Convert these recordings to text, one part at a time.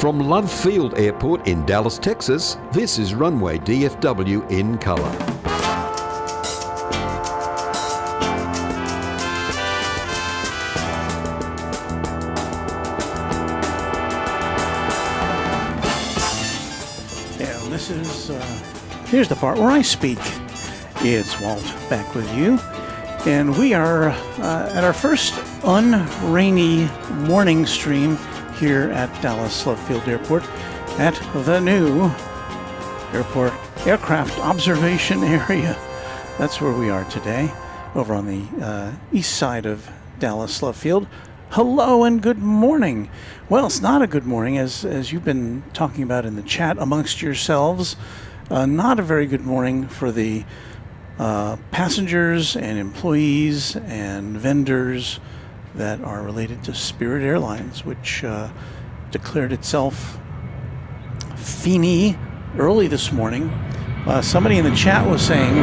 From Love Field Airport in Dallas, Texas, this is Runway DFW in color. And this is, here's the part where I speak. It's Walt back with you. And we are at our first unrainy morning stream here at Dallas Love Field Airport at the new airport aircraft observation area. That's where we are today, over on the east side of Dallas Love Field. Hello and good morning. Well, it's not a good morning, as you've been talking about in the chat amongst yourselves. Not a very good morning for the passengers and employees and vendors that are related to Spirit Airlines, which declared itself fini early this morning. Somebody in the chat was saying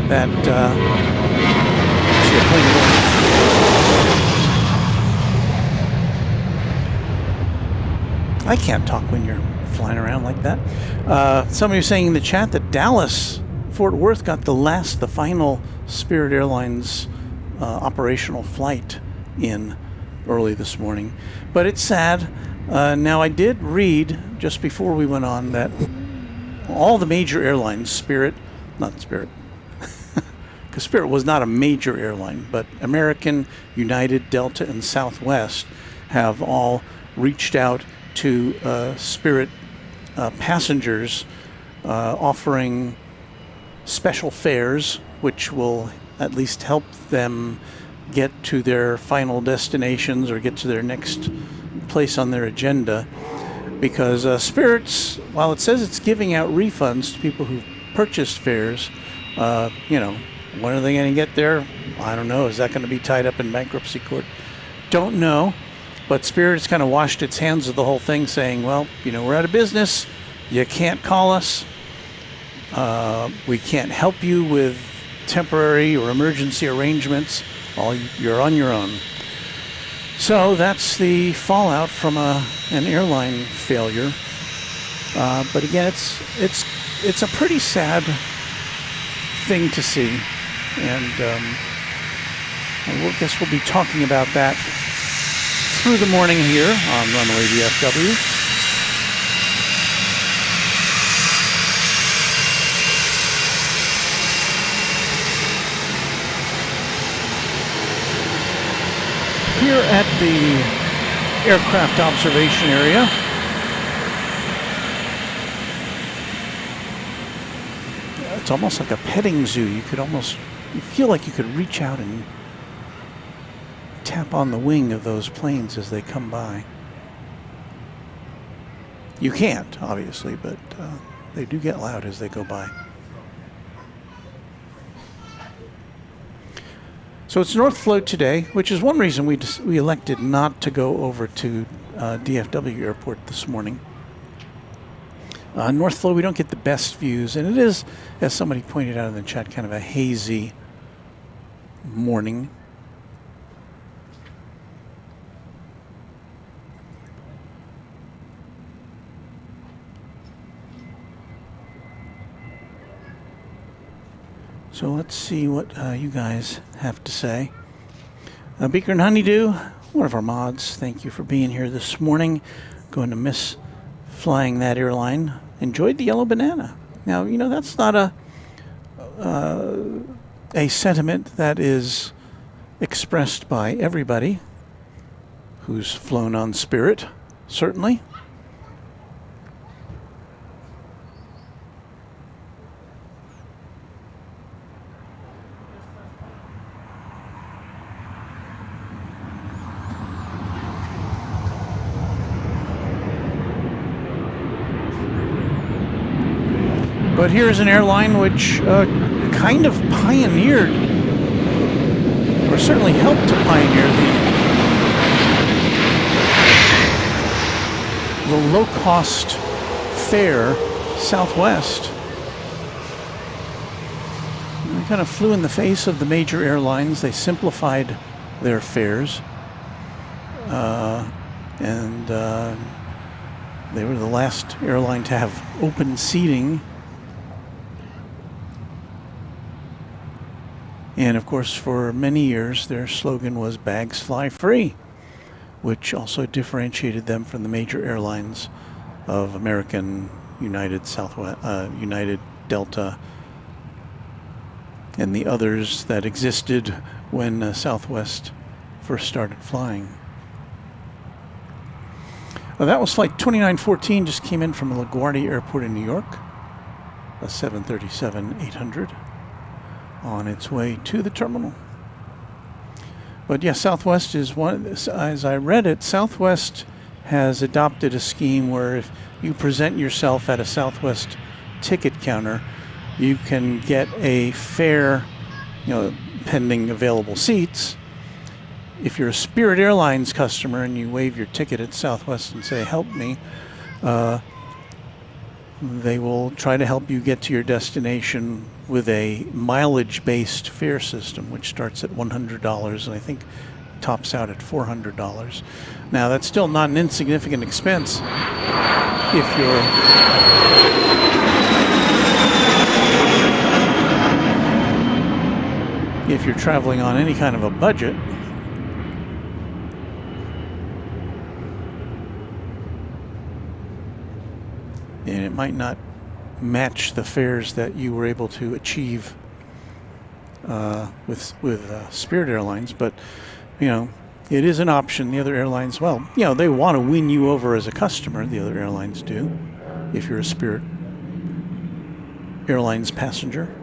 that I can't talk when you're flying around like that. Somebody was saying in the chat that Dallas Fort Worth got the final Spirit Airlines operational flight in early this morning. But it's sad. Now, I did read just before we went on that all the major airlines, not Spirit, because Spirit was not a major airline, but American, United, Delta, and Southwest have all reached out to Spirit passengers offering special fares, which will at least help them get to their final destinations or get to their next place on their agenda. Because Spirit's, while it says it's giving out refunds to people who've purchased fares, when are they going to get there? I don't know. Is that going to be tied up in bankruptcy court? Don't know. But Spirit's kind of washed its hands of the whole thing, saying, well, we're out of business. You can't call us. We can't help you with temporary or emergency arrangements. You're on your own. So that's the fallout from an airline failure. But again, it's a pretty sad thing to see, and I guess we'll be talking about that through the morning here on Runway DFW. Here at the aircraft observation area, it's almost like a petting zoo. You feel like you could reach out and tap on the wing of those planes as they come by. You can't, obviously, but they do get loud as they go by. So it's North Float today, which is one reason we elected not to go over to DFW Airport this morning. North Float, we don't get the best views, and it is, as somebody pointed out in the chat, kind of a hazy morning. So let's see what you guys have to say. Beaker and Honeydew, one of our mods, thank you for being here this morning. Going to miss flying that airline. Enjoyed the yellow banana. Now, that's not a sentiment that is expressed by everybody who's flown on Spirit, certainly. But here's an airline which kind of pioneered, or certainly helped to pioneer, the low-cost fare Southwest. They kind of flew in the face of the major airlines. They simplified their fares, and they were the last airline to have open seating. And of course, for many years, their slogan was "Bags Fly Free," which also differentiated them from the major airlines of American, United, Southwest, United, Delta, and the others that existed when Southwest first started flying. Well, that was flight 2914, just came in from LaGuardia Airport in New York, a 737-800. On its way to the terminal. But yes, Southwest is one, as I read it, Southwest has adopted a scheme where if you present yourself at a Southwest ticket counter, you can get a fare, pending available seats. If you're a Spirit Airlines customer and you wave your ticket at Southwest and say, help me, they will try to help you get to your destination with a mileage-based fare system, which starts at $100 and I think tops out at $400. Now, that's still not an insignificant expense if you're traveling on any kind of a budget. And it might not match the fares that you were able to achieve with Spirit Airlines, but it is an option. The other airlines, they want to win you over as a customer. The other airlines do, if you're a Spirit Airlines passenger.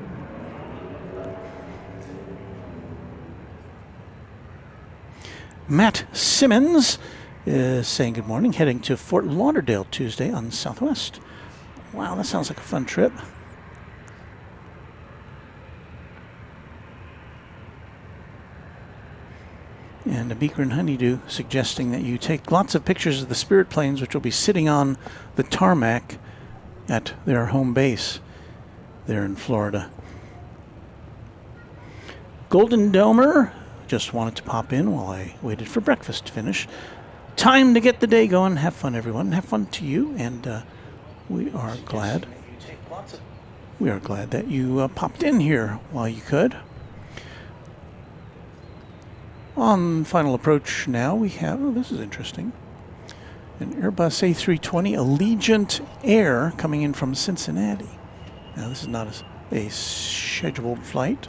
Matt Simmons is saying good morning, heading to Fort Lauderdale Tuesday on Southwest. Wow, that sounds like a fun trip. And a Beaker and Honeydew suggesting that you take lots of pictures of the Spirit planes, which will be sitting on the tarmac at their home base there in Florida. Golden Domer just wanted to pop in while I waited for breakfast to finish. Time to get the day going. Have fun, everyone. Have fun to you. And we are glad that you popped in here while you could. On final approach now, we have, this is interesting, an Airbus A320 Allegiant Air coming in from Cincinnati. Now, this is not a scheduled flight.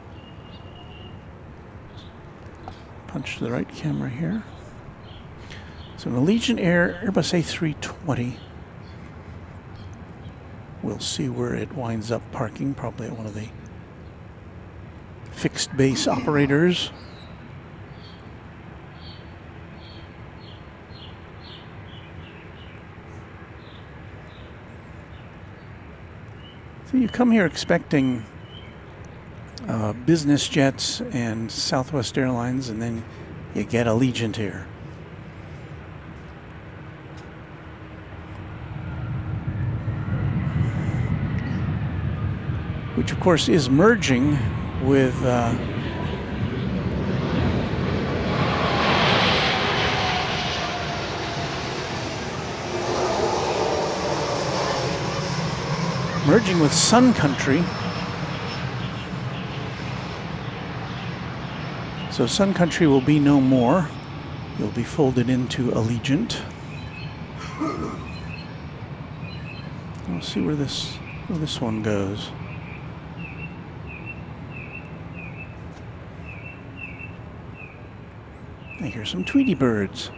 Punch to the right camera here. So an Allegiant Air Airbus A320. We'll see where it winds up parking, probably at one of the fixed base operators. So you come here expecting business jets and Southwest Airlines, and then you get Allegiant Air. Which, of course, is merging with Sun Country. So Sun Country will be no more. You'll be folded into Allegiant. We'll see where this one goes. I hear some Tweety birds.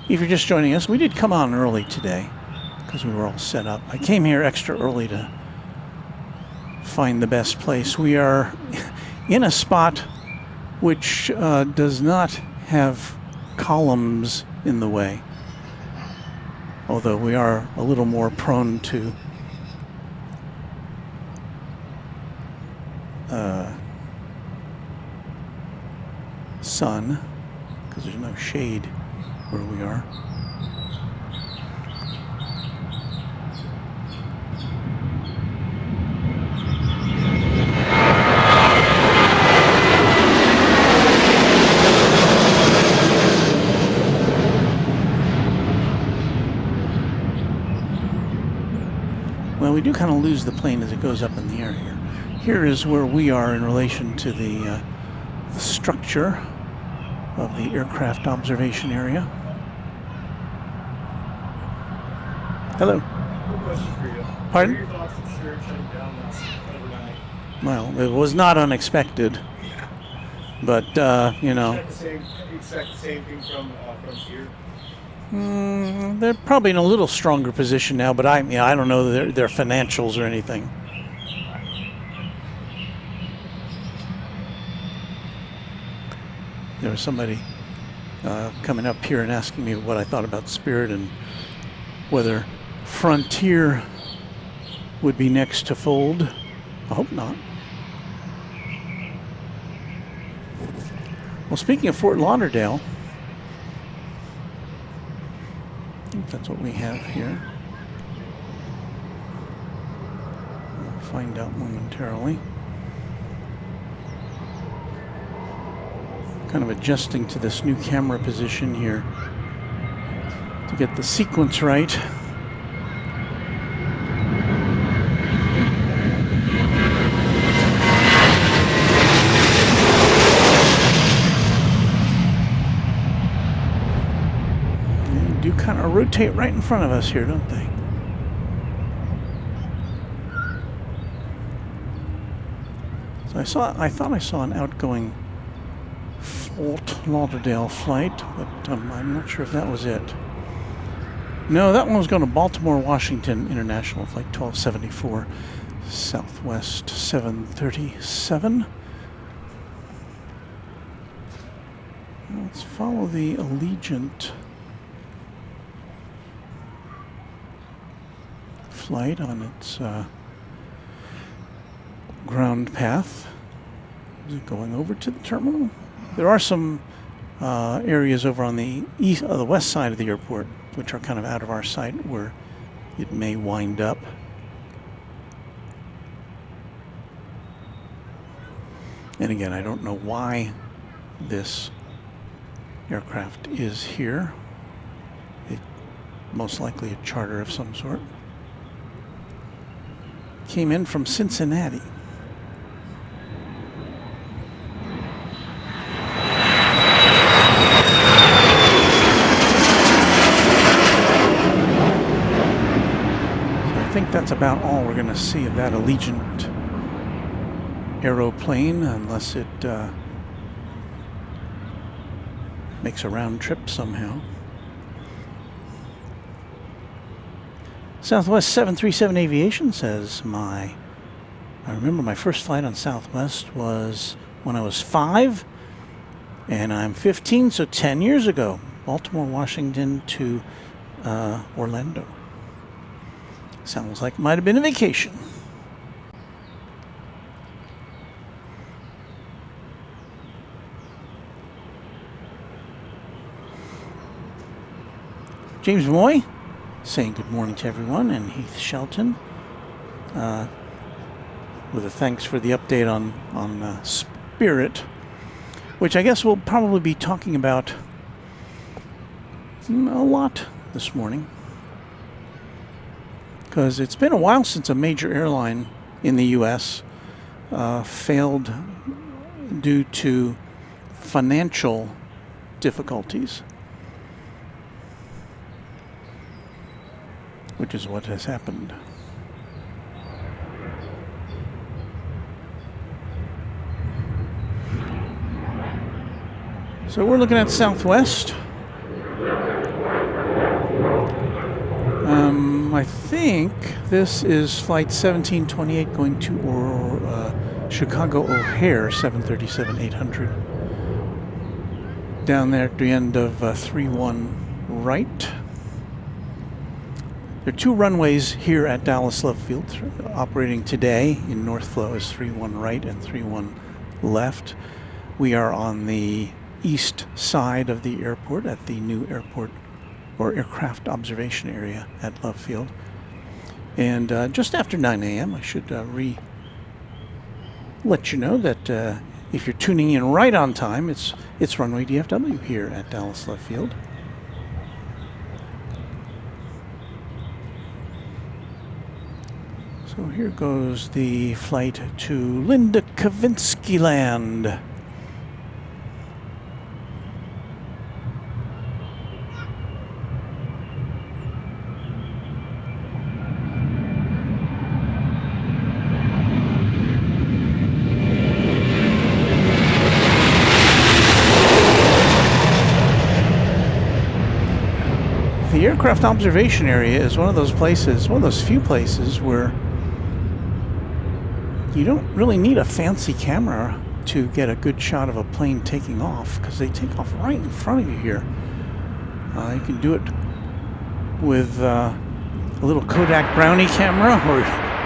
If you're just joining us, we did come on early today because we were all set up. I came here extra early to find the best place. We are in a spot which does not have columns in the way, although we are a little more prone to sun because there's no shade where we are. Well, we do kind of lose the plane as it goes up in the air here. Here is where we are in relation to the structure of the aircraft observation area. Hello. Question for you. Pardon? What are your thoughts on Spirit shutting down overnight? Well, it was not unexpected, but you know. Expect the same thing from Spirit? They're probably in a little stronger position now, but I don't know their financials or anything. There was somebody coming up here and asking me what I thought about Spirit and whether Frontier would be next to fold. I hope not. Well, speaking of Fort Lauderdale, I think that's what we have here. We'll find out momentarily. Kind of adjusting to this new camera position here to get the sequence right. They do kind of rotate right in front of us here, don't they? So I thought I saw an outgoing Fort Lauderdale flight, but I'm not sure if that was it. No, that one was going to Baltimore, Washington International Flight 1274, Southwest 737. Let's follow the Allegiant flight on its ground path. Is it going over to the terminal? There are some areas over on the the west side of the airport, which are kind of out of our sight, where it may wind up. And again, I don't know why this aircraft is here. It most likely a charter of some sort. Came in from Cincinnati. I think that's about all we're going to see of that Allegiant aeroplane, unless it makes a round trip somehow. Southwest 737 Aviation says I remember my first flight on Southwest was when I was 5, and I'm 15, so 10 years ago. Baltimore, Washington to Orlando. Sounds like it might have been a vacation. James Moy saying good morning to everyone, and Heath Shelton with a thanks for the update on Spirit, which I guess we'll probably be talking about a lot this morning. Because it's been a while since a major airline in the U.S. Failed due to financial difficulties, which is what has happened. So we're looking at Southwest. I think this is flight 1728 going to Chicago O'Hare 737-800. Down there at the end of 31 right. There are two runways here at Dallas Love Field operating today. In North Flow is 31 right and 31 left. We are on the east side of the airport at the new airport or aircraft observation area at Love Field. And just after 9 a.m., I should let you know that if you're tuning in right on time, it's Runway DFW here at Dallas Love Field. So here goes the flight to Linda Kavinsky Land. The aircraft observation area is one of those places, one of those few places where you don't really need a fancy camera to get a good shot of a plane taking off, because they take off right in front of you here. You can do it with a little Kodak Brownie camera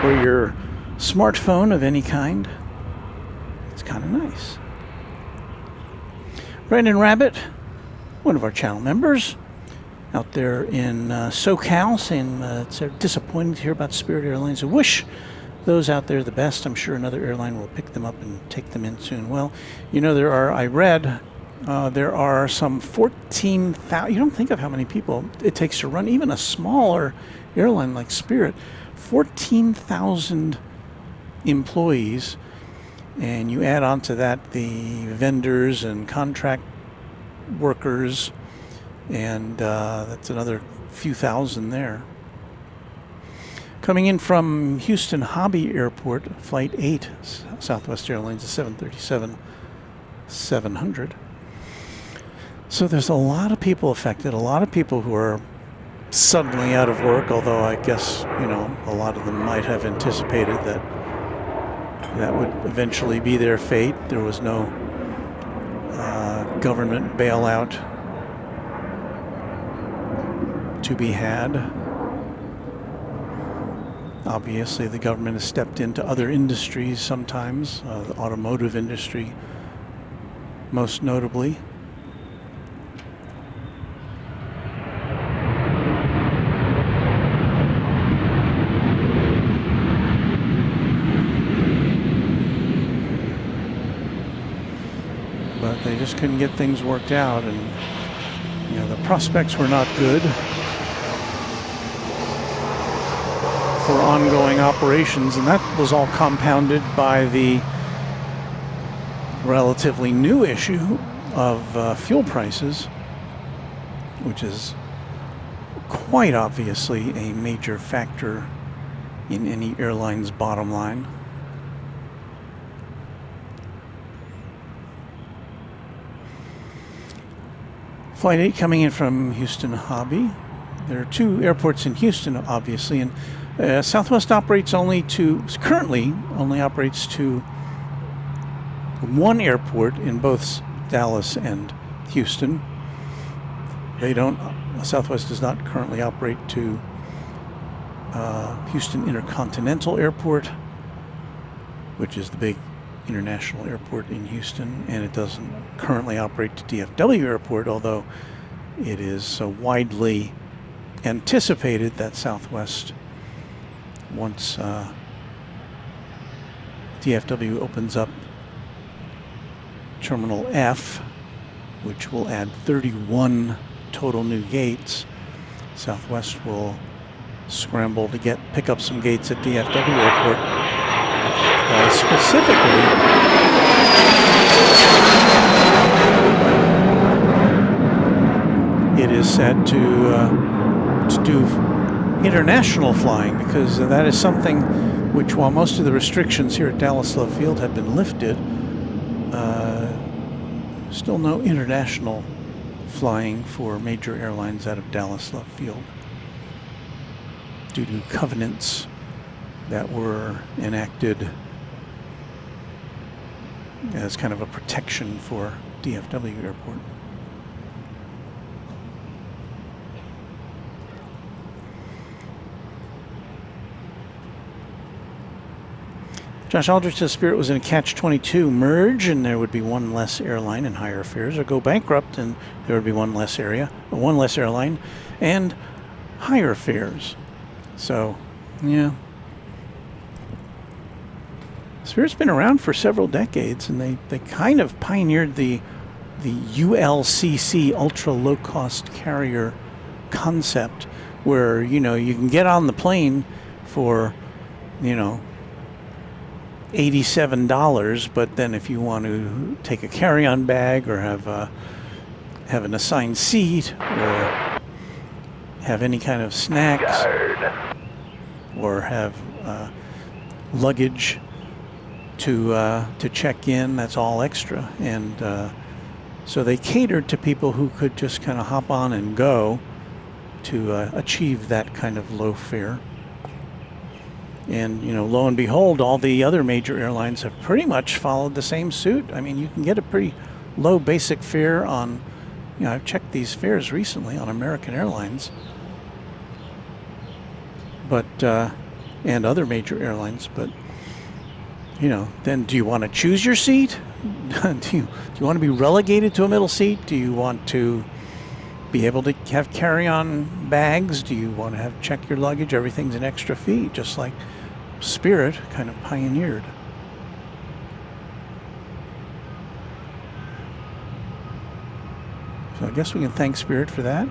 or your smartphone of any kind. It's kind of nice. Brandon Rabbit, one of our channel members, out there in SoCal, saying it's disappointing to hear about Spirit Airlines. I wish those out there the best. I'm sure another airline will pick them up and take them in soon. Well, you know, I read there are some 14,000, you don't think of how many people it takes to run even a smaller airline like Spirit. 14,000 employees, and you add on to that the vendors and contract workers, and that's another few thousand there. Coming in from Houston Hobby Airport, Flight 8, Southwest Airlines, a 737-700. So there's a lot of people affected, a lot of people who are suddenly out of work, although I guess, you know, a lot of them might have anticipated that that would eventually be their fate. There was no government bailout to be had. Obviously, the government has stepped into other industries sometimes, the automotive industry most notably. But they just couldn't get things worked out, and you know, the prospects were not good for ongoing operations, and that was all compounded by the relatively new issue of fuel prices, which is quite obviously a major factor in any airline's bottom line. Flight 8 coming in from Houston Hobby. There are two airports in Houston, obviously, and Southwest currently only operates to one airport in both Dallas and Houston. Southwest does not currently operate to Houston Intercontinental Airport, which is the big international airport in Houston, and it doesn't currently operate to DFW Airport, although it is so widely anticipated that Southwest, once DFW opens up Terminal F, which will add 31 total new gates, Southwest will scramble to pick up some gates at DFW Airport. Specifically, it is said to do international flying, because that is something which, while most of the restrictions here at Dallas Love Field have been lifted, still no international flying for major airlines out of Dallas Love Field due to covenants that were enacted as kind of a protection for DFW Airport. Josh Aldrich says Spirit was in a catch-22 merge, and there would be one less airline and higher fares, or go bankrupt and there would be one less airline and higher fares. So, yeah. Spirit's been around for several decades, and they kind of pioneered the ULCC, ultra low-cost carrier concept, where, you know, you can get on the plane for, you know, $87, but then if you want to take a carry-on bag or have an assigned seat or have any kind of snacks or have luggage to check in, that's all extra. And so they catered to people who could just kind of hop on and go to achieve that kind of low fare. And, you know, lo and behold, all the other major airlines have pretty much followed the same suit. I mean, you can get a pretty low basic fare on, you know, I've checked these fares recently on American Airlines, but, and other major airlines, but, you know, then do you want to choose your seat? do you want to be relegated to a middle seat? Do you want to be able to have carry-on bags? Do you want to have check your luggage? Everything's an extra fee, just like Spirit kind of pioneered. So I guess we can thank Spirit for that.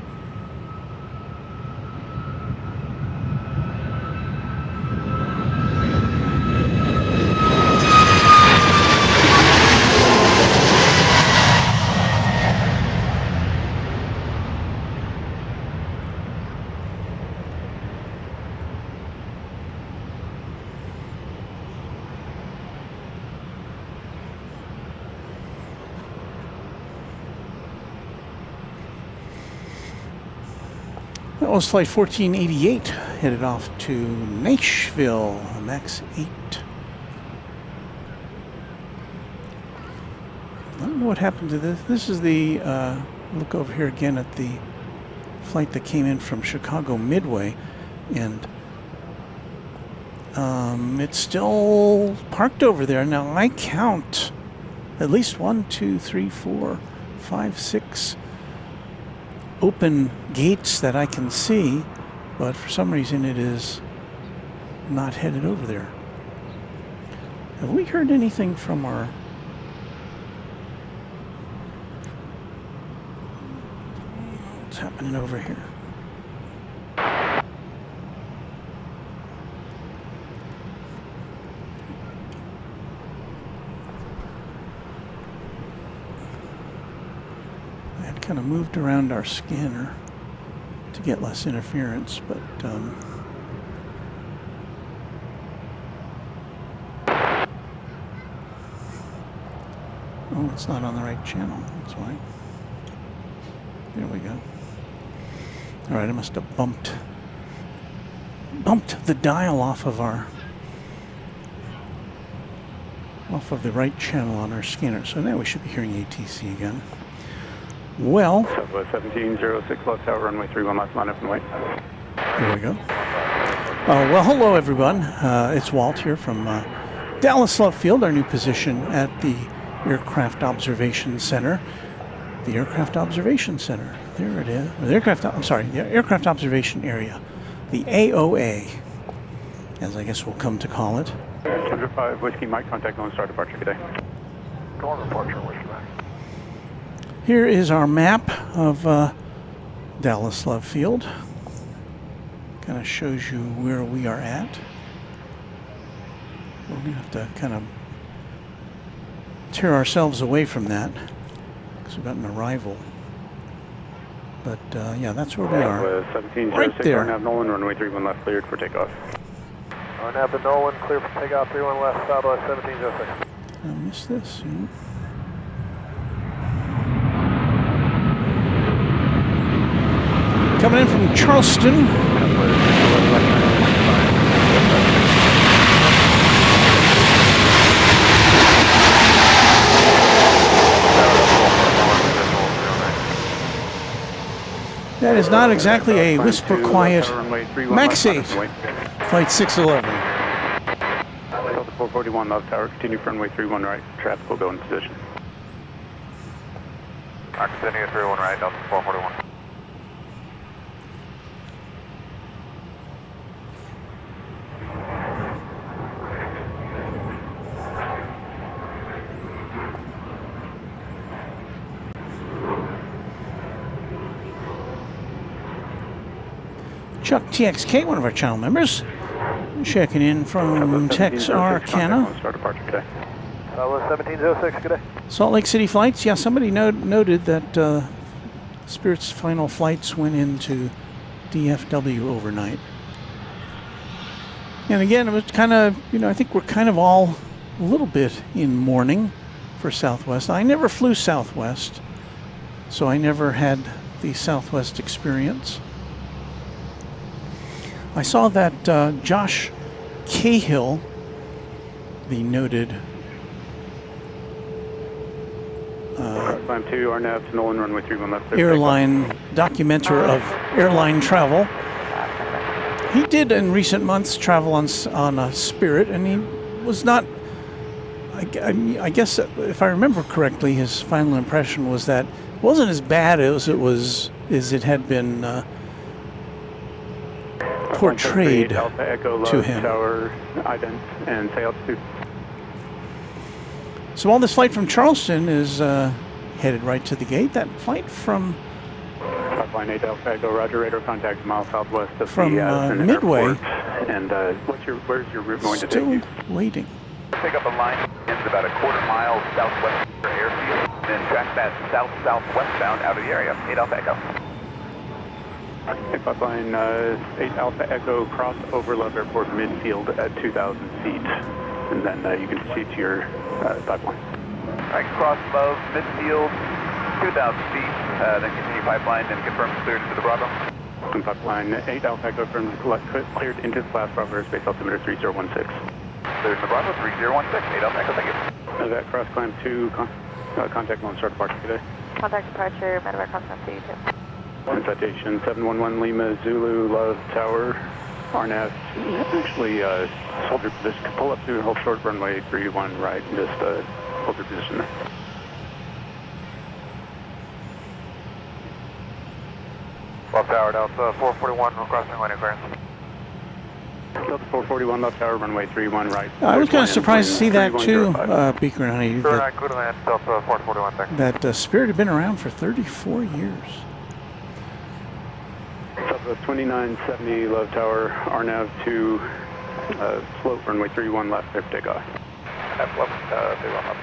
That was flight 1488, headed off to Nashville, MAX 8. I don't know what happened to this. This is the, look over here again at the flight that came in from Chicago Midway, and it's still parked over there. Now I count at least 1, 2, 3, 4, 5, 6 open gates that I can see, but for some reason it is not headed over there. Have we heard anything from our what's happening over here? Kind of moved around our scanner to get less interference, but oh, it's not on the right channel. That's why. There we go. All right, I must have bumped the dial off of the right channel on our scanner. So now we should be hearing ATC again. Well, Southwest 1706 left tower, runway 31 left, line up and wait. There we go. Well, hello everyone. It's Walt here from Dallas Love Field, our new position at the Aircraft Observation Center. The Aircraft Observation Center. There it is. The Aircraft Observation Area. The AOA, as I guess we'll come to call it. 105 Whiskey Mike, contact on start departure, good day. Go on departure, Whiskey Mike. Here is our map of Dallas Love Field. Kind of shows you where we are at. We're going to have to kind of tear ourselves away from that because we've got an arrival. But yeah, that's where we are. 1706, right there. Arnav Nolan, runway 31 left, cleared for takeoff. Arnav and Nolan, clear for takeoff, 31 left, Southwest 1706. I missed this. Yeah. Coming in from Charleston. That is not exactly a whisper quiet MAX 8, flight 611. 441 left tower, continue for runway 31 right, traffic will go in position. Continue 31 right, Delta 441. Chuck TXK, one of our channel members, checking in from Texarkana. Start departure, good day. Southwest 1706, good day. Salt Lake City flights. Yeah, somebody noted that Spirit's final flights went into DFW overnight. And again, it was kind of, you know, I think we're kind of all a little bit in mourning for Southwest. I never flew Southwest, so I never had the Southwest experience. I saw that Josh Cahill, the noted Climb 2, RNAV to Nolan, runway 31 left. airline documenter of airline travel. He did in recent months travel on Spirit, and he was not. I guess if I remember correctly, his final impression was that it wasn't as bad as it had been portrayed Alpha Echo, to Love him. Tower, ident, and say altitude. So while this flight from Charleston is headed right to the gate, that flight from Pipeline 8 Alpha Echo, Roger, radar contact mile southwest of From, the Addison Midway. Airport. And where's your route going to take still you? waiting. Pick up a line, ends about a quarter mile southwest of the airfield, then track that south-southwestbound out of the area. 8 Alpha Echo. Okay, Pipeline 8 Alpha Echo, cross over Love Airport midfield at 2,000 feet. And then you can proceed to your pipeline. All right, cross Love, midfield, 2,000 feet, then continue pipeline, and confirm cleared into the Bravo. And Pipeline 8 Alpha Echo, cleared into the class Bravo airspace altimeter 3016. Cleared into Bravo, 3016, 8 Alpha Echo, thank you. That cross climb 2, contact launch start departure today. Contact departure, medevac crossing CU2. And citation 711 Lima Zulu Love Tower, RNAV. Actually, hold your position. Pull up to hold short runway 31 right, and just hold your position there. Love Tower, Delta 441, requesting landing clearance. Delta 441 Love Tower, runway 31 right. I was kind of surprised to see that too, Beaker and Honey, Sure, that, good land, Delta 441, thanks. that Spirit had been around for 34 years. Southwest 2970 Love Tower, RNAV to slope runway 31 left, clear for takeoff. F11, 31 left.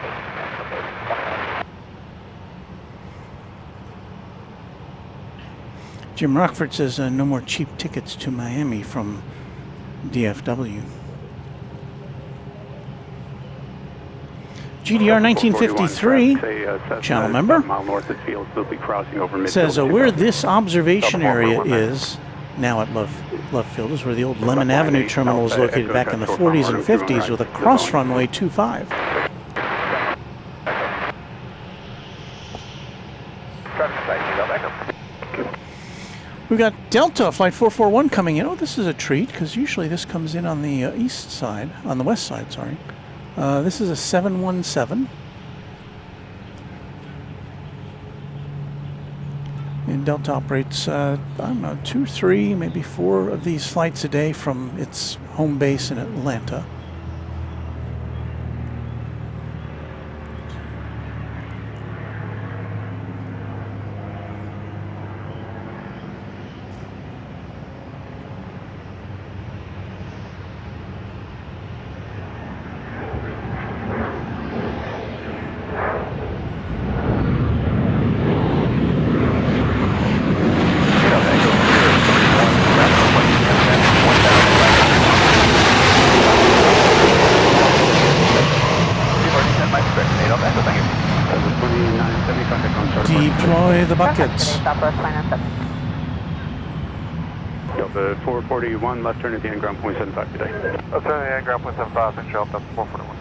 Jim Rockford says no more cheap tickets to Miami from DFW. GDR 1953, channel member, mile north of field, will be crossing over midfield. says where this observation area is now at Love Field is where the old Lemon Avenue terminal was located back in the 40s and 50s with a cross runway 25. Traffic site, 8 Alpha Echo. We've got Delta Flight 441 coming in. Oh, this is a treat because usually this comes in on the east side, on the west side, sorry. This is a 717. And Delta operates, I don't know, 2, 3, maybe 4 of these flights a day from its home base in Atlanta. Deploy the buckets. Delta 441, left turn at the end ground point 75 today. Let's turn the end ground point 75, and Delta 441.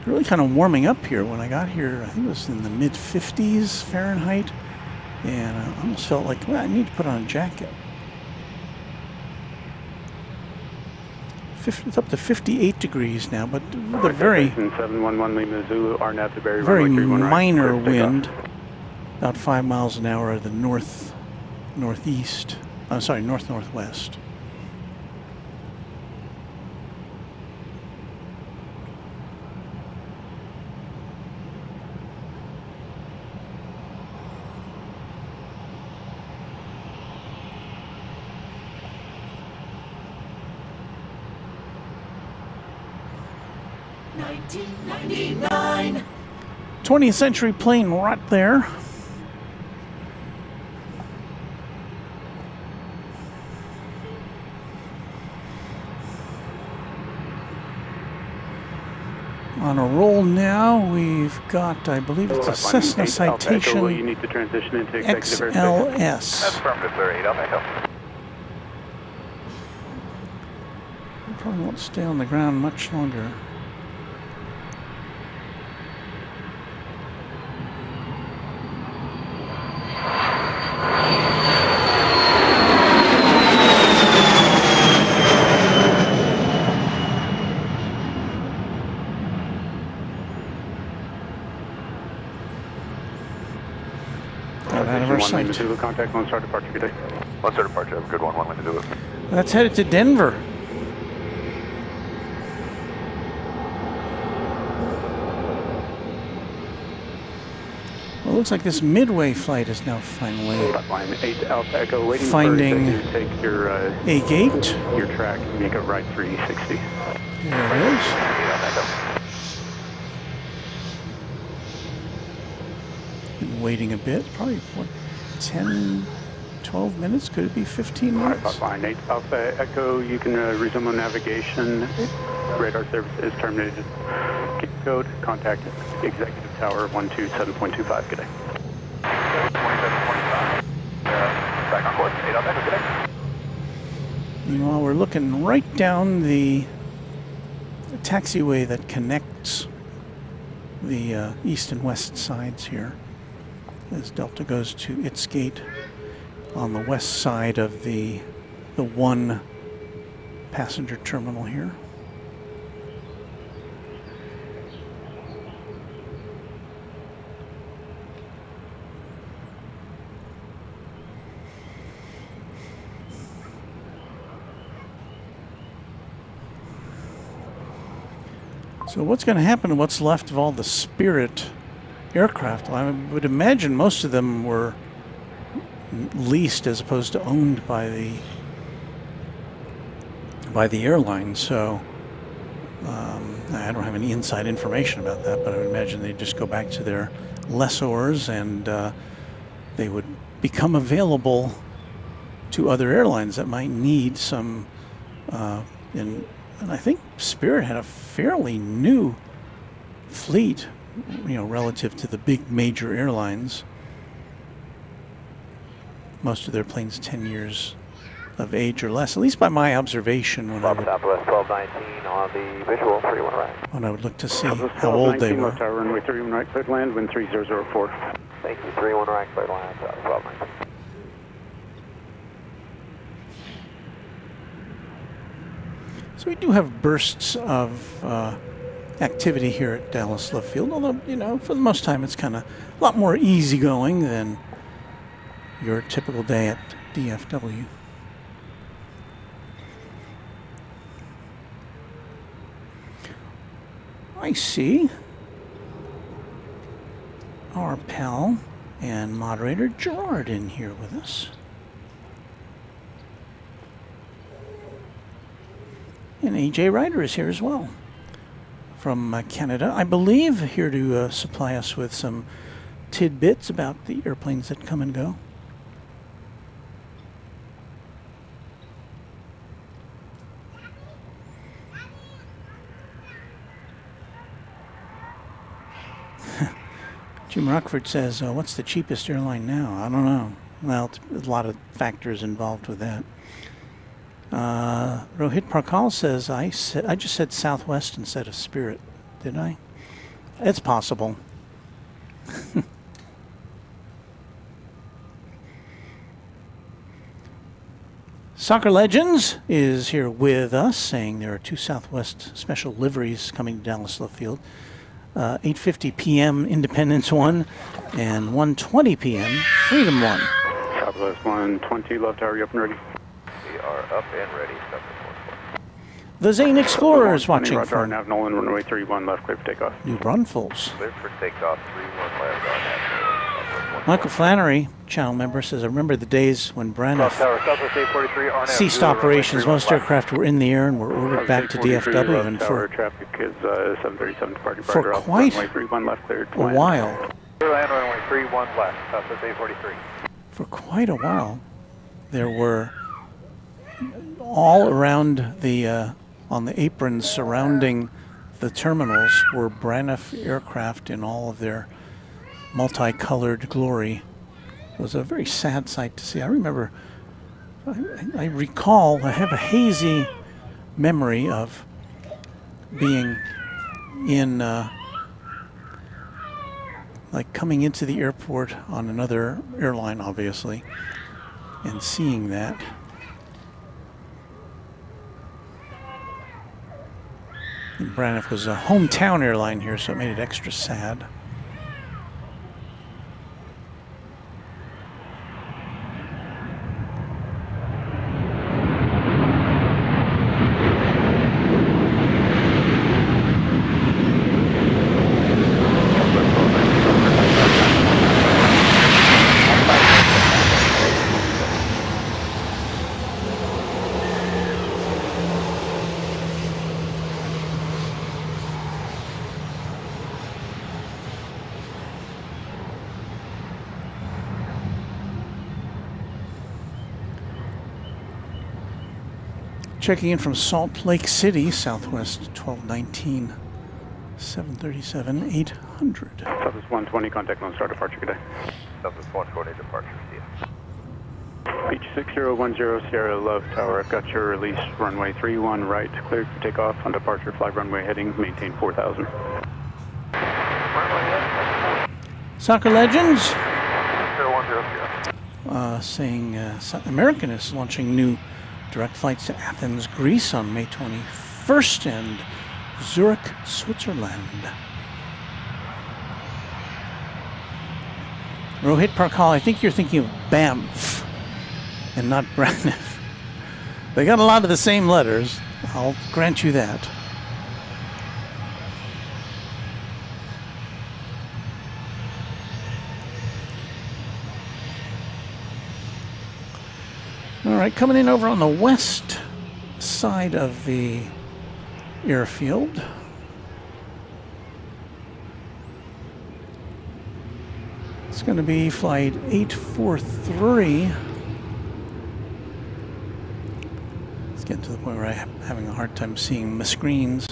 Really kind of warming up here. When I got here, I think it was in the mid 50s Fahrenheit, and I almost felt like, well, I need to put on a jacket. It's up to 58 degrees now, but with a very 711 Lima Zulu, RNAV to Barry, very runway 31 right, minor clear for takeoff. wind, about 5 miles an hour at the northeast. I'm sorry, northwest. $19.99. 20th century plane right there. On a roll now. We've got, I believe it's a Cessna Citation You need to transition into executive airspace. XLS. Affirmative, sir. 8 Alpha Echo. Probably won't stay on the ground much longer. Out of our sight. Contact Lone Star departure. Good day. Lone Star departure. Have a good one. 1 lane to do it. Let's head it to Denver. Well, it looks like this Midway flight is now finally Line 8 Alpha Echo waiting finding for you to take your a gate. Your track and make a right 360. There it is. 8 Alpha Echo. Been waiting a bit, probably what, 10, 12 minutes? Could it be 15 minutes? Line 8 Alpha Echo, you can resume on navigation. Radar service is terminated. Gate code, contact Executive Tower 127.25. Good day. 2725. Back on course. 8 Alpha Echo. Good day. Meanwhile, we're looking right down the taxiway that connects the east and west sides here, as Delta goes to its gate on the west side of the one passenger terminal here. So what's going to happen to what's left of all the Spirit aircraft? I would imagine most of them were leased as opposed to owned by the airline. So I don't have any inside information about that, but I would imagine they'd just go back to their lessors and they would become available to other airlines that might need some. And I think Spirit had a fairly new fleet, relative to the big major airlines. Most of their planes 10 years of age or less, at least by my observation when Southwest 1219 on the visual, 31 right. When I would look to see how old they were. Tower, runway 31 right, cleared land, wind 3004. Thank you, 31 right, clear line, South 1219. So we do have bursts of activity here at Dallas Love Field, although, for the most time it's kind of a lot more easygoing than your typical day at DFW. I see our pal and moderator Gerard in here with us. And AJ Ryder is here as well from Canada, I believe, here to supply us with some tidbits about the airplanes that come and go. Jim Rockford says, what's the cheapest airline now? I don't know. Well, there's a lot of factors involved with that. Rohit Parkal says, I just said Southwest instead of Spirit. Did I? It's possible. Soccer Legends is here with us, saying there are 2 Southwest special liveries coming to Dallas Love Field. 8:50 p.m. Independence 1 and 1:20 p.m. Freedom 1. Southwest 120, Love Tower, you up and ready? We are up and ready. The Zane Explorer is watching Roger, from Nav Nolan, runway 31 left, clear for takeoff. New Braunfels. Clear for takeoff, 31 left on that. Michael Flannery, channel member, says, I remember the days when Braniff ceased operations. Most aircraft were in the air and were ordered back to DFW, and for traffic is 737 departing for quite runway 31 left, cleared a while. Clear land, runway 31 left, Southwest 843. For quite a while, there were all around the on the aprons surrounding the terminals were Braniff aircraft in all of their multicolored glory. It was a very sad sight to see. I remember, I recall, I have a hazy memory of being in, like coming into the airport on another airline, obviously, and seeing that. And Braniff was a hometown airline here, so it made it extra sad. Checking in from Salt Lake City, Southwest 1219, 737 800. Southwest 120, contact Lone Star departure, good day. Southwest 120 departure, see ya. Beach 6010 Sierra Love Tower, I've got your release, runway 31 right, cleared for takeoff on departure, fly runway heading, maintain 4000. Soccer Legends 010, saying American is launching new direct flights to Athens, Greece on May 21st and Zurich, Switzerland. Rohit Parkal, I think you're thinking of Banff and not Braniff. They got a lot of the same letters, I'll grant you that. All right, coming in over on the west side of the airfield. It's going to be flight 843. It's getting to the point where I'm having a hard time seeing my screens.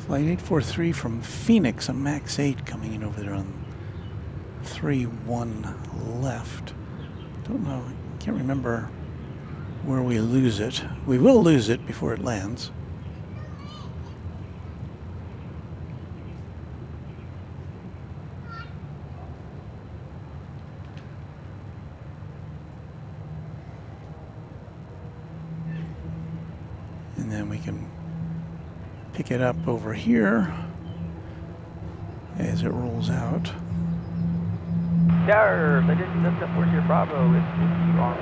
Flight 843 from Phoenix, a MAX 8 coming in over there on 3-1 left. Don't know, can't remember where we lose it. We will lose it before it lands. And then we can pick it up over here as it rolls out. Tower, Legend, Delta 40 Bravo, it's you on.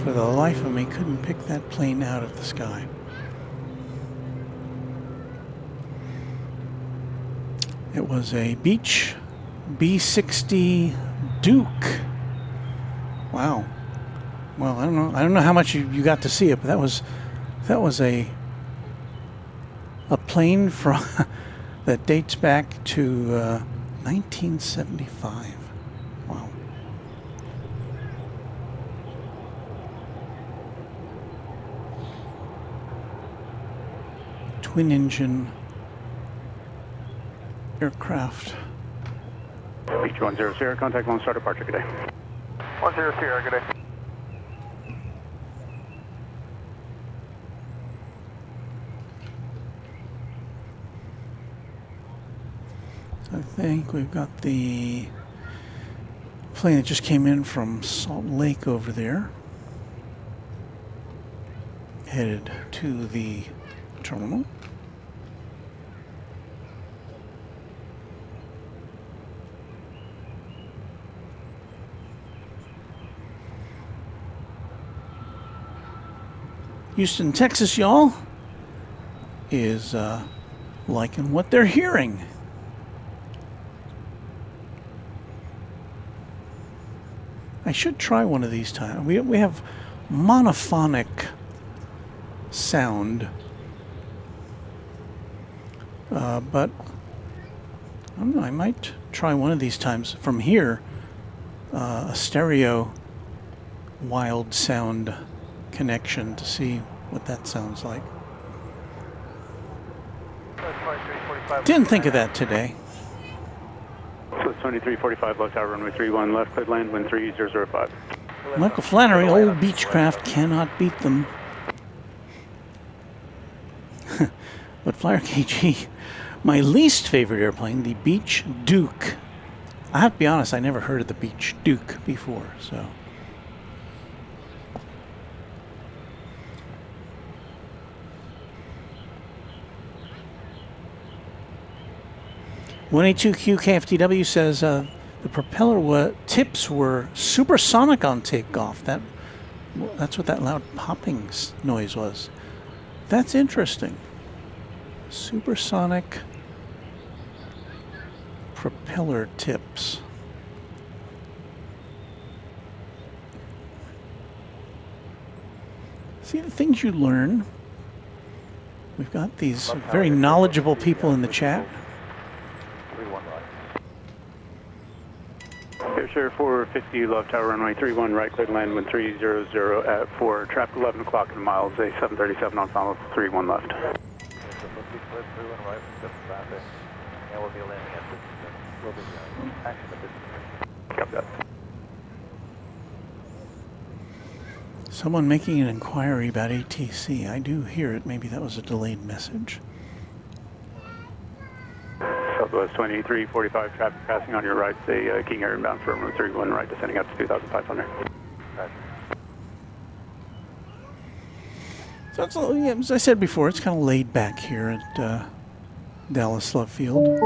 For the life of me, couldn't pick that plane out of the sky. It was a Beech B-60 Duke. Wow. Well, I don't know how much you got to see it, but that was a plane from that dates back to 1975. Wow. Twin engine aircraft. Beach 100, contact Lone Star departure, good day. 100, good day. I think we've got the plane that just came in from Salt Lake over there, headed to the terminal. Houston, Texas, y'all, is liking what they're hearing. I should try one of these times. We have monophonic sound. But I don't know, I might try one of these times from here, a stereo wild sound connection to see what that sounds like. Didn't think of that today. So it's 2345 left tower, runway 31 left, cleared land, wind 3005. Michael Flannery, old Beechcraft, cannot beat them. But Flyer KG, my least favorite airplane, the Beech Duke. I have to be honest, I never heard of the Beech Duke before, so. $182Q KFTW says the propeller tips were supersonic on takeoff. That's what that loud popping noise was. That's interesting. Supersonic propeller tips. See the things you learn. We've got these very knowledgeable people in the chat. Airshare 450 left tower, runway 31 right, cleared land, wind 300 at 4, traffic 11 o'clock in miles, a 737 on final 31 left. And we'll be landing at this. We'll be action at this. Copy that. Someone making an inquiry about ATC. I do hear it. Maybe that was a delayed message. Southwest 2345, traffic passing on your right, say King Air inbound for runway 31 right, descending up to 2,500. So it's, yeah, as I said before, it's kind of laid back here at Dallas Love Field.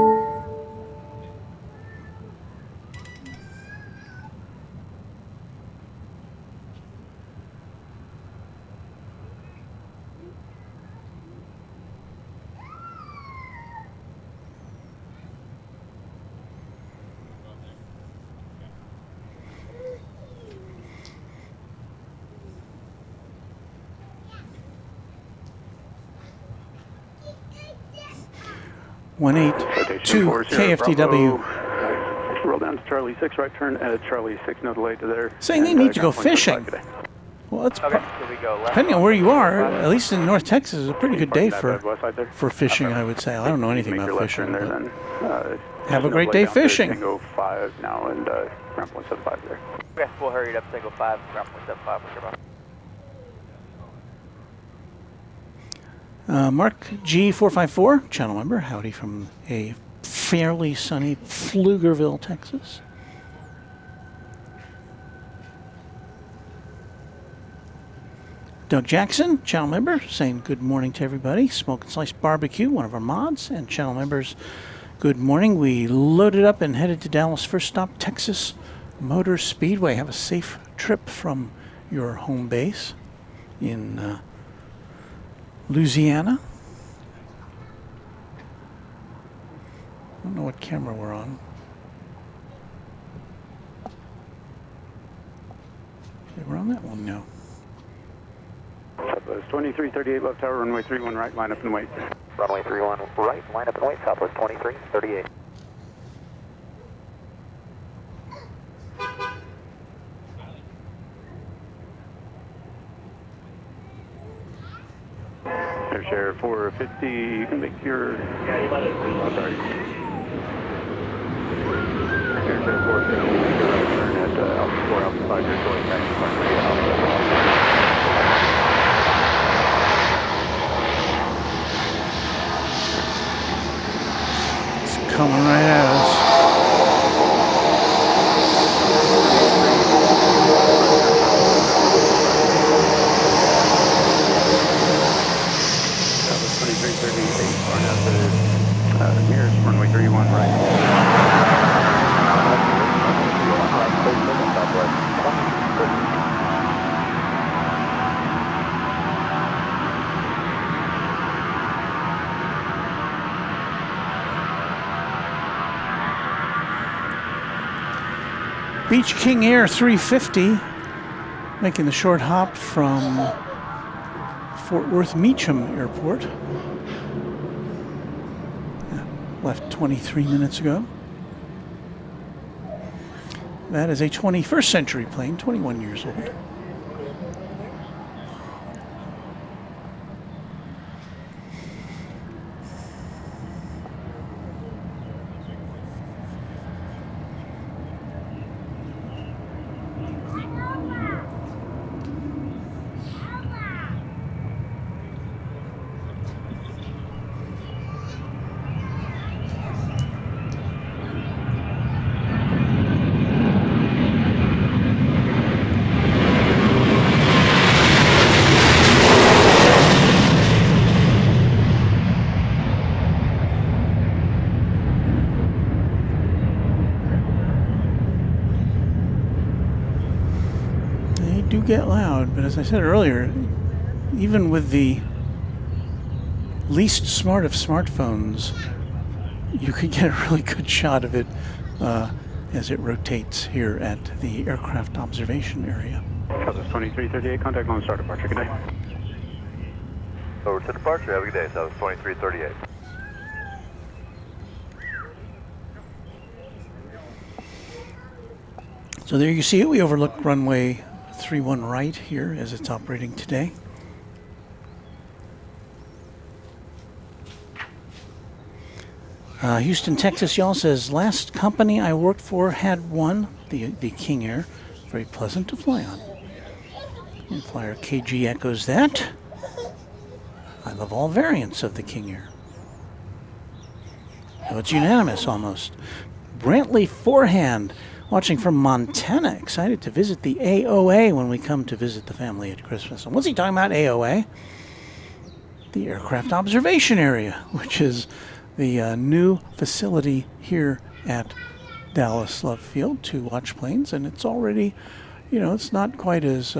To KFTW. Roll down to Charlie 6, right turn at Charlie 6, no delay to there. Saying they need to go fishing. Well, it's depending on where you are, at least in North Texas, is a pretty good day for fishing, I would say. I don't know anything about fishing. But have a great day fishing. Tango 5 now and ramp 175 there. Yes, we'll hurry it up, Tango 5, ramp 175, what's your boss? Mark G454, channel member, howdy from a fairly sunny Pflugerville, Texas. Doug Jackson, channel member, saying good morning to everybody. Smoke and Slice Barbecue, one of our mods, and channel members, good morning. We loaded up and headed to Dallas. First stop, Texas Motor Speedway. Have a safe trip from your home base in Louisiana. I don't know what camera we're on. Okay, we're on that one now. Southwest 2338 left tower, runway 31 right, line up and wait. Runway 31 right, line up and wait, Southwest 2338. Airshare 450, you can make your... Oh, sorry. Airshare 450, you can make your right turn at Alpha 4, Alpha 5, you're going back to runway Alpha. It's coming right at us. Here's runway 31 right. Beech King Air 350 making the short hop from Fort Worth Meacham Airport. Left 23 minutes ago. That is a 21st century plane, 21 years old. Get loud, but as I said earlier, even with the least smart of smartphones, you could get a really good shot of it as it rotates here at the aircraft observation area. Southwest 2338, contact Lone Star departure. Good day. Over to departure. Have a good day. Southwest 2338. So there you see it. We overlook runway 31 right here as it's operating today. Houston, Texas, y'all says, last company I worked for had one, the King Air, very pleasant to fly on. And flyer KG echoes that. I love all variants of the King Air. So it's unanimous almost. Brantley Forehand, watching from Montana, excited to visit the AOA when we come to visit the family at Christmas. And what's he talking about, AOA? The Aircraft Observation Area, which is the new facility here at Dallas Love Field to watch planes. And it's already, you know, it's not quite as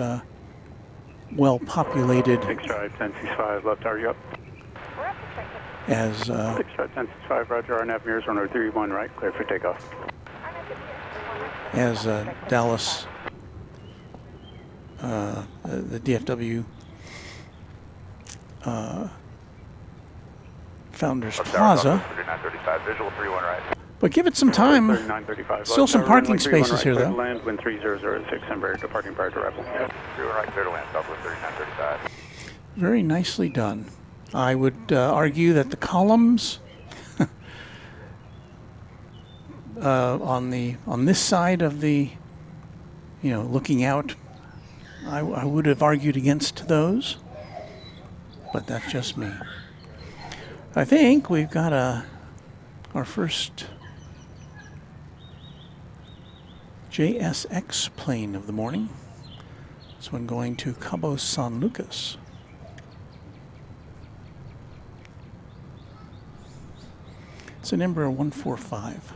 well populated. 6-5-10-65, left tower, you up? As 6-5-10-65, roger, RNAV mirrors 1031 right, clear for takeoff. As Dallas, the DFW Founders Plaza. 3935, visual 31 right. But give it some time. 3935. Still some parking spaces here, though. Land, wind 3006, Embraer departing prior to arrival. 31 right, clear to land, Southwest 3935. Very nicely done. I would argue that the columns on this side of the, you know, looking out, I would have argued against those, but that's just me. I think we've got our first JSX plane of the morning. This one going to Cabo San Lucas. It's an Embraer 145.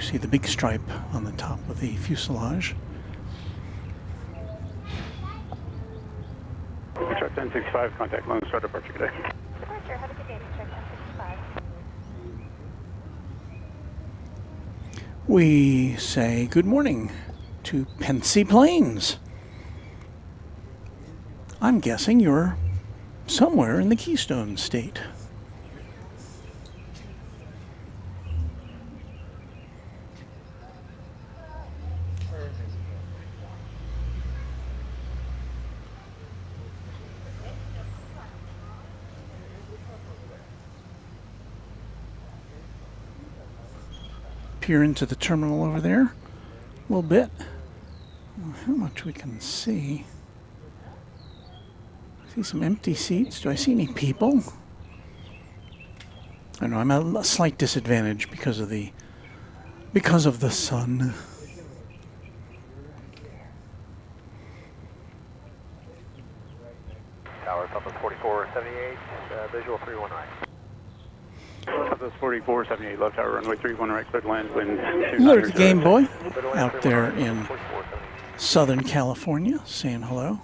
See the big stripe on the top of the fuselage. Truck 1065, contact Lone Star departure today. Departure, have a good day, Truck 1065. We say good morning to Pensy Plains. I'm guessing you're somewhere in the Keystone State. Peer into the terminal over there a little bit. How much we can see. I see some empty seats. Do I see any people? I know I'm at a slight disadvantage because of the sun. Tower, Southwest 44, 4478, visual 31 right. Southwest 4478, left tower, runway 31 right, cleared land, wind 29. Hello to Game Boy out there in Southern California saying hello.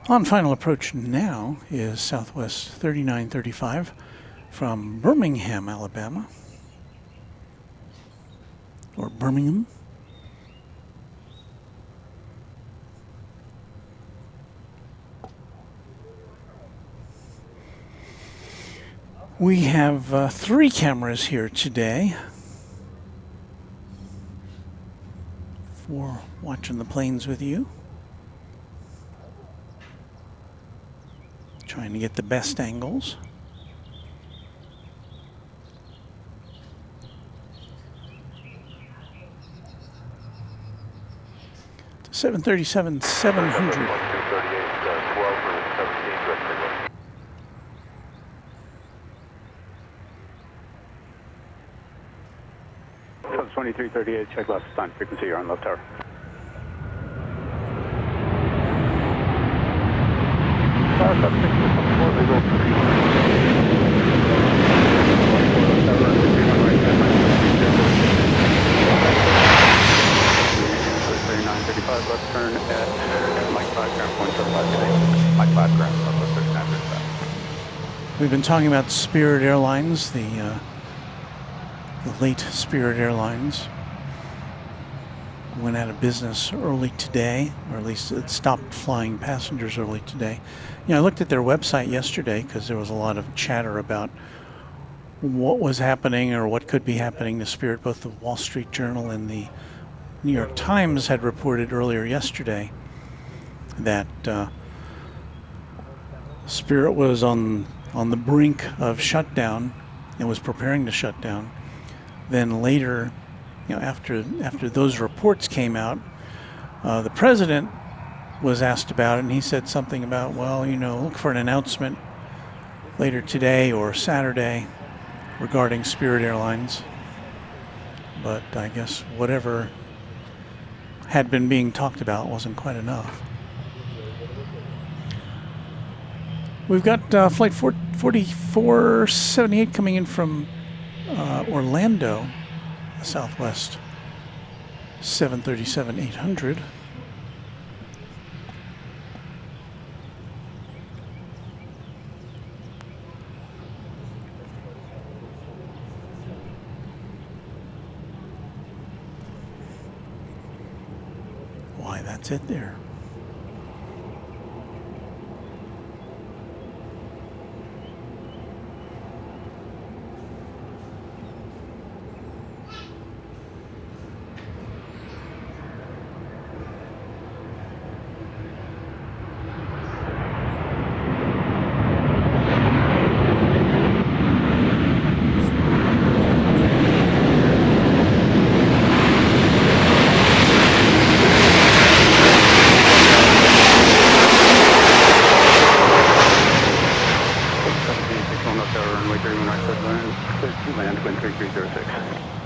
On final approach now is Southwest 3935 from Birmingham, Alabama, or Birmingham. We have 3 cameras here today for watching the planes with you. Trying to get the best angles. To 737-700. 238, 12 for 17, direct freeway. Southwest 2338, check left sign frequency, you're on left tower. Left turn at Mike 5 ground, 0.75 today. Mike 5 ground, Southwest 3935. We've been talking about Spirit Airlines, the late Spirit Airlines. Went out of business early today, or at least it stopped flying passengers early today. You know, I looked at their website yesterday because there was a lot of chatter about what was happening or what could be happening to Spirit. Both the Wall Street Journal and the New York Times had reported earlier yesterday that Spirit was on the brink of shutdown and was preparing to shut down. Then later, you know, after those reports came out, the president was asked about it, and he said something about, well, you know, look for an announcement later today or Saturday regarding Spirit Airlines. But I guess whatever had been being talked about wasn't quite enough. We've got flight 4478 coming in from Orlando, Southwest 737-800. Why, that's it there.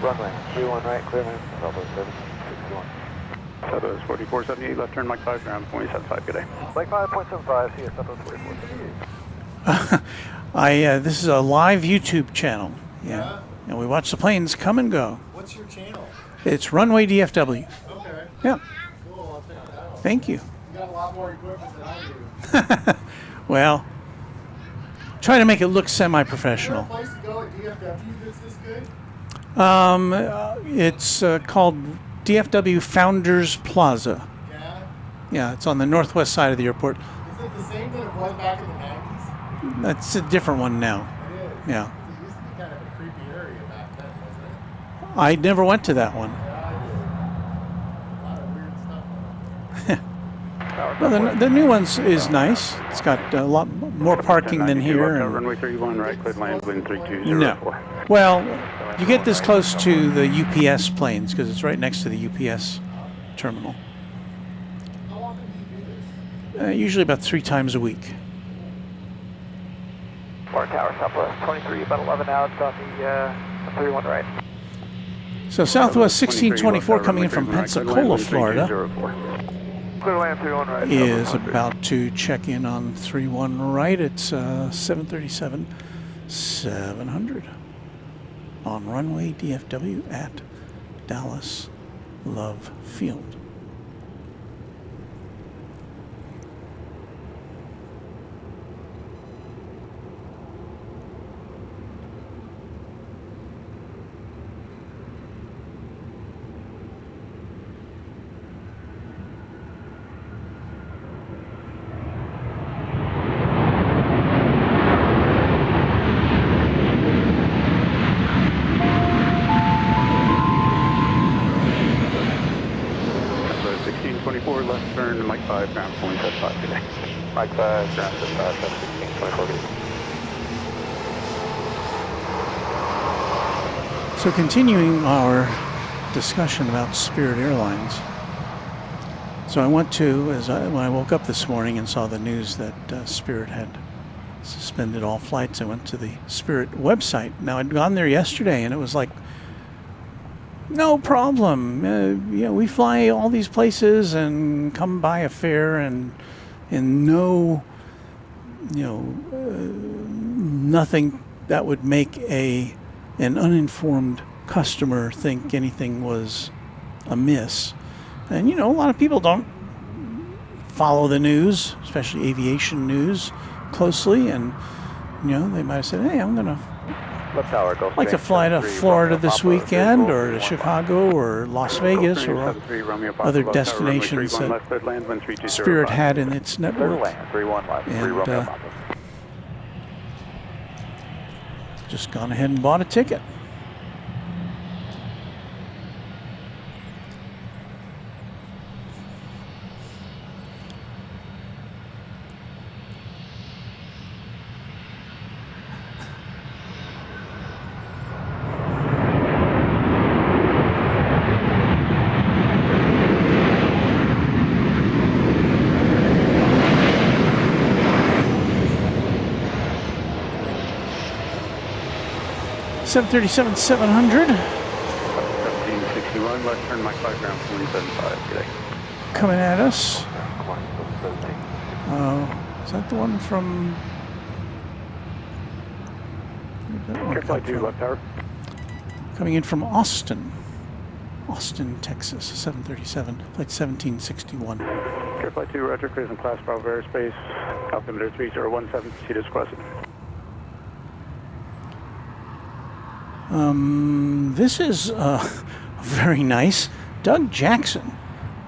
Runway 31 right, clear land, Southwest 761. Southwest 4478, left turn, Mike 5 ground, 0.75, good day. Mike 5.75, see you, Southwest 4478. This is a live YouTube channel. Yeah. And we watch the planes come and go. What's your channel? It's Runway DFW. Okay. Yeah. Cool, I'll check it out. Thank you. You got a lot more equipment than I do. Well, try to make it look semi-professional. Is there a place to go at DFW that's this good? It's called DFW Founders Plaza. Yeah. Yeah, it's on the northwest side of the airport. Is it the same that it was back in the 90s? That's a different one now. It is. Yeah. It used to be kind of a creepy area back then, wasn't it? I never went to that one. Yeah, I did. A lot of weird stuff. Well, the new one is nice. It's got a lot more parking than here. And Runway 31 right, cleared land, wind 3204. no. Well, you get this close to the UPS planes because it's right next to the UPS terminal. How often do you do this? Usually about 3 times a week. Park Tower, Southwest 23, about 11 out on the 31 right. So Southwest 1624 coming in from Pensacola, Florida, Clear land 31 right. is about to check in on 31 right. It's 737-700 on runway DFW at Dallas Love Field. Left turn, Mike 5, ground point at 5 today. Mike 5, ground at 5, 1624. So continuing our discussion about Spirit Airlines. So I went to, when I woke up this morning and saw the news that Spirit had suspended all flights, I went to the Spirit website. Now I'd gone there yesterday and it was like, no problem. We fly all these places and come by a fare and no, nothing that would make an uninformed customer think anything was amiss. And a lot of people don't follow the news, especially aviation news, closely, and they might have said, "Hey, I'm gonna like to fly to Florida this weekend, or to Chicago, or Las Vegas, or other destinations that Spirit had in its network." And just gone ahead and bought a ticket. Seven 737-700. 1761, left turn, Mike 5, ground 275 today. Coming at us. Is that the one from? Flight 2, left tower. Coming in from Austin, Texas. 737, flight 1761. Flight 2, Roger, cruising class Bravo airspace. Altimeter 3017, proceed as requested. This is very nice. Doug Jackson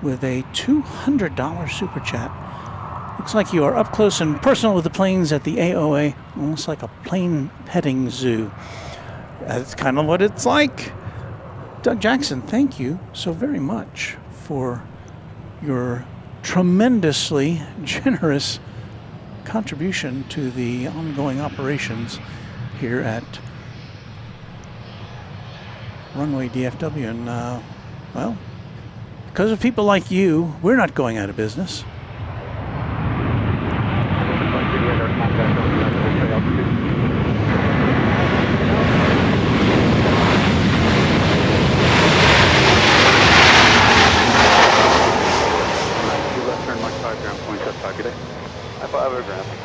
with a $200 super chat. Looks like you are up close and personal with the planes at the AOA, almost like a plane petting zoo. That's kind of what it's like. Doug Jackson, thank you so very much for your tremendously generous contribution to the ongoing operations here at Runway DFW, and well, because of people like you, we're not going out of business. Left turn, Mike 5, ground point at 5 today. I 5 ground here.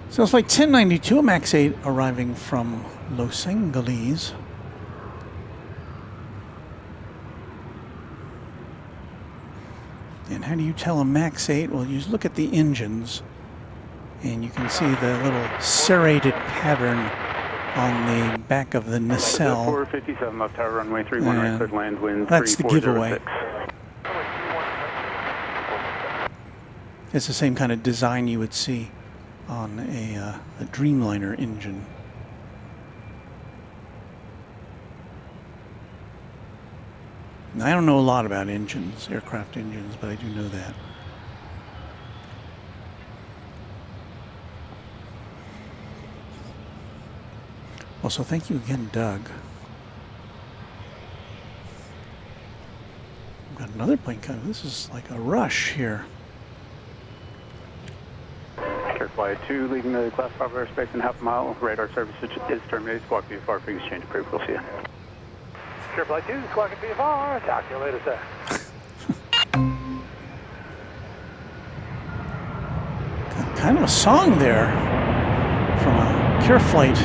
So it's like 1092, a MAX 8 arriving from Los Angeles. And how do you tell a MAX 8? Well, you look at the engines and you can see the little serrated pattern on the back of the nacelle. 457 left tower, runway 31 right, third land, wind 3406. That's the giveaway. It's the same kind of design you would see on a Dreamliner engine. Now, I don't know a lot about engines, aircraft engines, but I do know that. Also, thank you again, Doug. I've got another plane coming. This is like a rush here. Flight 2, leaving the class 5 airspace in half a mile. Radar service is terminated. Squawk VFR, please change approved. We'll see you. Secure Flight 2, squawking VFR. Talk to you later, sir. Kind of a song there from a Care Flight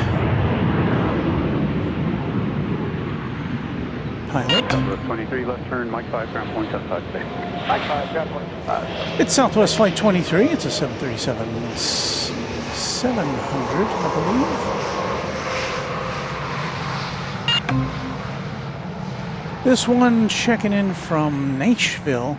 pilot. 23, left turn, Mike 5, ground point 75 today. Mike 5, ground point 5. It's Southwest Flight 23. It's a 737 700, I believe. This one checking in from Nashville.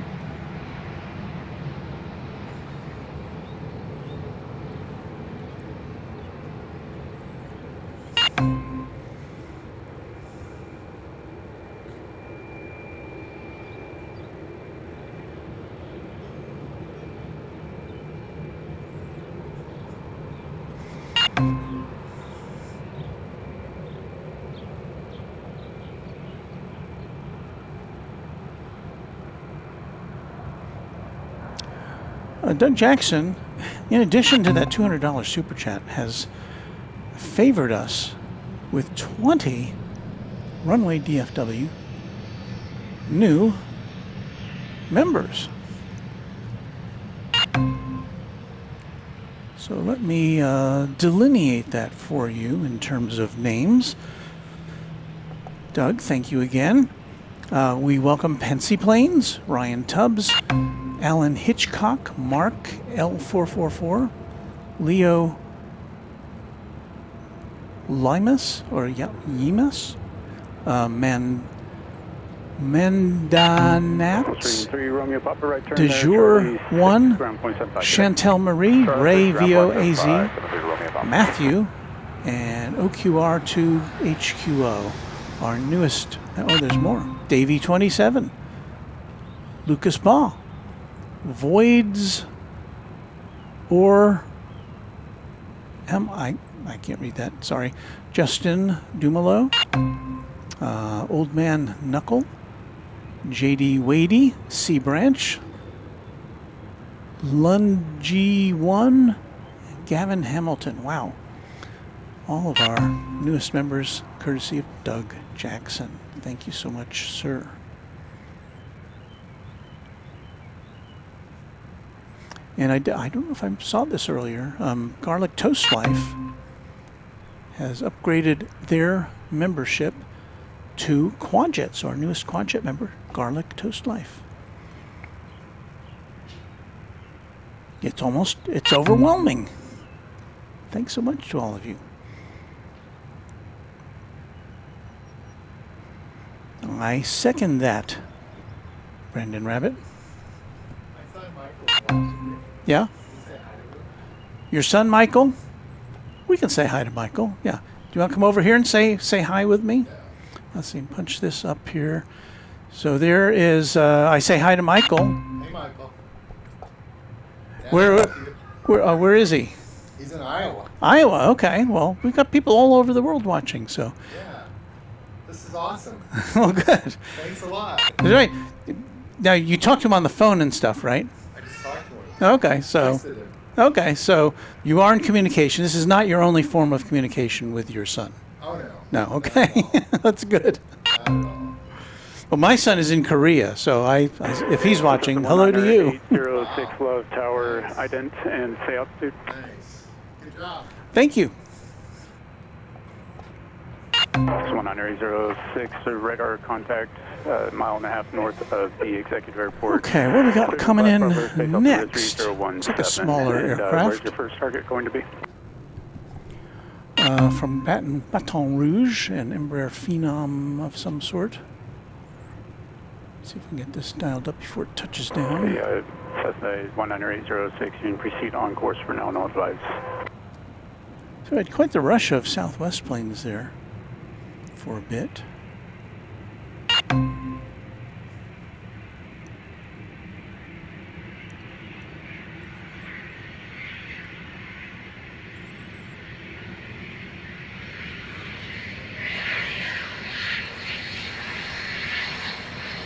Doug Jackson, in addition to that $200 super chat, has favored us with 20 Runway DFW new members. So let me delineate that for you in terms of names. Doug, thank you again. We welcome Pensy Planes, Ryan Tubbs, Alan Hitchcock, Mark L444, Leo Limas, or Yimas, Mandanats, De Jour 1, Chantel Marie, Ray VOAZ, Matthew, and OQR2HQO, our newest, oh, there's more, Davey 27, Lucas Baugh, Voids, or I can't read that, sorry, Justin Dumalo, Old Man Knuckle, JD Wadey, C Branch, Lungy One, Gavin Hamilton. Wow. All of our newest members, courtesy of Doug Jackson. Thank you so much, sir. And I don't know if I saw this earlier. Garlic Toast Life has upgraded their membership to Quadjet. So our newest Quadjet member, Garlic Toast Life. It's overwhelming. Thanks so much to all of you. I second that, Brandon Rabbit. Yeah? Your son, Michael? We can say hi to Michael. Yeah. Do you want to come over here and say hi with me? Let's see. Punch this up here. So there is, I say hi to Michael. Hey, Michael. Where is he? He's in Iowa. Iowa, okay. Well, we've got people all over the world watching, so. Yeah. This is awesome. Well, good. Thanks a lot. That's right. Now, you talk to him on the phone and stuff, right? I just talked to him. Okay, so you are in communication. This is not your only form of communication with your son. Oh, no. No, okay. That's good. Not at all. Well, my son is in Korea, so if he's watching, hello to you. 806 Love Tower, ident, and say altitude. Nice. Good job. Thank you. It's 106, radar contact, mile and a half north of the executive airport. Okay, what do we got coming in next? It's like a smaller Where's aircraft. your first target going to be? From Baton Rouge, an Embraer Phenom of some sort. See if we can get this dialed up before it touches down. Yeah, Cessna 19806, you can proceed on course for now, no advice. So we had quite the rush of Southwest planes there for a bit.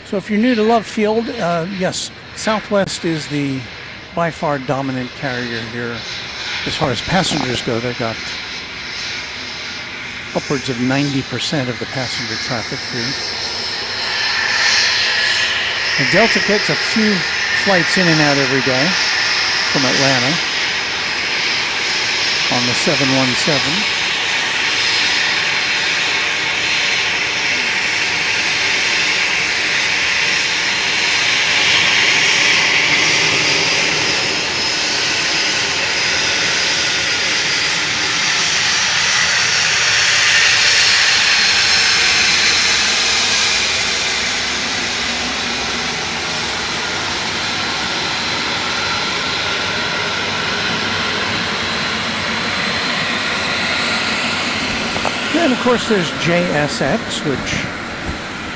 So if you're new to Love Field, yes, Southwest is the by far dominant carrier here as far as passengers go, they've got upwards of 90% of the passenger traffic here. And Delta gets a few flights in and out every day from Atlanta on the 717. And of course there's JSX, which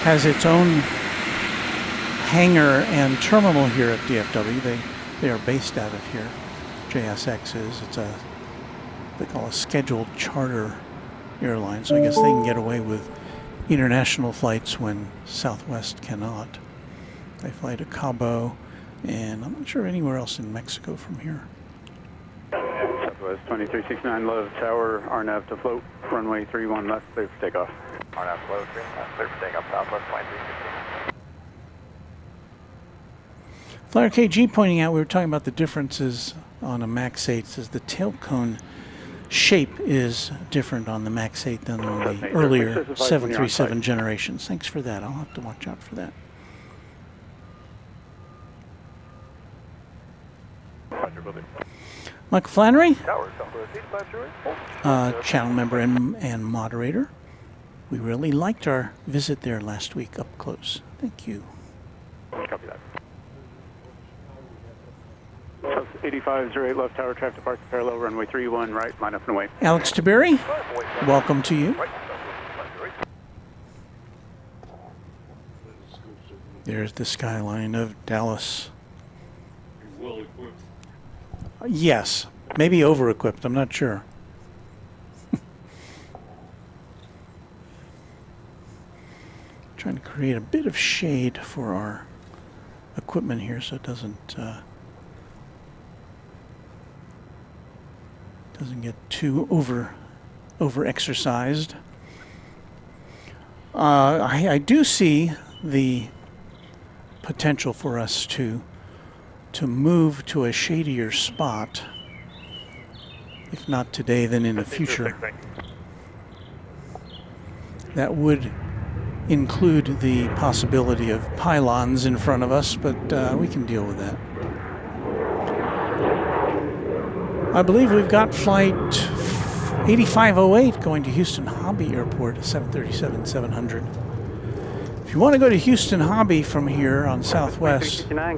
has its own hangar and terminal here at DFW. They are based out of here. JSX is. It's a, they call a scheduled charter airline. So I guess they can get away with international flights when Southwest cannot. They fly to Cabo, and I'm not sure anywhere else in Mexico from here. Southwest 2369 Love Tower, RNAV to float, runway 31 left, clear for takeoff. RNAV flow 3 left, clear for takeoff, Southwest 2369. Flyer KG pointing out, we were talking about the differences on a MAX 8. Says the tail cone shape is different on the MAX 8 than on the earlier 737 generations. Thanks for that. I'll have to watch out for that. Michael Flannery, channel member and moderator. We really liked our visit there last week up close. Thank you. Copy that. 8508 left tower, traffic departure parallel, runway 31 right, line up and away. Alex Taberi, welcome to you. There's the skyline of Dallas. Yes, maybe over-equipped, I'm not sure. Trying to create a bit of shade for our equipment here so it doesn't get too over-exercised. I do see the potential for us to move to a shadier spot. If not today, then in the future. That would include the possibility of pylons in front of us, but we can deal with that. I believe we've got flight 8508 going to Houston Hobby Airport, 737-700. If you want to go to Houston Hobby from here on Southwest, I'm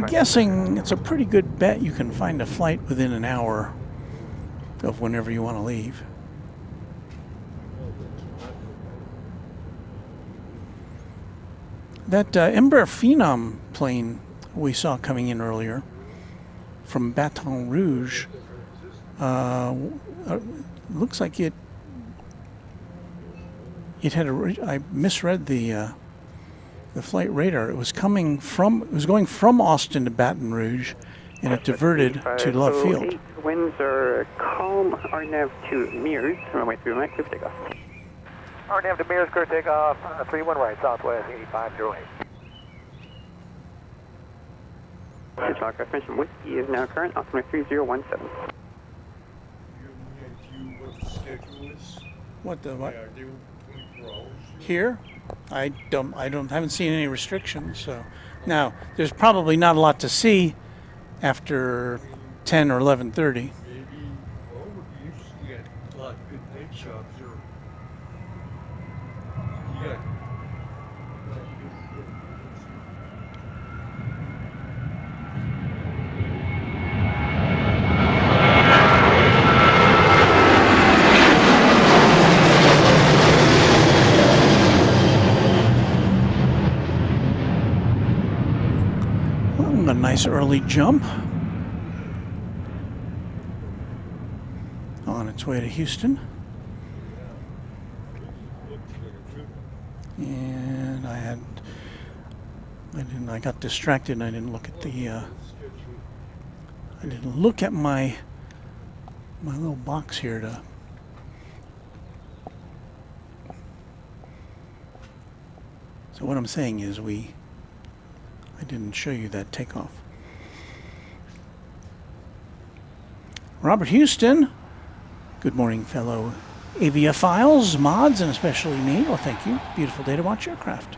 guessing it's a pretty good bet you can find a flight within an hour of whenever you want to leave. That Embraer Phenom plane we saw coming in earlier from Baton Rouge looks like it had I misread the flight radar. It was going from Austin to Baton Rouge, and it diverted to Love Field. Winds are calm, RNAV to Mears, runway 31 right, clear for takeoff. RNAV to Mears, clear takeoff, 31 right, Southwest 8508. Talk reference from Whiskey is now current, altimeter 3017. What? Here? I haven't seen any restrictions. So now there's probably not a lot to see after 10 or 11:30. A nice early jump on its way to Houston, and I got distracted and I didn't look at the I didn't look at my little box here to. So what I'm saying is I didn't show you that takeoff. Robert Houston, good morning, fellow aviophiles, mods, and especially me. Well, thank you. Beautiful day to watch aircraft.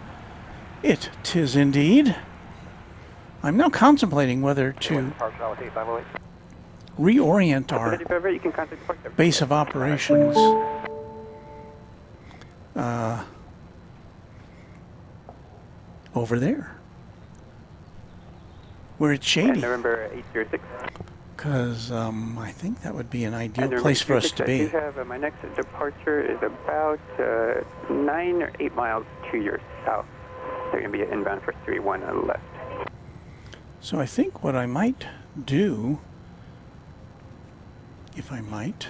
It 'tis indeed. I'm now contemplating whether to reorient our base of operations over there, where it's shady. November 806. Because I think that would be an ideal place for us to be. My next departure is about 9 or 8 miles to your south. They're going to be inbound for 31 left. So I think what I might do, if I might,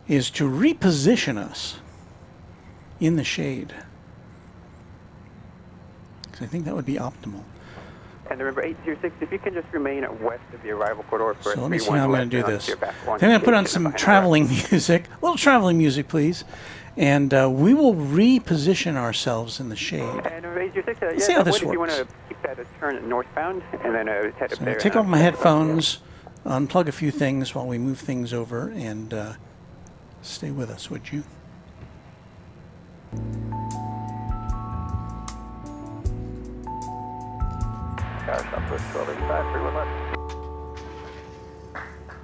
is to reposition us in the shade. Because I think that would be optimal. And remember, 806, if you can just remain west of the arrival corridor for So let me see how I'm going to do this. I'm going to put on some traveling music, a little traveling music, please, and we will reposition ourselves in the shade. And 806, Let's see how this if you want works. to keep that turn northbound, and then head up So I'm there. going to take off my headphones, unplug a few things while we move things over, and stay with us, would you? Tower Southwest 1285, 31 left.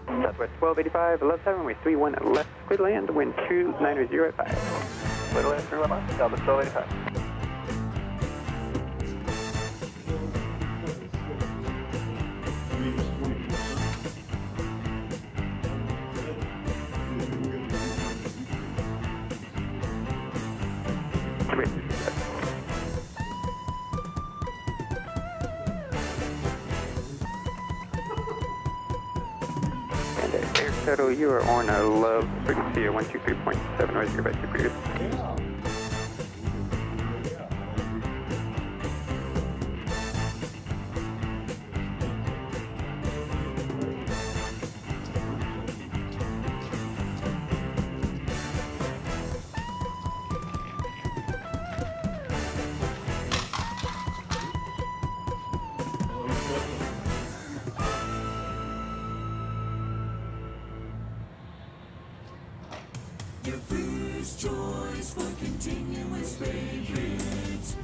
Southwest 1285, left 7, runway 31 left, clear to land, wind 290 at 5. Clear to land, 31 left, Southwest 1285. Air Shuttle, you are on a low frequency of 123.7 noise by Super. Your first choice for continuous favorites.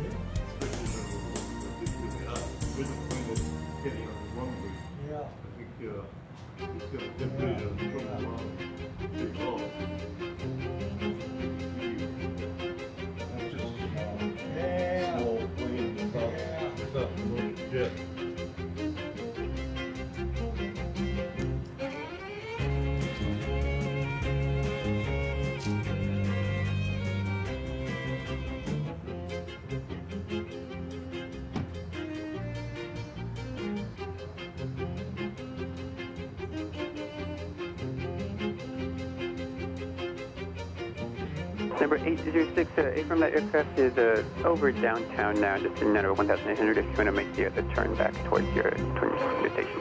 Number 806, from that aircraft is over downtown now, just in under 1,800 if you want to make the turn back towards your station.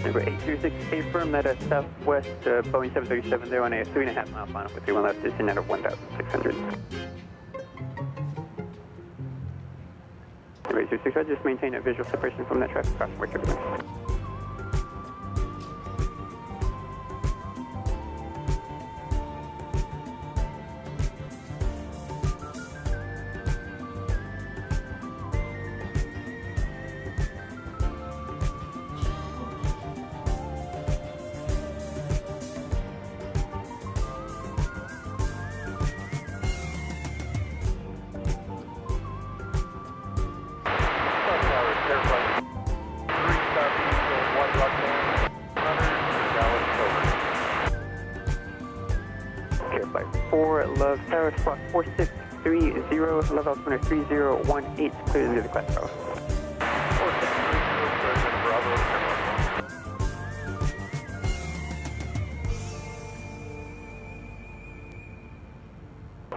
Number 806, from that Southwest Boeing 737 there on a 3.5 mile final with 31 left, just in under 1,600. Number 806, I'll just maintain a visual separation from that traffic crossing where turbulence. Flight 4, Love Tower, squawk 4630, Love altimeter 3018, clear into the class Bravo. 4630, Bravo,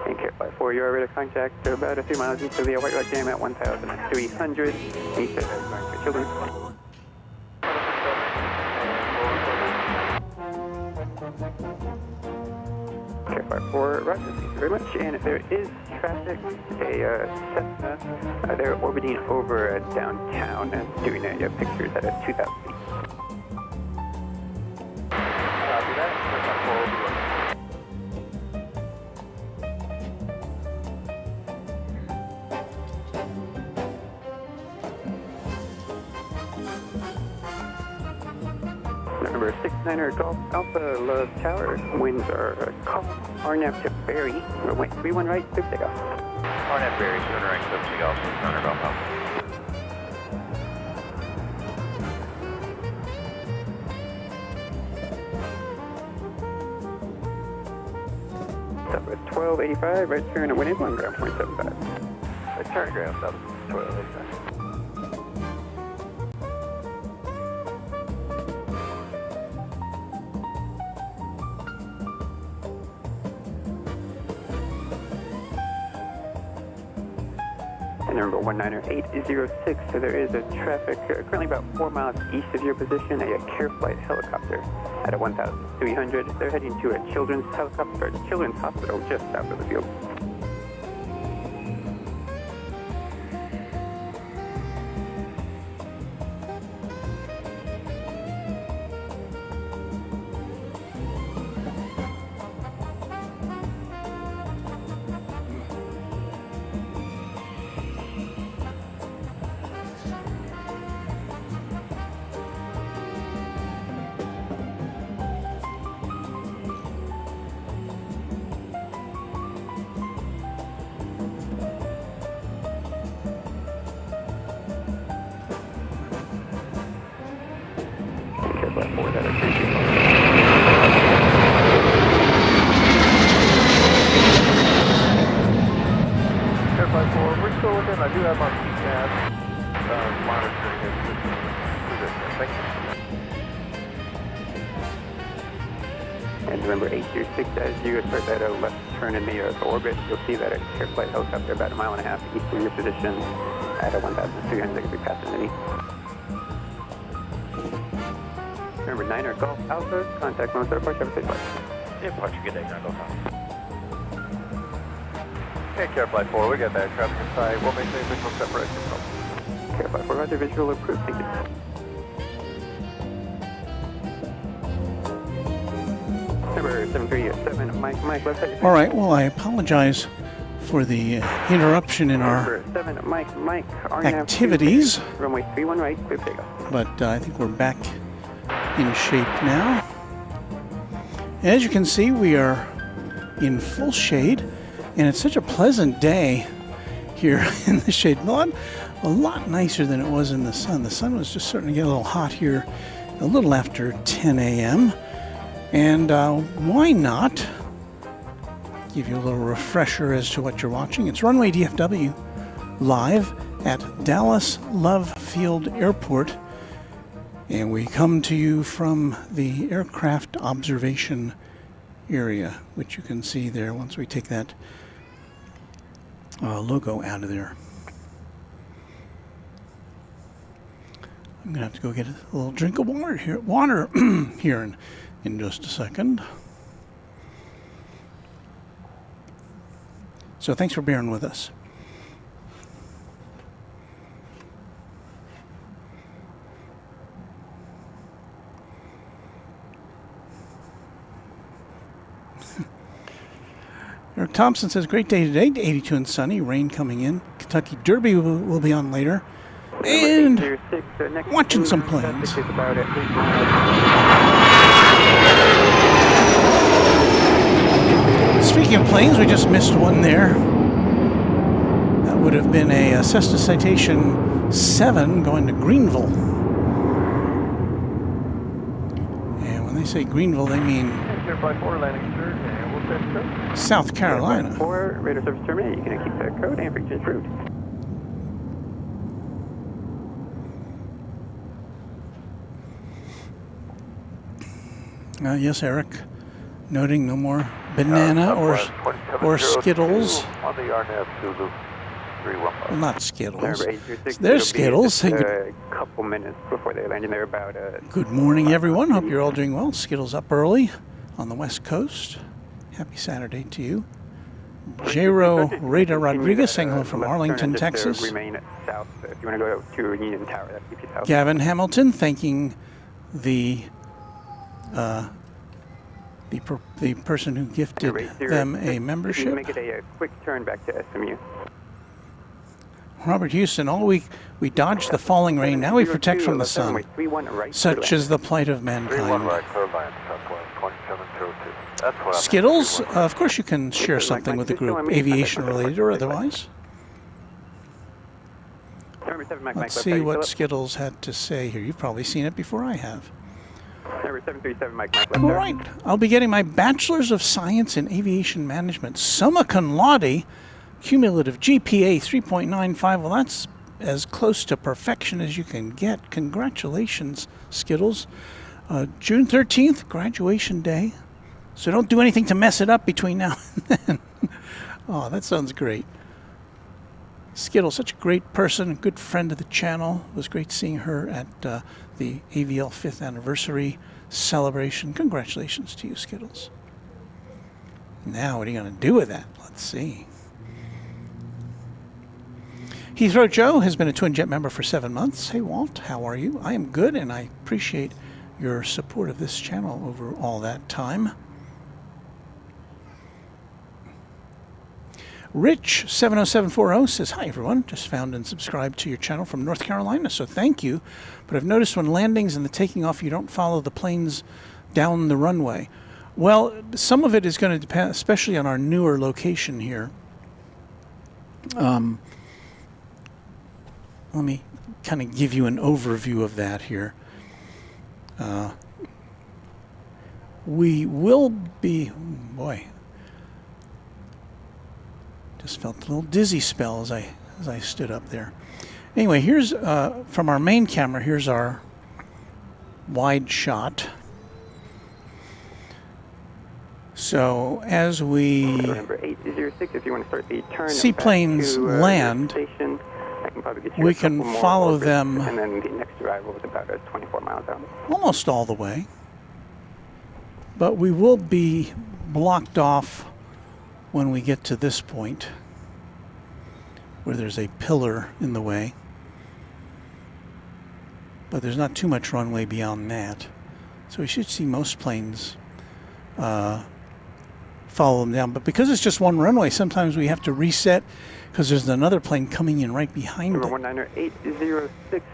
Thank you. Airflight 4, you are ready to contact about a few miles east of the White Rock Dam at 1,300. He said that's going for children. Airflight 4, roger, thank you very much. And if there is traffic, a Cessna, they're orbiting over downtown and doing pictures at 2,000 feet. Copy that. Airflight 4 will be working. Number 69er Golf Alpha Love Tower. Winds are calm. RNAV to Berry. Runway 31 right, clear takeoff. RNAV Berry, 200 rank, 70 Golf, 69er Golf Alpha. Stop at 1285, right turn at 181, ground 0.75. Right turn, ground, stop at 1285. And number 19806, so there is a traffic currently about 4 miles east of your position, a CareFlight helicopter at 1,300. They're heading to a children's hospital just south of the field. Airflight 4, that appreciate Airflight 4, we're still with him. I do have my PCAS monitoring his position. Thank you. And remember 826, as you start that left turn in the orbit, you'll see that a CareFlight helicopter about 1.5 miles east of your position at 1,300. They could be passing any. Remember 9er Golf Alpha, contact most airport, have a safe flight. Departure, good day, ground Golf Alpha. Okay, Airflight 4, we got that traffic in sight. We'll maintain visual separation. Airflight 4, roger, visual approved, thank you. Number 737, Mike, left side. All right, well, I apologize for the interruption in our Number 7, Mike, RNAV activities, runway 31 right, clear takeoff. but I think we're back in shape now. As you can see, we are in full shade, and it's such a pleasant day here in the shade. A lot nicer than it was in the sun. The sun was just starting to get a little hot here a little after 10 a.m. And why not give you a little refresher as to what you're watching. It's Runway DFW live at Dallas Love Field Airport. And we come to you from the aircraft observation area, which you can see there once we take that logo out of there. I'm going to have to go get a little drink of water here in just a second. So thanks for bearing with us. Eric Thompson says, great day today, 82 and sunny, rain coming in. Kentucky Derby will be on later. And watching some planes. Speaking of planes, we just missed one there. That would have been a Cessna Citation 7 going to Greenville. And when they say Greenville, they mean South Carolina. For radar service terminated, you can keep that code and frequency approved. Yes, Eric. Noting no more banana Southwest or 2702 Skittles. On the Arnett Zulu 315. Well, not Skittles. Number 806 They're will be Skittles. just a couple minutes before they land, and they're about Good morning, everyone. Hope you're all doing well. Skittles up early on the West Coast. Happy Saturday to you. Jero Rada Rodriguez saying hello from Arlington, Texas. Remain south if you want to go to Union Tower. That keeps you south. Gavin Hamilton thanking the person who gifted them a membership. Make it a quick turn back to SMU. Robert Houston, all week we dodged the falling rain, now we protect from the sun. Such is the plight of 31 mankind. right, clear line, Southwest 2702. That's what I meant. Skittles, of course you can share something with the group, aviation related or otherwise. Let's see what Skittles had to say here. You've probably seen it before I have. Number 737, Mike left. All right, I'll be getting my Bachelor's of Science in Aviation Management, summa cum laude, cumulative GPA 3.95. Well, that's as close to perfection as you can get. Congratulations, Skittles. June 13th, graduation day. So don't do anything to mess it up between now and then. Oh, that sounds great. Skittles, such a great person, a good friend of the channel. It was great seeing her at the AVL 5th anniversary celebration. Congratulations to you, Skittles. Now, what are you going to do with that? Let's see. Heathrow Joe has been a Twin Jet member for 7 months. Hey, Walt, how are you? I am good, and I appreciate your support of this channel over all that time. Rich 70740 says, hi everyone, just found and subscribed to your channel from North Carolina, so thank you. But I've noticed when landings and the taking off, you don't follow the planes down the runway. Well, some of it is going to depend, especially on our newer location here. Let me kind of give you an overview of that here. We will be, boy, just felt a little dizzy spell as I stood up there. Anyway, here's from our main camera. Here's our wide shot. So as we Number 806, if you want to start the turn see back planes to, land, station, I can probably get you we a can couple more follow orbits, them and then the next arrival is about 24 miles out. almost all the way. But we will be blocked off when we get to this point where there's a pillar in the way. But there's not too much runway beyond that. So we should see most planes follow them down. But because it's just one runway, sometimes we have to reset because there's another plane coming in right behind it. Number 19806,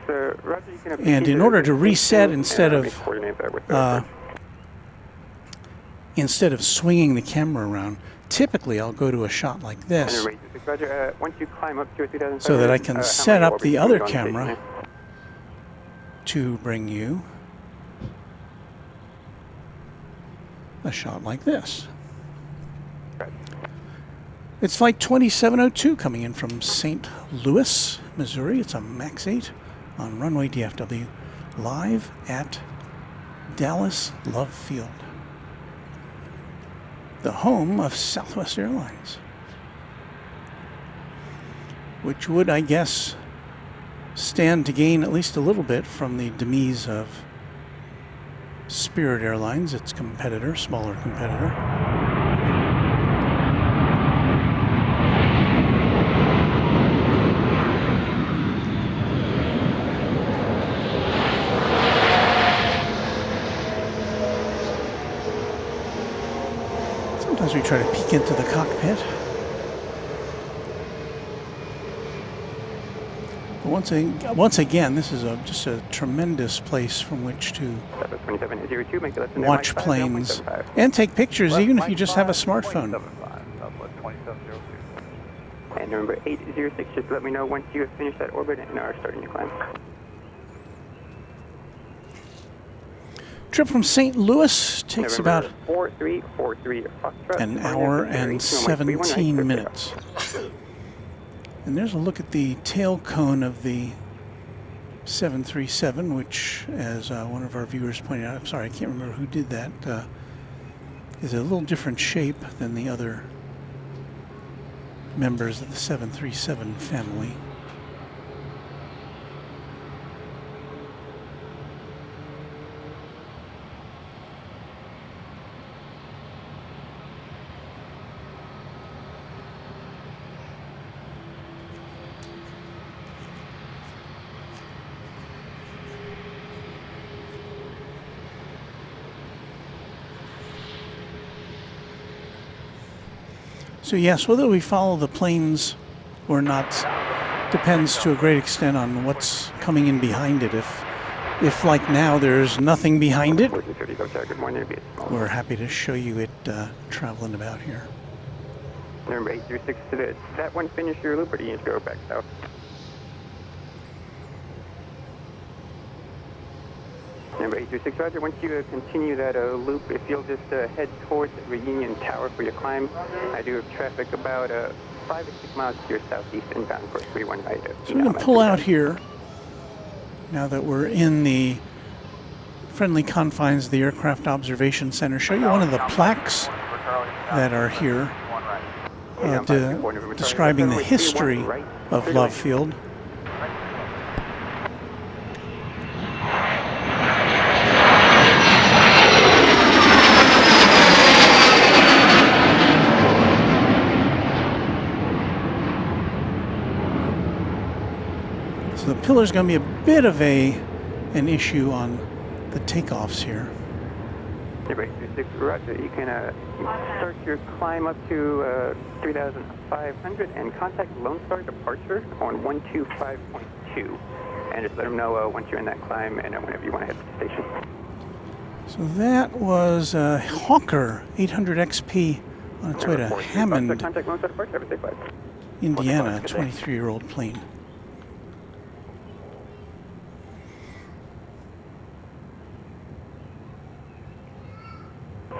Roger, you can And in order to reset, instead of swinging the camera around, typically I'll go to a shot like this once you climb up to 2007, so that I can set up the other camera to bring you a shot like this. It's flight 2702 coming in from St. Louis, Missouri. It's a MAX 8 on Runway DFW, live at Dallas Love Field, the home of Southwest Airlines, which would, I guess, stand to gain at least a little bit from the demise of Spirit Airlines, its competitor, smaller competitor. Sometimes we try to peek into the cockpit. But once again, this is just a tremendous place from which to watch planes and take pictures, even if you just have a smartphone. And number 806, just let me know once you have finished that orbit and are starting your climb. Trip from St. Louis takes about 4343 an hour and 17 minutes. And there's a look at the tail cone of the 737, which, as one of our viewers pointed out, I'm sorry, I can't remember who did that, is a little different shape than the other members of the 737 family. So yes, whether we follow the planes or not depends to a great extent on what's coming in behind it. If like now there's nothing behind it, we're happy to show you it traveling about here. Number 836, did that one finish your loop or do you need to go back south? Number 836, Roger, once you continue that loop, if you'll just head towards Reunion Tower for your climb, I do have traffic about 5 to 6 miles to your southeast inbound for 31 right. So we're going to pull out here, now that we're in the friendly confines of the Aircraft Observation Center, show you one of the plaques that are here describing the history of Love Field. So the pillar's going to be a bit of an issue on the takeoffs here. Roger, you can start your climb up to 3,500 and contact Lone Star Departure on 125.2. And just let them know once you're in that climb and whenever you want to head to the station. So that was Hawker 800 XP on its way to Hammond, Indiana, a 23-year-old plane.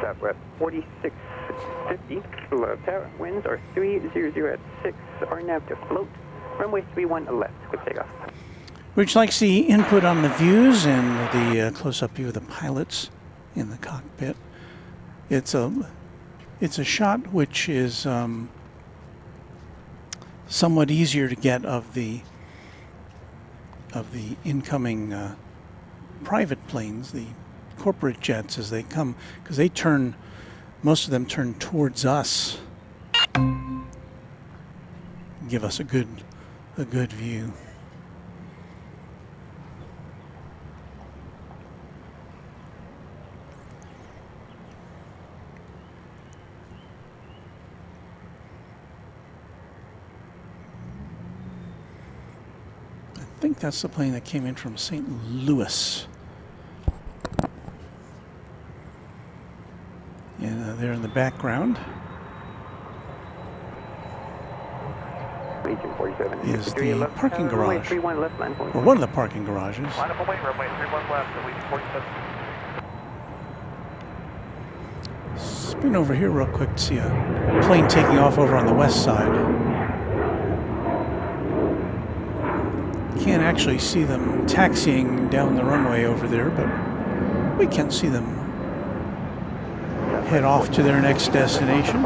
Southwest 4650, Love Tower, winds are 300 at 6, RNAV to float, runway 31 left, quick takeoff. We'd just like to see input on the views and the close-up view of the pilots in the cockpit. It's a shot which is somewhat easier to get of the incoming private planes, the corporate jets as they come, because they turn, most of them turn towards us, give us a good view. I think that's the plane that came in from St. Louis. And there in the background is the parking garage, or one of the parking garages. Spin over here real quick to see a plane taking off over on the west side. Can't actually see them taxiing down the runway over there, but we can see them head off to their next destination.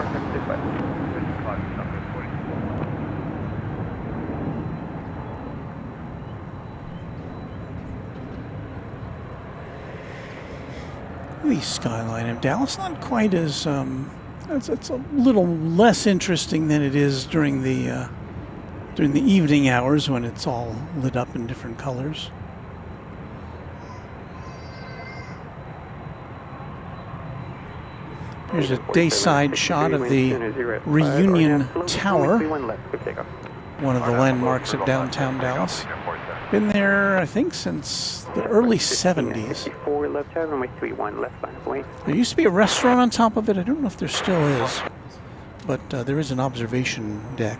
The skyline of Dallas, not quite as it's a little less interesting than it is during the evening hours when it's all lit up in different colors. Here's a dayside shot of the Reunion Tower, one of the landmarks of downtown Dallas. Been there, I think, since the early 70s. There used to be a restaurant on top of it. I don't know if there still is, but there is an observation deck,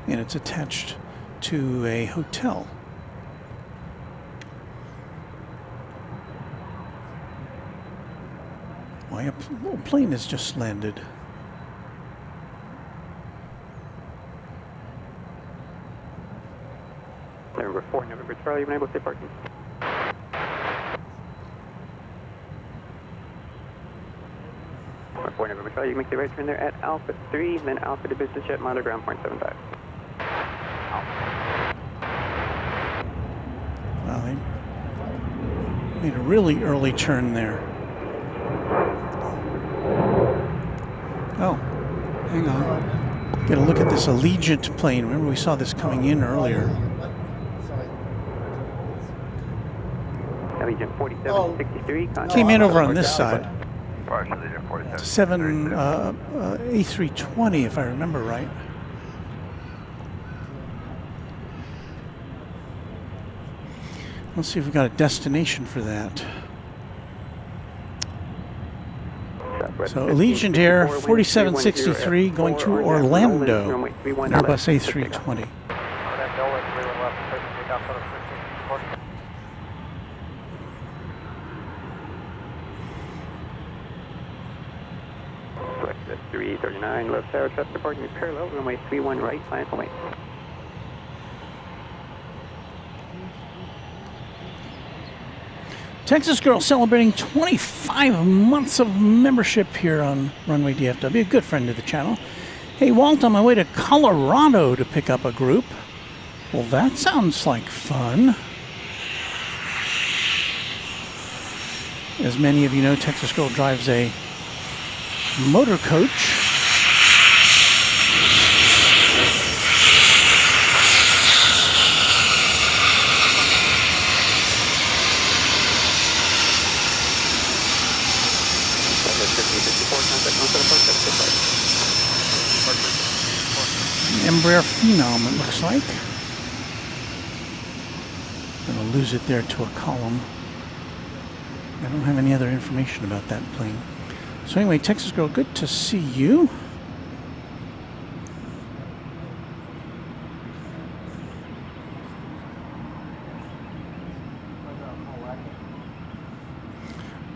and it's attached to a hotel. Why, a little plane has just landed. Number 4, November Charlie, you've been able to stay parking. 4 November Charlie, you make the right turn there at Alpha 3, then Alpha to business jet, monitor ground point 75. Well, they made a really early turn there. Oh, hang on. Get a look at this Allegiant plane. Remember we saw this coming in earlier. Allegiant 4763. Came in over on this side. Allegiant 47. 7 A320, if I remember right. Let's see if we've got a destination for that. So Allegiant Air 4763 going to Orlando. Airbus A320. Select 339 left tower, traffic departing parallel, runway 31 right, final away. Texas Girl celebrating 25 months of membership here on Runway DFW, a good friend of the channel. Hey Walt, on my way to Colorado to pick up a group. Well, that sounds like fun. As many of you know, Texas Girl drives a motor coach. Embraer Phenom, it looks like. I'm going to lose it there to a column. I don't have any other information about that plane. So anyway, Texas Girl, good to see you.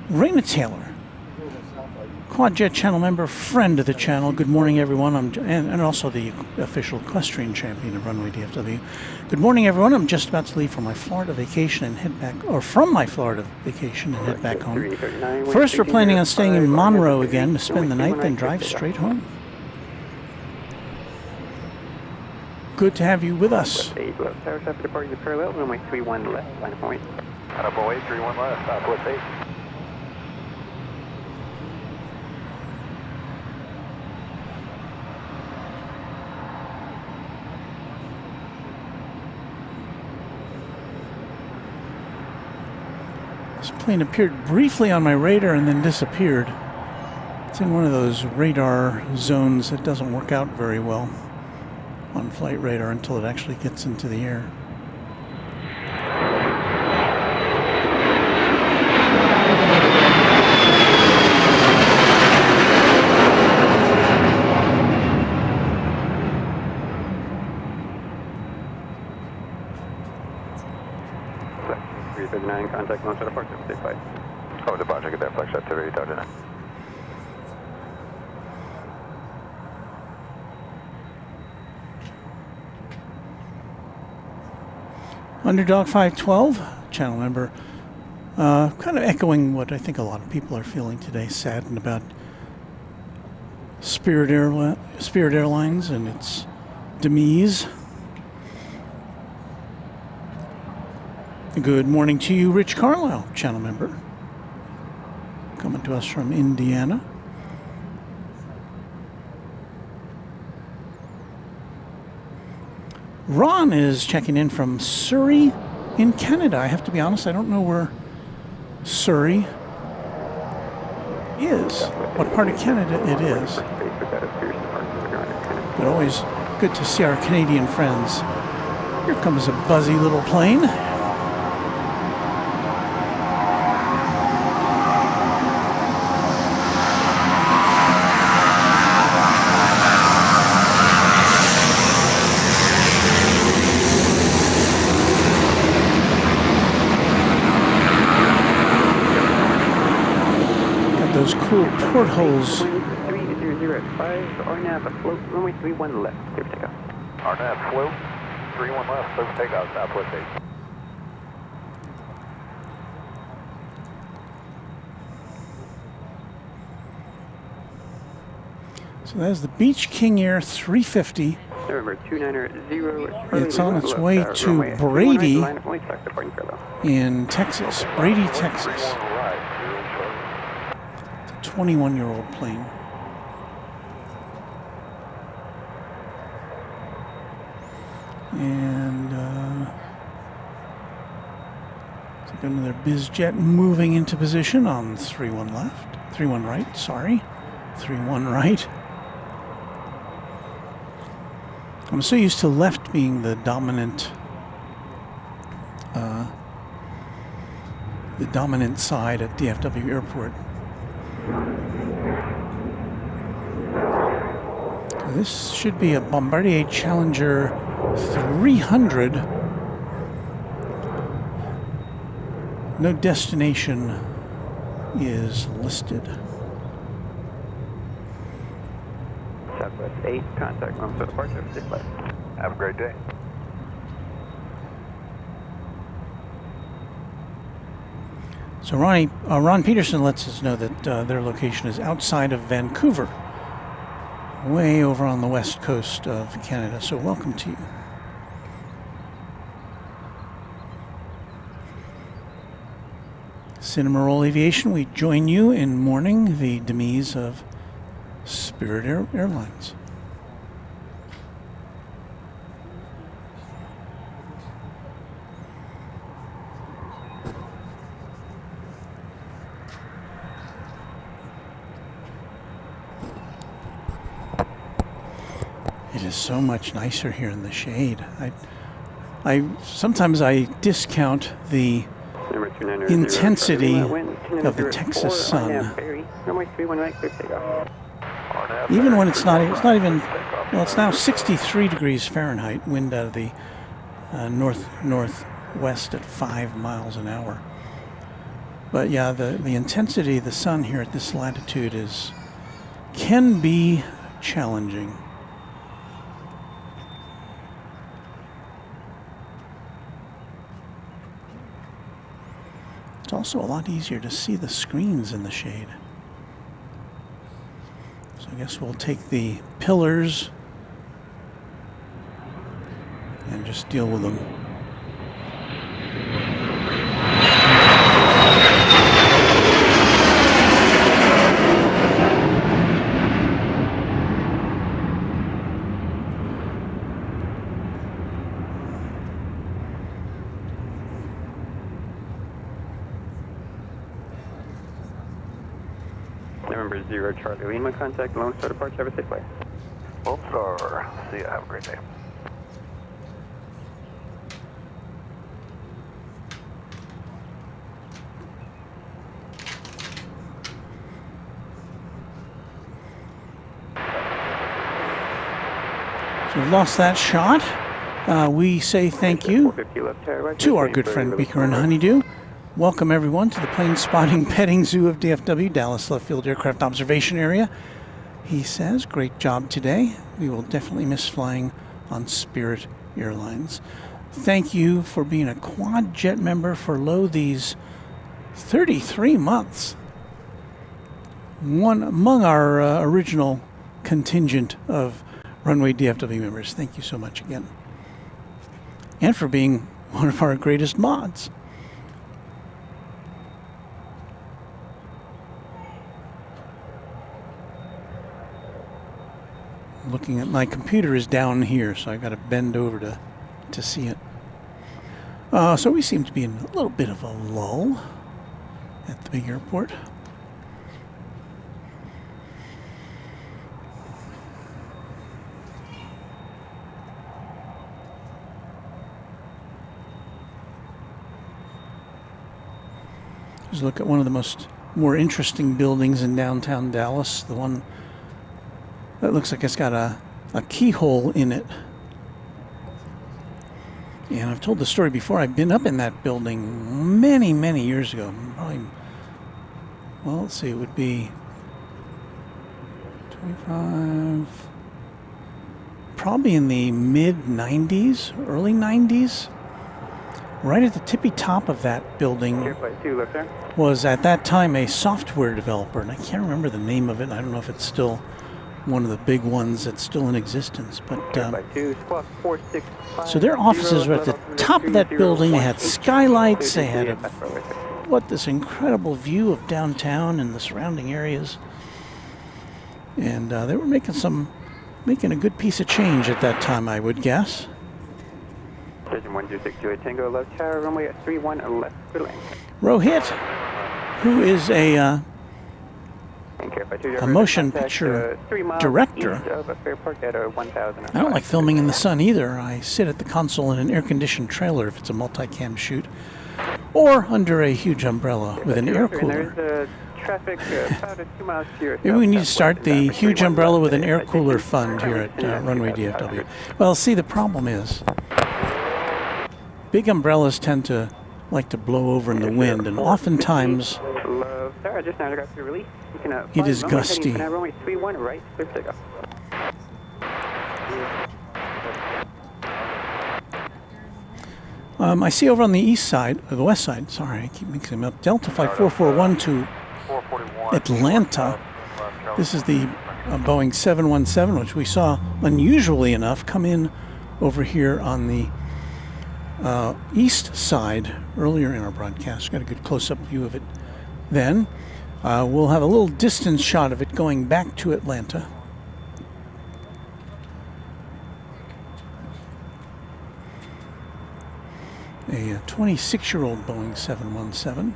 Raina Taylor, Quadjet channel member, friend of the channel. Good morning, everyone. And also the official equestrian champion of Runway DFW. Good morning, everyone. I'm just about to leave for my Florida vacation and head back, or from my Florida vacation and head back home. First, we're planning on staying in Monroe again to spend the night, then drive straight home. Good to have you with us. Left tower, traffic departing the parallel, runway 31 left, final point. Boy, 31 left, Southwest 8. This plane appeared briefly on my radar and then disappeared. It's in one of those radar zones that doesn't work out very well on flight radar until it actually gets into the air. Contact launch at approach 55. Oh, departure, get that flex shot to 30,000. Underdog 512, channel member, kind of echoing what I think a lot of people are feeling today, saddened about Spirit Airlines and its demise. Good morning to you, Rich Carlisle, channel member, coming to us from Indiana. Ron is checking in from Surrey in Canada. I have to be honest, I don't know where Surrey is, what part of Canada it is. But always good to see our Canadian friends. Here comes a buzzy little plane. Those cool portholes. 3005, RNAV afloat, runway 31 left, clear for takeoff. RNAV float, 31 left, clear for takeoff, Southwest 8. So that's the Beach King Air 350. November 290. It's on its way to Brady in Texas. Brady, Texas. It's a 21-year-old plane. And take another BizJet moving into position on 31 left, 31 right, sorry, 31 right. I'm so used to left being the dominant side at DFW Airport. This should be a Bombardier Challenger 300. No destination is listed. Southwest 8, contact room for departure, 6 left. Have a great day. So Ron Peterson lets us know that their location is outside of Vancouver, way over on the west coast of Canada. So welcome to you. Cinnamoroll Aviation, we join you in mourning the demise of Spirit Airlines. It is so much nicer here in the shade. Sometimes I discount the intensity of the Texas sun. Even when it's not even, well, it's now 63 degrees Fahrenheit, wind out of the northwest at 5 miles an hour. But yeah, the intensity of the sun here at this latitude can be challenging. It's also a lot easier to see the screens in the shade. So I guess we'll take the pillars and just deal with them. November 0 Charlie Lima, contact Lone Star departure, have a safe flight. Lone Star, see ya, have a great day. So we've lost that shot. We say thank you to our good friend Beaker and Honeydew. Welcome everyone to the plane spotting petting zoo of DFW, Dallas Love Field Aircraft Observation Area. He says, great job today. We will definitely miss flying on Spirit Airlines. Thank you for being a quad jet member for these 33 months. One among our original contingent of Runway DFW members. Thank you so much again. And for being one of our greatest mods. Looking at my computer is down here, so I've got to bend over to see it. So we seem to be in a little bit of a lull at the big airport. Just look at one of the more interesting buildings in downtown Dallas, the one that looks like it's got a keyhole in it. And I've told the story before. I've been up in that building many, many years ago. Probably, well, let's see, it would be 25, probably in the mid-90s, early 90s. Right at the tippy top of that building was at that time a software developer, and I can't remember the name of it. I don't know if it's still one of the big ones that's still in existence. But By 2, squawk 465. so their offices were at the top of that building. They had skylights. They had this incredible view of downtown and the surrounding areas. And they were making a good piece of change at that time, I would guess. Station 126 Tango, left tower, runway 31 left for land. Rohit, who is a motion picture director. I don't like filming in the sun either. I sit at the console in an air-conditioned trailer if it's a multi-cam shoot, or under a huge umbrella with an air cooler. Maybe we need to start the huge umbrella with an air cooler fund here at Runway DFW. Well, see, the problem is big umbrellas tend to like to blow over in the wind, and oftentimes it is gusty. I see over on the east side, or the west side, sorry, I keep mixing them up, Delta Flight 441 to Atlanta. This is the Boeing 717, which we saw, unusually enough, come in over here on the east side earlier in our broadcast. Got a good close-up view of it then. We'll have a little distance shot of it going back to Atlanta. A 26-year-old Boeing 717.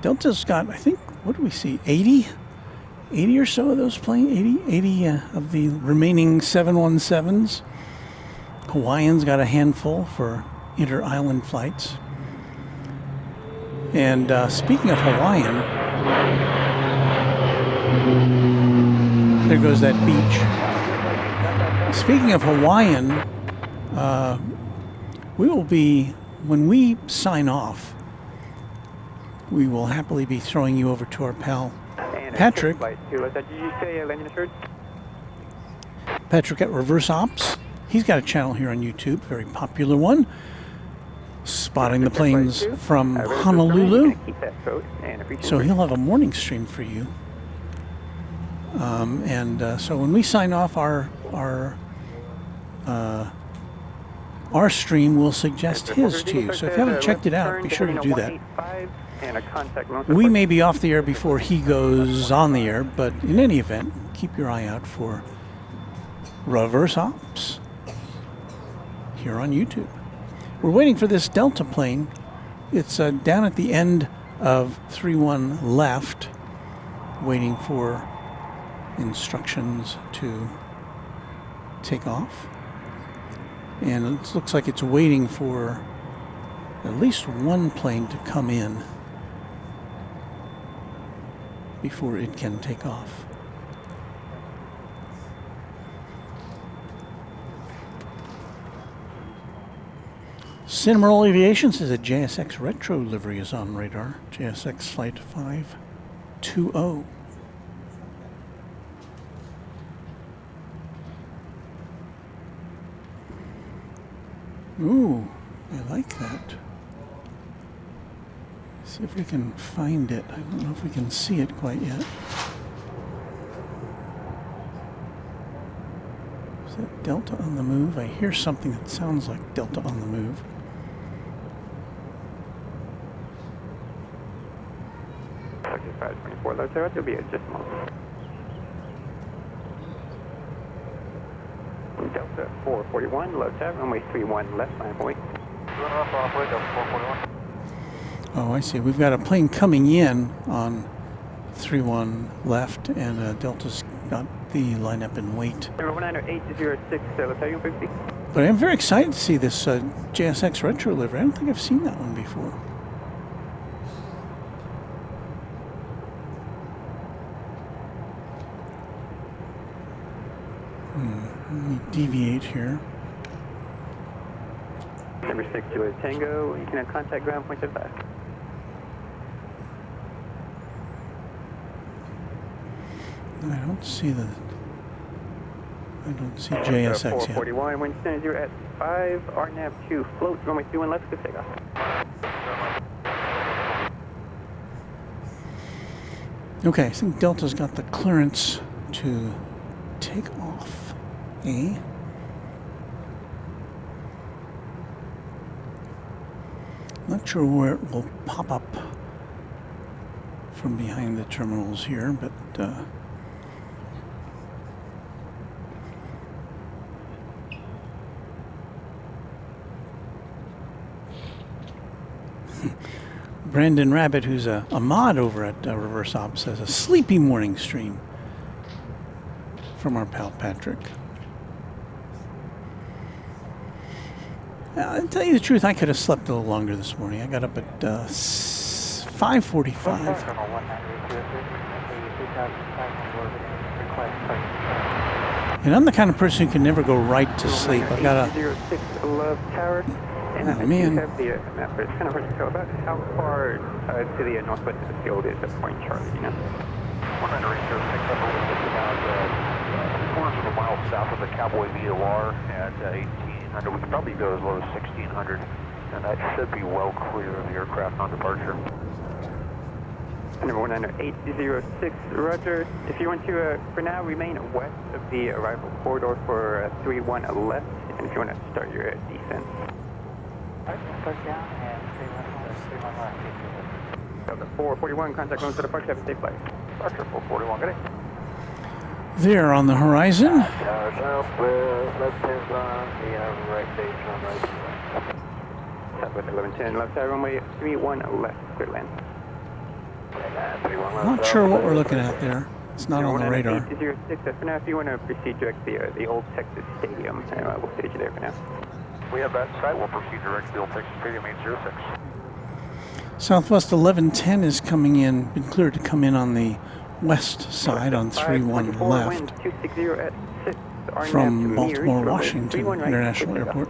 Delta's got, I think, what do we see, 80 or so of those planes, 80 of the remaining 717s. Hawaiian's got a handful for inter-island flights. And speaking of Hawaiian, there goes that beach. Speaking of Hawaiian, we will be, when we sign off, we will happily be throwing you over to our pal Patrick. Patrick at Reverse Ops. He's got a channel here on YouTube, very popular one, spotting the planes from Honolulu. So he'll have a morning stream for you. So when we sign off our stream, will suggest his to you. So if you haven't checked it out, be sure to do that. We may be off the air before he goes on the air, but in any event, keep your eye out for Reverse Ops here on YouTube. We're waiting for this Delta plane. It's down at the end of 31 left, waiting for instructions to take off. And it looks like it's waiting for at least one plane to come in before it can take off. Cinemarol Aviation says a JSX retro livery is on radar. JSX Flight 520. Ooh, I like that. See if we can find it. I don't know if we can see it quite yet. Is that Delta on the move? I hear something that sounds like Delta on the move. Sector 524, low tower, will be at just a moment. Delta 441, low tower, runway 31 left, 9.8. Oh, I see. We've got a plane coming in on 31 left, and Delta's got the lineup in wait. But I'm very excited to see this JSX retro livery. I don't think I've seen that one before. Let me deviate here. Number 6, Juliet Tango. You can contact ground point 75. I don't see JSX yet. 441, wind stands you're at 5, RNAV 2, float, runway 31 left, good takeoff. Okay, I think Delta's got the clearance to take off, eh? Not sure where it will pop up from behind the terminals here, but Brandon Rabbit, who's a mod over at Reverse Op, says a sleepy morning stream from our pal Patrick. I'll tell you the truth, I could have slept a little longer this morning. I got up at 5:45. And I'm the kind of person who can never go right to sleep. I've got a... 06 Love Tower. And oh, man. You have the map, but it's kind of hard to tell about how far to the northwest of the field is at Point Charlie, you know? 19806, about quarters of a mile south of the Cowboy VOR at 1800. We could probably go as low as 1600, and that should be well clear of the aircraft on departure. Number 19806, Roger. If you want to, for now, remain west of the arrival corridor for 31 left, and if you want to start your descent. Start down and 31 left. So the 441, contact room for departure, have a safe flight. Departure 441, good day. There on the horizon. Southwest, left-hand line, we have right base on right. Southwest 1110, left side runway 31 left, clear land. Not sure what we're looking at there. It's not on the radar. 806, for now, if you want to proceed direct the old Texas Stadium, we'll stage you there for now. We have that site. We'll proceed direct to the old Texas Stadium 806. Southwest 1110 is coming in, been cleared to come in on the west side on 31 left from Baltimore, Washington International Airport.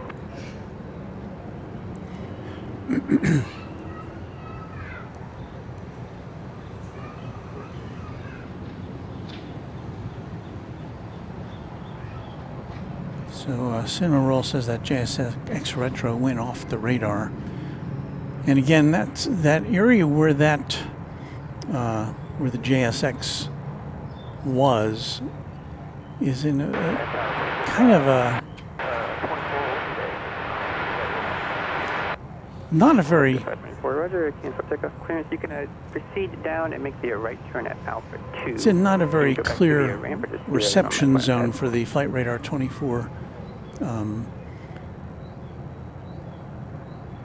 So Cinema Roll says that JSX Retro went off the radar. And again, that's that area where that where the JSX was is in a kind of a not a very. Roger, cancel takeoff clearance. You can proceed down and make the right turn at Alpha 2. It's in not a very clear reception zone for the Flight Radar 24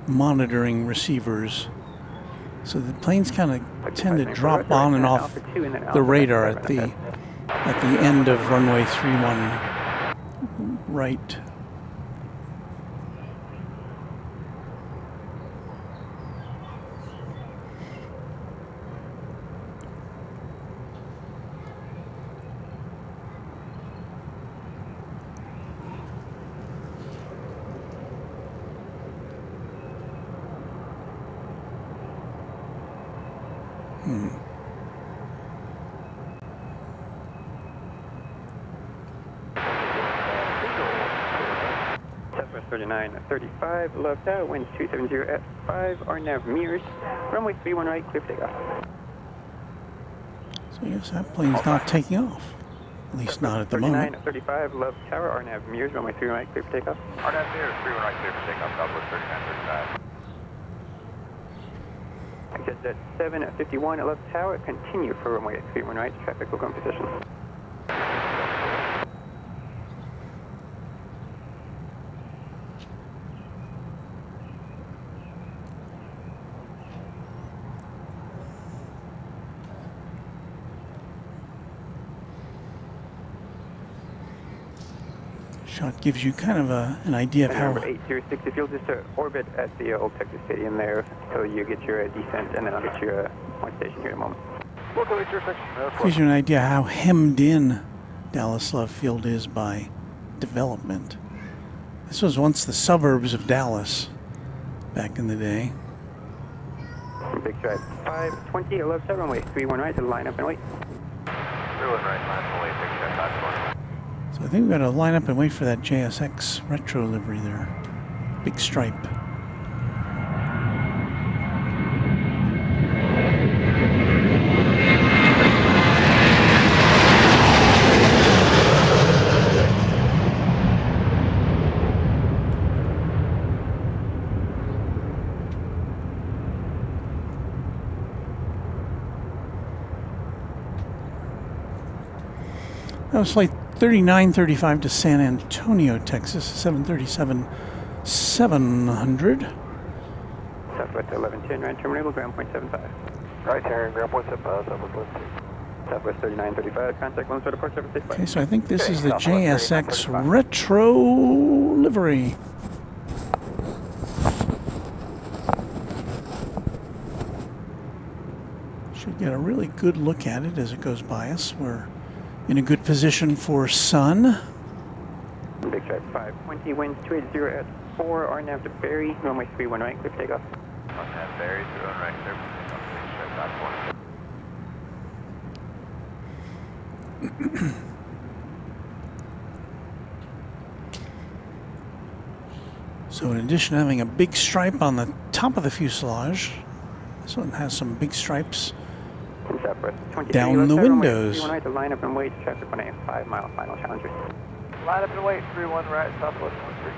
monitoring receivers. So the planes kind of tend to drop on and off the radar at the end of runway 31 right. Southwest 3935, left out, wind 270 at 5, RNAV mirrors, runway 31 right, clear for takeoff. So I guess that plane's not taking off, at least not at the moment. 3935, left tower, RNAV mirrors, runway 31 right, clear for takeoff. RNAV mirrors, 31 right, clear for takeoff, Southwest 3935. Just at 751 left tower, continue for runway 31 right, traffic will come position. Shot gives you kind of an idea of how. Number 806, if you'll just orbit at the old Texas Stadium there until you get your descent, and then I'll get your point station here in a moment. Gives you an idea how hemmed in Dallas Love Field is by development. This was once the suburbs of Dallas back in the day. Big stride 520, left side, runway 31 right, to line up and wait. 31 right, line up and wait, big stride 520. So I think we've got to line up and wait for that JSX retro livery there. Big stripe. That was flight 3935 to San Antonio, Texas, 737-700. Southwest 1110, right terminal, ground point 75. Right here, ground point 75, Southwest 11. Southwest 3935, contact Lone Star Depart 765. Okay, so I think this Okay, is the Southwest JSX 3935. Retro livery. Should get a really good look at it as it goes by us. We're in a good position for sun. Big Stripe 520, winds 280 at 4, RNAV to Barry, runway 31 right, clear for takeoff. RNAV Barry, 31 right, clear for takeoff. Big Stripe 520. So in addition to having a big stripe on the top of the fuselage, this one has some big stripes Southwest 23, down the windows. 31 right to line up and wait, traffic on a 5-mile final challenger. Line up and wait, 31 right, Southwest 23.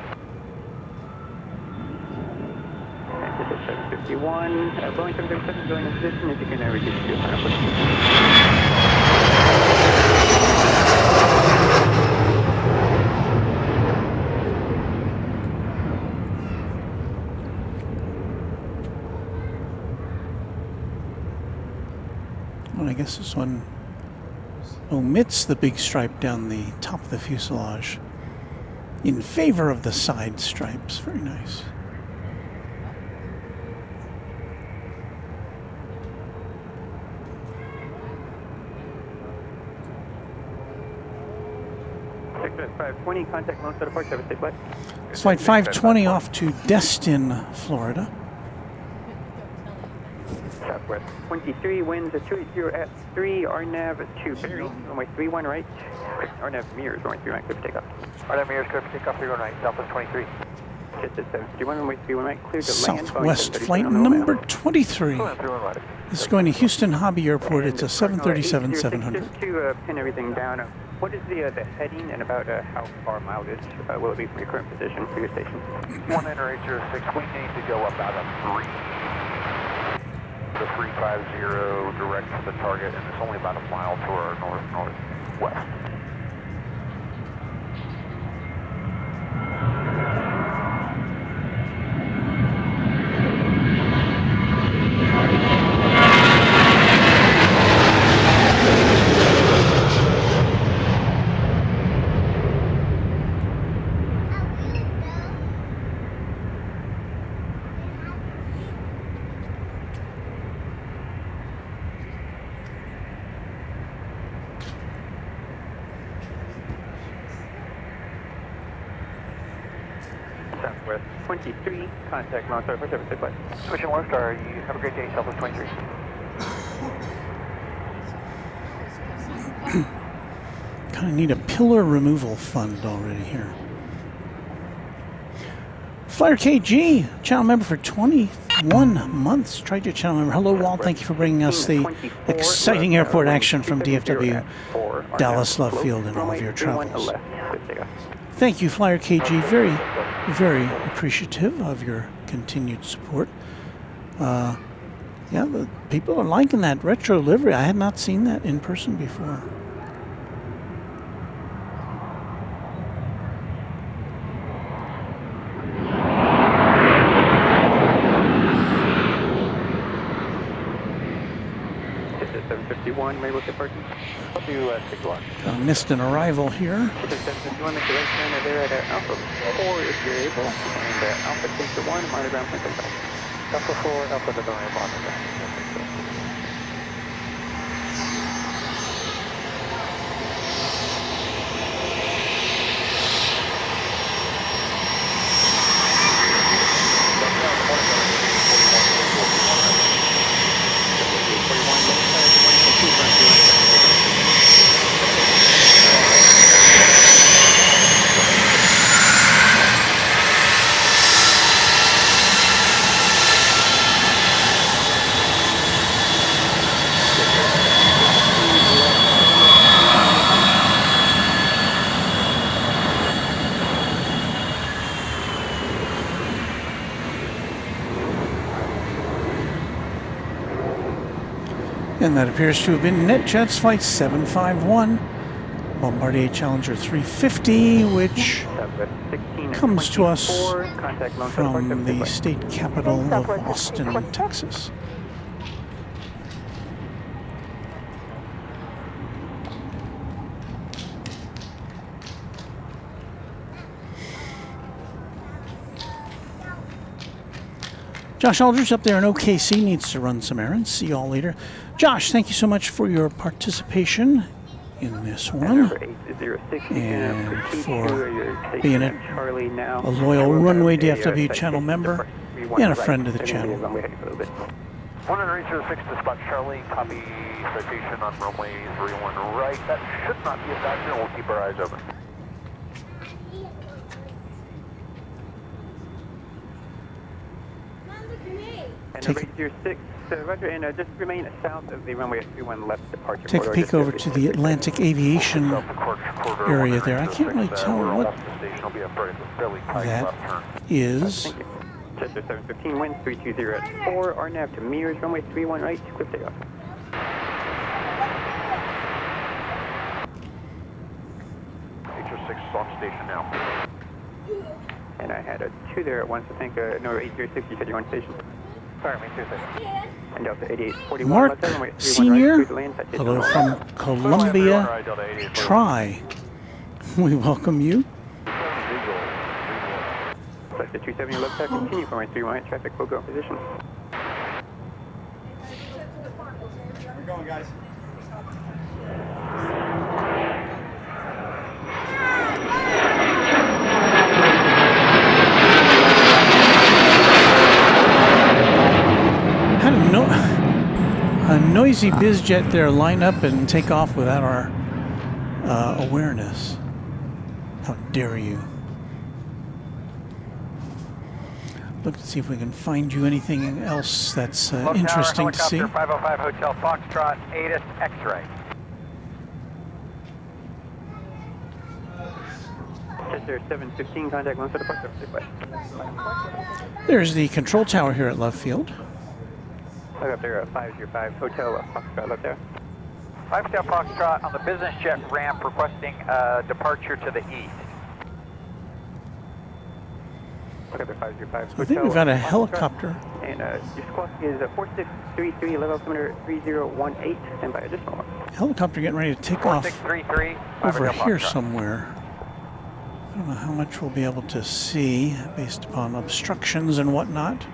This is 751, Boeing 737 going in position, if you can reduce to final push. Well, I guess this one omits the big stripe down the top of the fuselage in favor of the side stripes. Very nice. Southwest 520, contact Lone Star Depart 765. It's flight 520 off to Destin, Florida. Southwest 23, winds at 280 at 3, RNAV to Barry, runway 31 right. RNAV mirrors, runway 31 right, clear for takeoff. RNAV mirrors, clear for takeoff, 31 right, Southwest 23. Just at 751, runway 31 right, clear to land. Southwest flight number 23. 31 right. This is going to Houston Hobby Airport. It's a 737-700. Just to pin everything down, what is the heading and about how far mileage will it be from your current position for your station? 19806, we need to go about a 350 direct to the target, and it's only about a mile to our northwest. Southwest 23, contact Lone Star for 765. Switching Lone Star, you have a great day, Southwest 23. Kind of need a pillar removal fund already here. Flyer KG, channel member for 21 months. Tried your channel member. Hello, Walt. Thank you for bringing us the exciting airport action from DFW, Dallas Love Field, and all of your travels. Thank you, Flyer KG. Very, very appreciative of your continued support. Yeah, the people are liking that retro livery. I had not seen that in person before. This is 751, Maple Parking. I'll do 6 1. Missed an arrival here. This is 751, make the right turn there at Alpha 4 if you're able, and Alpha takes the 1, I'm on the ground point 75. Alpha 4, Alpha to the ramp on the ground. And that appears to have been NetJets Flight 751, Bombardier Challenger 350, which comes to us from the state capital of Austin, Texas. Josh Aldridge up there in OKC needs to run some errands. See you all later. Josh, thank you so much for your participation in this one, and for being a loyal Runway DFW channel member and a friend of the channel. 10806 to spot Charlie, copy citation on runway 31 right. That should not be a bad deal. We'll keep our eyes open. Roger, and just remain south of the runway 31 left departure. Take a peek over to the Atlantic Aviation area there. I can't really tell what that is. Chester 715, wind 320 at 4, RNAV to mirrors, runway 31 right, quick takeoff. HR6 is on station now. And I had a 2 there at once, I think, no, 806, you said you're on station. Sorry, me too, and Delta 8841. Mark Senior, hello from Columbia. Try. We welcome you. Plus the 270 left side, continue for my 31 traffic will go in position. We're going, guys. Had a noisy bizjet there line up and take off without our awareness. How dare you? Look to see if we can find you anything else that's interesting to see. 505 Hotel Foxtrot, ATIS X-ray. Chester 715, contact 1 for the park. There's the control tower here at Love Field. Look up there, 505 Hotel Foxtrot, look there. 5 Hotel Foxtrot on the business jet ramp requesting departure to the east. Look up there, 505 So I think we've got a helicopter. And your squawk is 4633, level altimeter 3018, and by additional one. Helicopter getting ready to take off 4633, over here somewhere. I don't know how much we'll be able to see based upon obstructions and whatnot.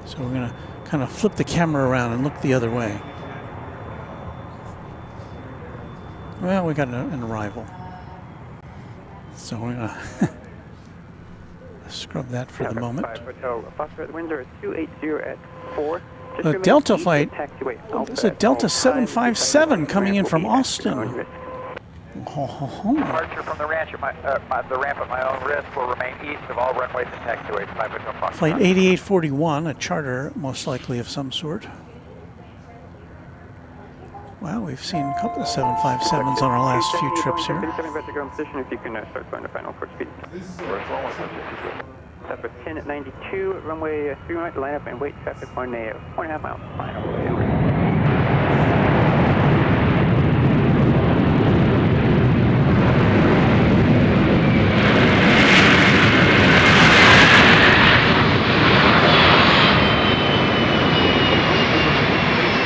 So we're going to kind of flip the camera around and look the other way. Well, we got an arrival. So we're going to scrub that for the moment. Hotel Foxtrot, the winds are 280 at 4. A Delta flight. There's a Delta 757 coming in from Austin. Departure from the ramp at my own risk will remain east of all runways and taxiways. 5 Hotel Foxtrot. Flight 8841, a charter most likely of some sort. Wow, we've seen a couple of 757s on our last few trips here. If you can start flying the final port speed. That's with 1092, runway 3 right, line up and wait traffic on a 4.5 mile final.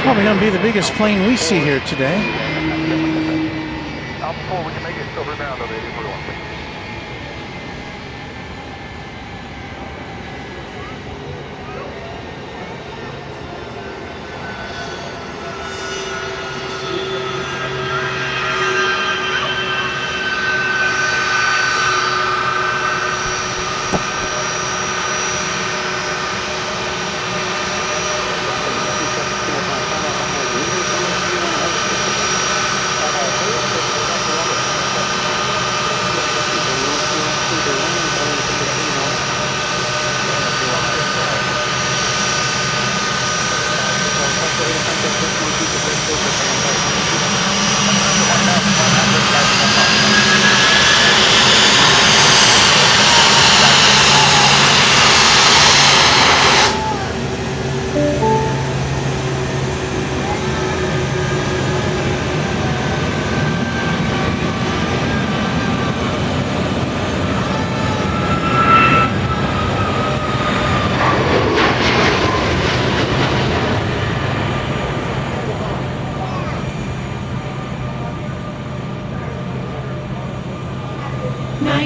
Probably going to be the biggest plane we see here today. Alpha 4, we can make it silver down to the 841.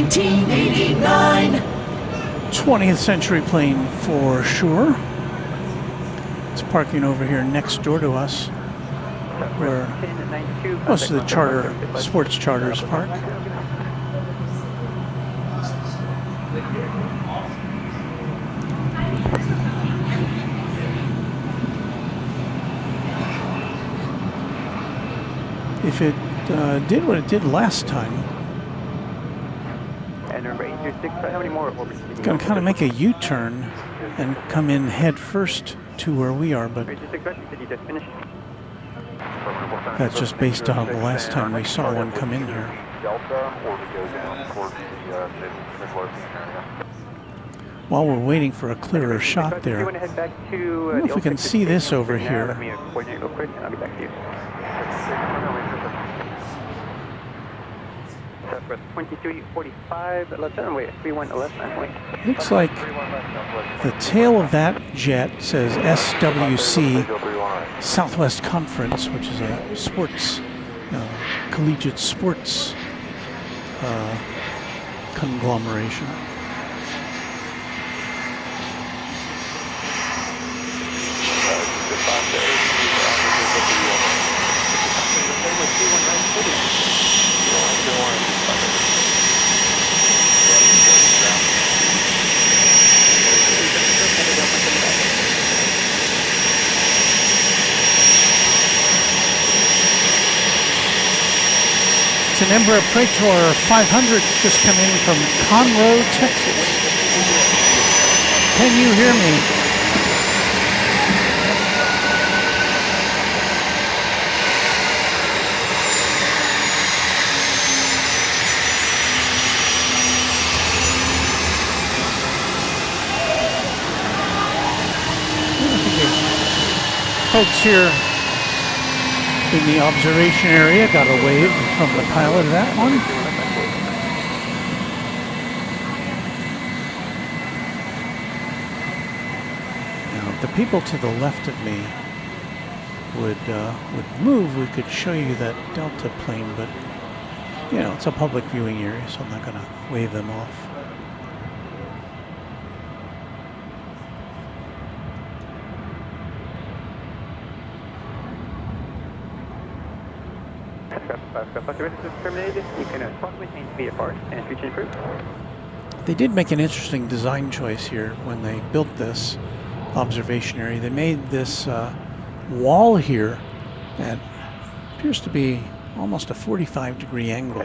1989. 20th century plane for sure. It's parking over here next door to us, where most of the sports charters park. If it did what it did last time, And number 826, how many more orbits? it's going to kind of make a U-turn and come in head first to where we are, but 826, you said you just finished. that's just based on the last time we saw one come in here. Delta, or we go down towards the Midwestern area. While we're waiting for a clearer shot there, I don't know if we can see this over here. Let me coordinate real quick and I'll get back to you. Southwest 2345, left runway 31 left runway. Looks like the tail of that jet says SWC, Southwest Conference, which is a sports, collegiate sports conglomeration. It's an Embraer Praetor 500 just come in from Conroe, Texas. Can you hear me? Folks here in the observation area got a wave from the pilot of that one. Now, if the people to the left of me would move, we could show you that Delta plane, but you know, it's a public viewing area, so I'm not going to wave them off. They did make an interesting design choice here when they built this observation area. They made this wall here that appears to be almost a 45-degree angle,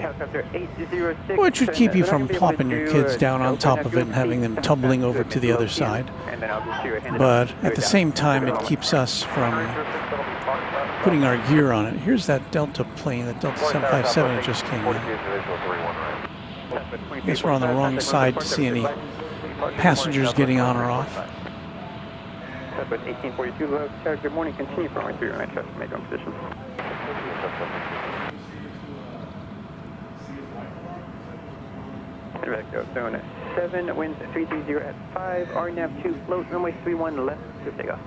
which would keep you from plopping your kids down on top of it and having them tumbling over to the other side. But at the same time, it keeps us from putting our gear on it. Here's that Delta plane, the Delta 757 that just came in. I guess we're on the wrong side to see any passengers getting on or off. Southwest 1842, good morning, continue for runway 3 right, traffic major on position. Direct zone 7, winds 330 at 5, RNAV 2, float, runway 31 left, good takeoff.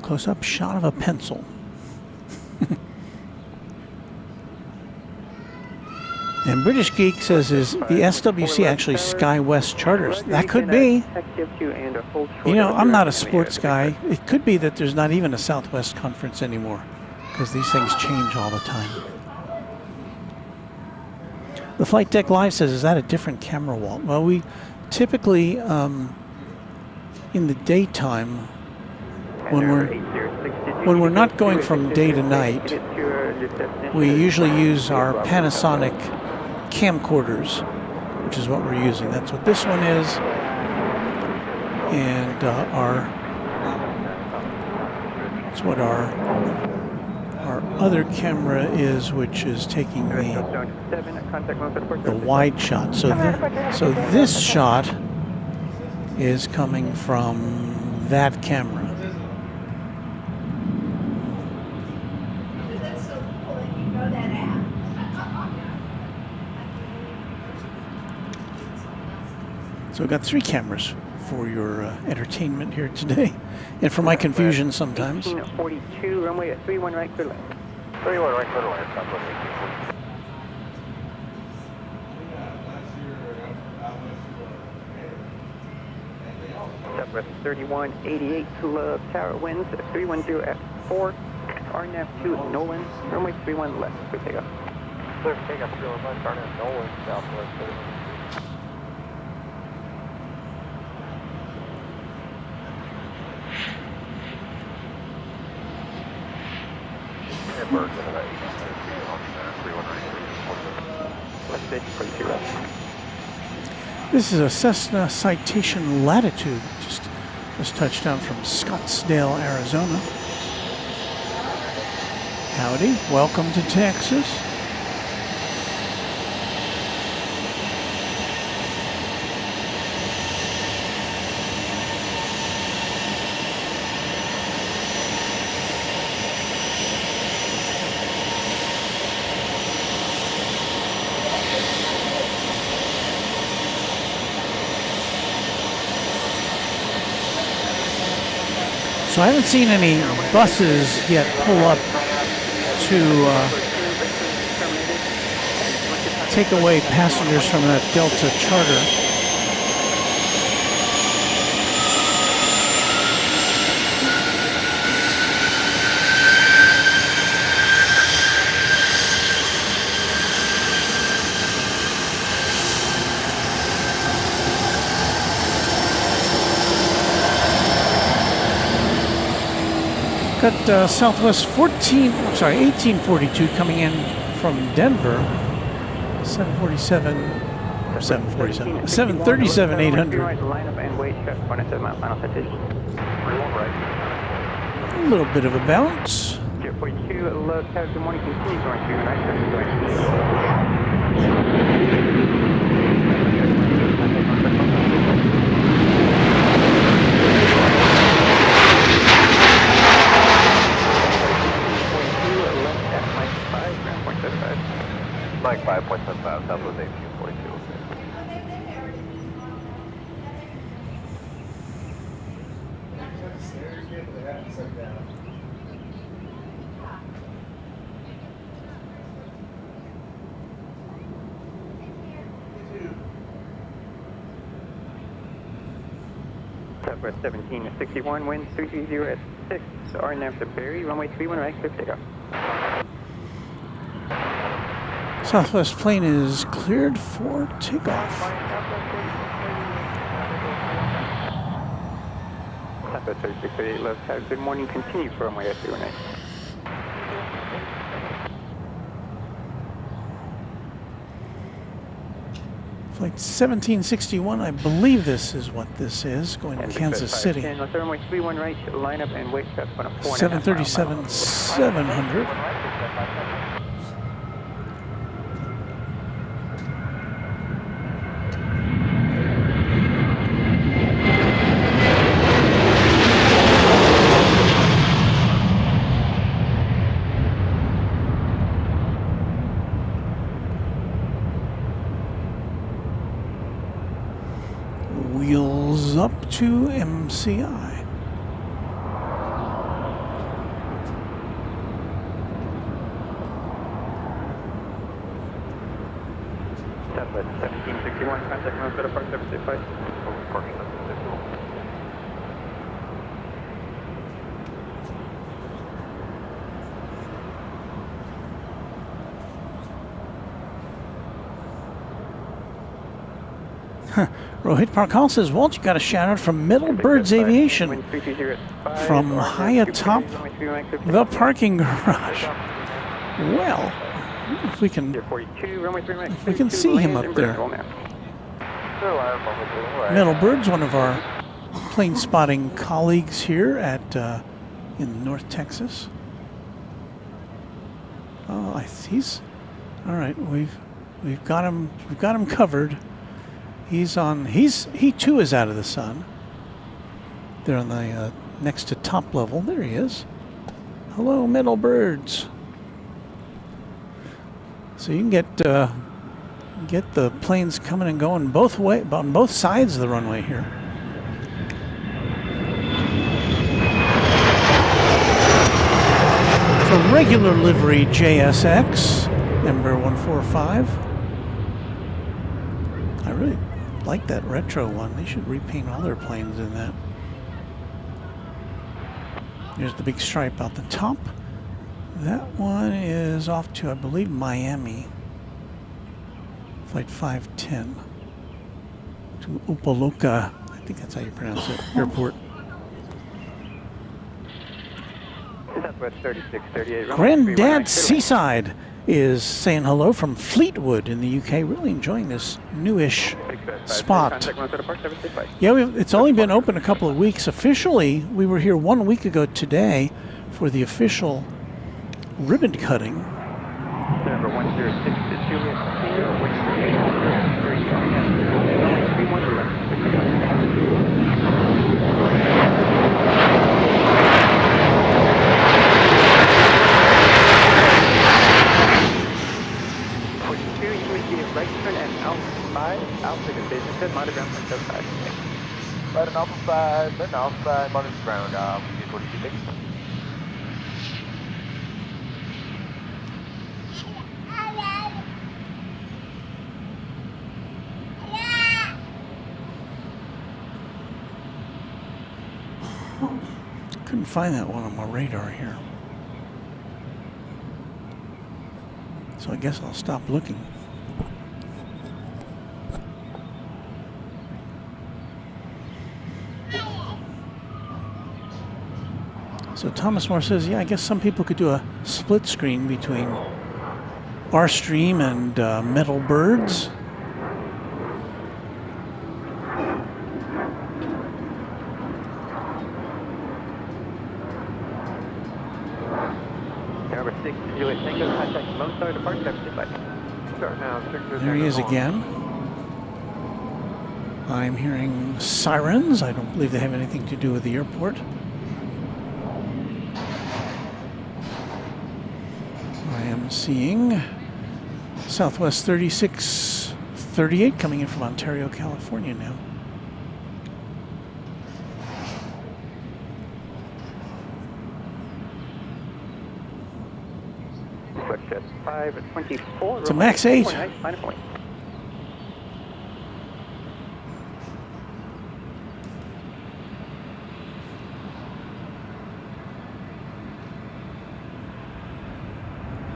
Close-up shot of a pencil. And British Geek says, is the SWC actually SkyWest charters? That could be. You know, I'm not a sports guy. It could be that there's not even a Southwest Conference anymore, because these things change all the time. The Flight Deck Live says, is that a different camera wall? Well, we typically, in the daytime, when we're not going from day to night, we usually use our Panasonic camcorders, which is what we're using. That's what this one is, and that's what our other camera is, which is taking the wide shot. So this shot is coming from that camera. So we've got 3 cameras for your entertainment here today, and for my confusion sometimes. 1842, runway at 31 right, clear left. 31 right, clear to land, Southwest 1842. Southwest 3188 to Love Tower, winds 310 at 4. RNAV 2 at Nolan, runway 31 left, clear takeoff. Clear for takeoff, 31 left, RNAV Nolan, Southwest 31. Birds into that 31 right, 42 left. This is a Cessna Citation Latitude, just touched down from Scottsdale, Arizona. Howdy, welcome to Texas. So I haven't seen any buses yet pull up to take away passengers from that Delta charter. Got Southwest 1842 coming in from Denver. 737-800. Line up and wait, check 107 mile final citation. A little bit of a bounce. 42, Love Tower, good morning, continue going through right, Mike 5.75, Southwest 1842. Southwest 1761, wind 330 at 6, RNAV to Berry, runway 31 right, clear takeoff. Southwest plane is cleared for takeoff. Southwest 3638, Love Tower, good morning, continue for runway at 318. Flight 1761, I believe this is what this is, going to Kansas City. Runway 31 right, line up and wait, traffic on a 737-700. Wheels up to MCI. Southwest 1761, contact room for the Park 765. Park 765. Rohit Parkal says, Walt, you got a shout out from Metal Birds Aviation from high atop the parking garage. Well, if we can see him up there. Metal Bird's one of our plane spotting colleagues here at in North Texas. Oh, he's all right. We've got him covered. He too is out of the sun. They're on the next to top level. There he is. Hello, Metal Birds. So you can get the planes coming and going both sides of the runway here. the regular livery JSX, Ember 145. I really like that retro one. They should repaint all their planes in that. Here's the big stripe out the top. That one is off to, I believe, Miami. Flight 510 to Upaloka, I think that's how you pronounce it, airport. Southwest 3638. Granddad Seaside is saying hello from Fleetwood in the UK. Really enjoying this newish spot. Yeah, it's only been open a couple of weeks. Officially, we were here 1 week ago today for the official ribbon cutting. Number 106 to Juliet Senior, 42, you would be at right turn and Alpha 5, Alpha Division, good, monitor ground 0.75. Right on Alpha 5, then Alpha 5, monitor ground, 42 6. Couldn't find that one on my radar here. So I guess I'll stop looking. So Thomas Moore says, yeah, I guess some people could do a split screen between our stream and Metal Birds. Number 6 to Juliet Tango, contact Lone Star departure, goodbye. Start now, There he is again. I'm hearing sirens. I don't believe they have anything to do with the airport. I am seeing Southwest 3638 coming in from Ontario, California now. Jet 524. It's a max 8. Final point.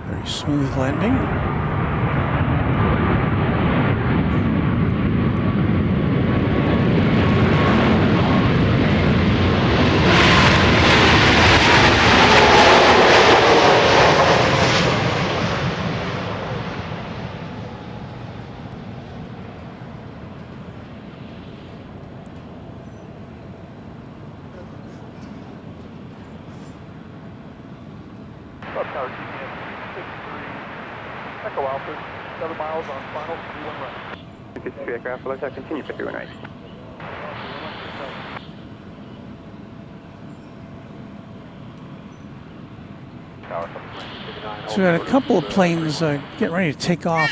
Very smooth landing. Tower GTM 63, Echo Alpha, 7 miles on final, 31 right. 53 aircraft, let's continue 51 right. So we got a couple of planes getting ready to take off.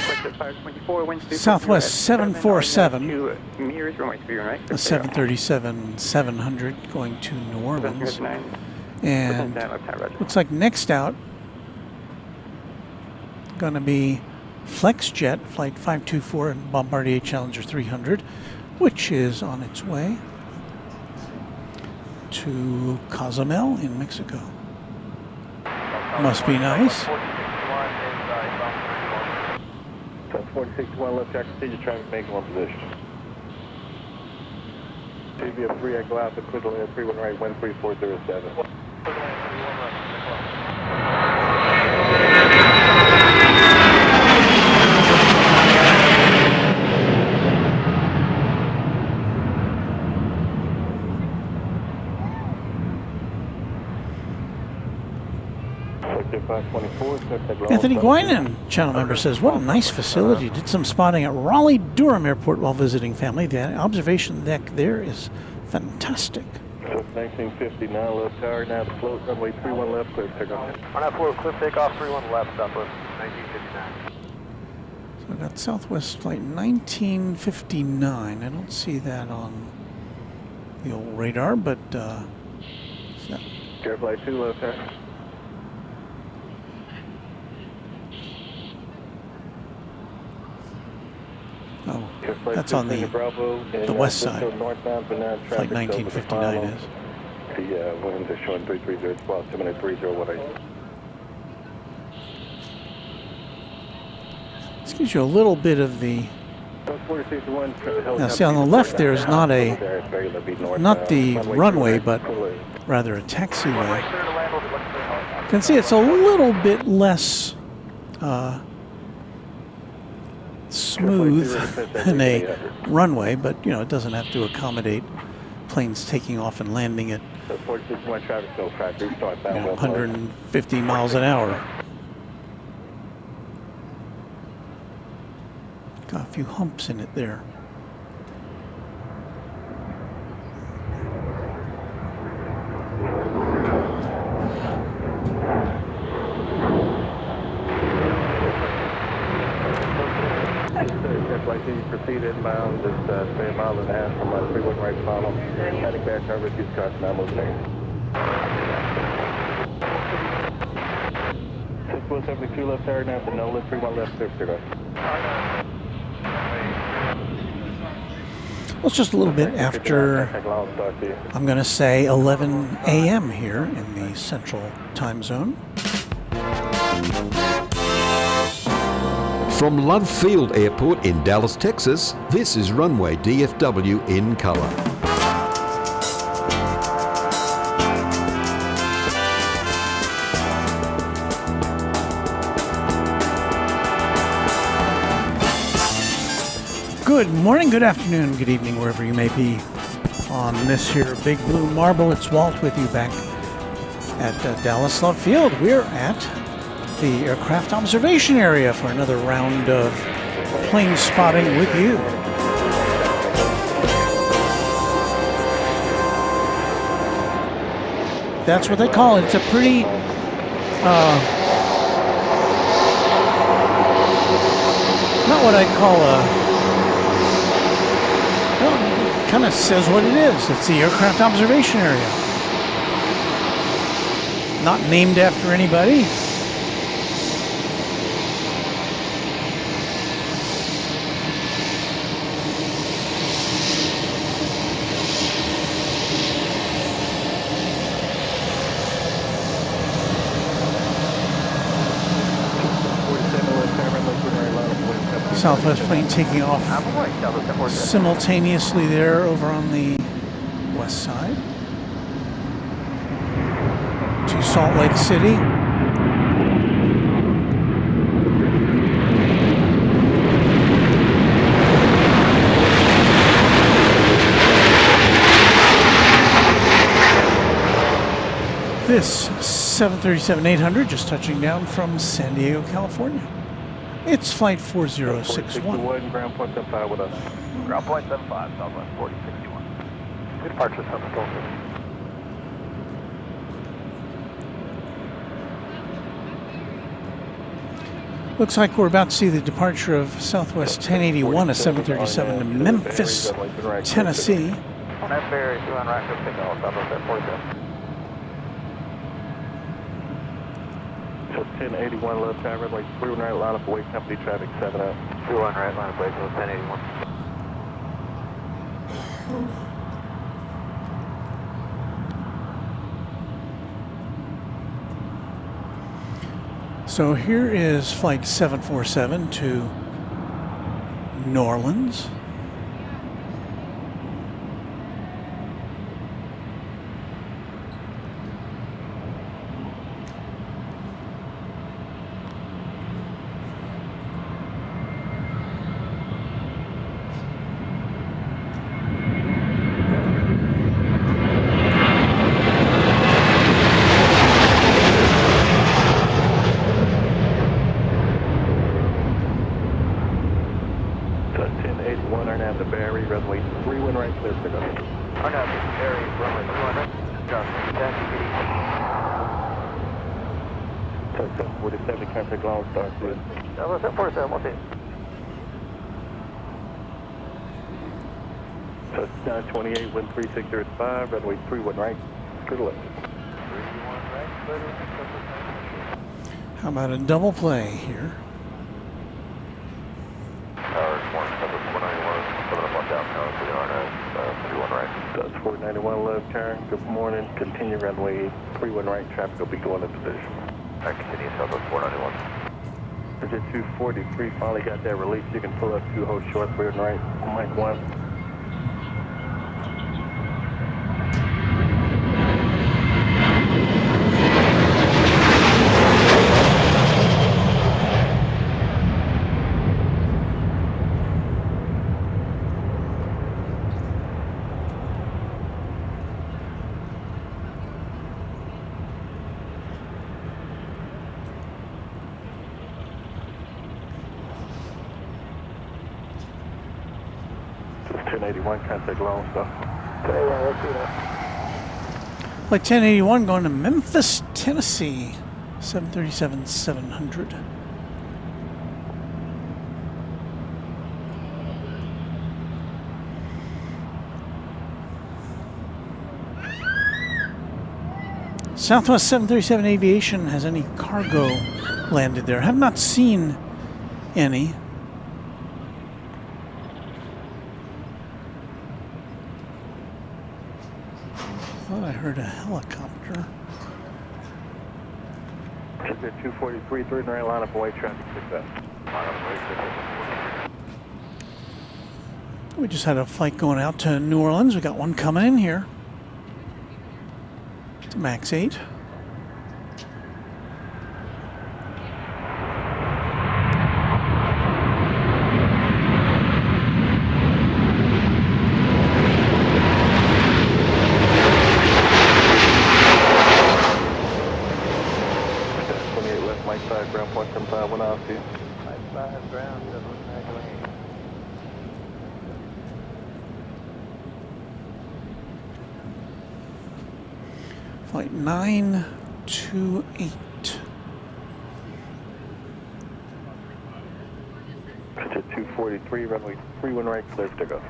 Southwest 747, a 737-700 going to New Orleans. And looks like next out going to be FlexJet Flight 524 and Bombardier Challenger 300, which is on its way to Cozumel in Mexico. Must be nice. 4061 left track, procedure traffic, make one position. CBF 3 Echo Alpha, clear to land 31 right, 13407. Anthony Guinan, channel member, says, what a nice facility. Did some spotting at Raleigh-Durham Airport while visiting family. The observation deck there is fantastic. 1959 left tower, now to float, runway 31 left, clear takeoff. On that floor, clear takeoff, 31 left, Southwest 1959. So I got Southwest flight 1959. I don't see that on the old radar, but Air flight 2 left tower. Oh, that's on the west side. Flight 1959 is. The winds are showing 330, well, 73018. This gives you a little bit of the. Now, see on the left there is not the runway, but rather a taxiway. You can see it's a little bit less smooth than a runway, but you know it doesn't have to accommodate planes taking off and landing at 150 miles an hour. Got a few humps in it there. Proceed inbound, just stay a mile and a half from my 3-1 right final. Heading back over to Scotch, now moving in. 6172 left tower, now to no lift, 3-1 left, clear, clear. Well, it's just a little bit after, I'm going to say 11 a.m. here in the central time zone. From Love Field Airport in Dallas, Texas, this is Runway DFW in color. Good morning, good afternoon, good evening, wherever you may be on this here big blue marble. It's Walt with you back at Dallas Love Field. We're at the aircraft observation area for another round of plane spotting with you. That's what they call it. It's a pretty not what I'd call a, well, it kind of says what it is. It's the aircraft observation area. Not named after anybody. Southwest plane taking off simultaneously there over on the west side to Salt Lake City. This 737-800 just touching down from San Diego, California. It's flight 4061. Ground point 75 with us. Ground point 75, Southwest 4061. Good departure, Southwest. Looks like we're about to see the departure of Southwest 1081, a 737 to Memphis, Tennessee. That's very 200 right, good pick off, Southwest 47. 1081 left tower, like 3-1 right, line up away, company traffic 7 out. 2-1 right, line of way, 1081. So here is flight 747 to New Orleans. So 928, wind 3605, runway 31 right, clear to left. How about a double play here? Tower morning, Southwest 491, coming up on downtown for the RNS 31 right. That's 491 left turn. Good morning. Continue runway 31 right. Traffic will be going in position. Alright, continue Southwest 491. Bridget 243 finally got that release. You can pull up 2 hold short, 31 right. Mike 1. Just 1081, contact long stuff. Flight 1081 going to Memphis, Tennessee. 737-700. Southwest 737 Aviation has any cargo landed there. Have not seen any. Thought I heard a helicopter. Ticket 243, 39 line up away traffic success. We just had a flight going out to New Orleans. We got one coming in here. It's a MAX 8. Flight 928. Ticket 243, runway 31 right, clear to go.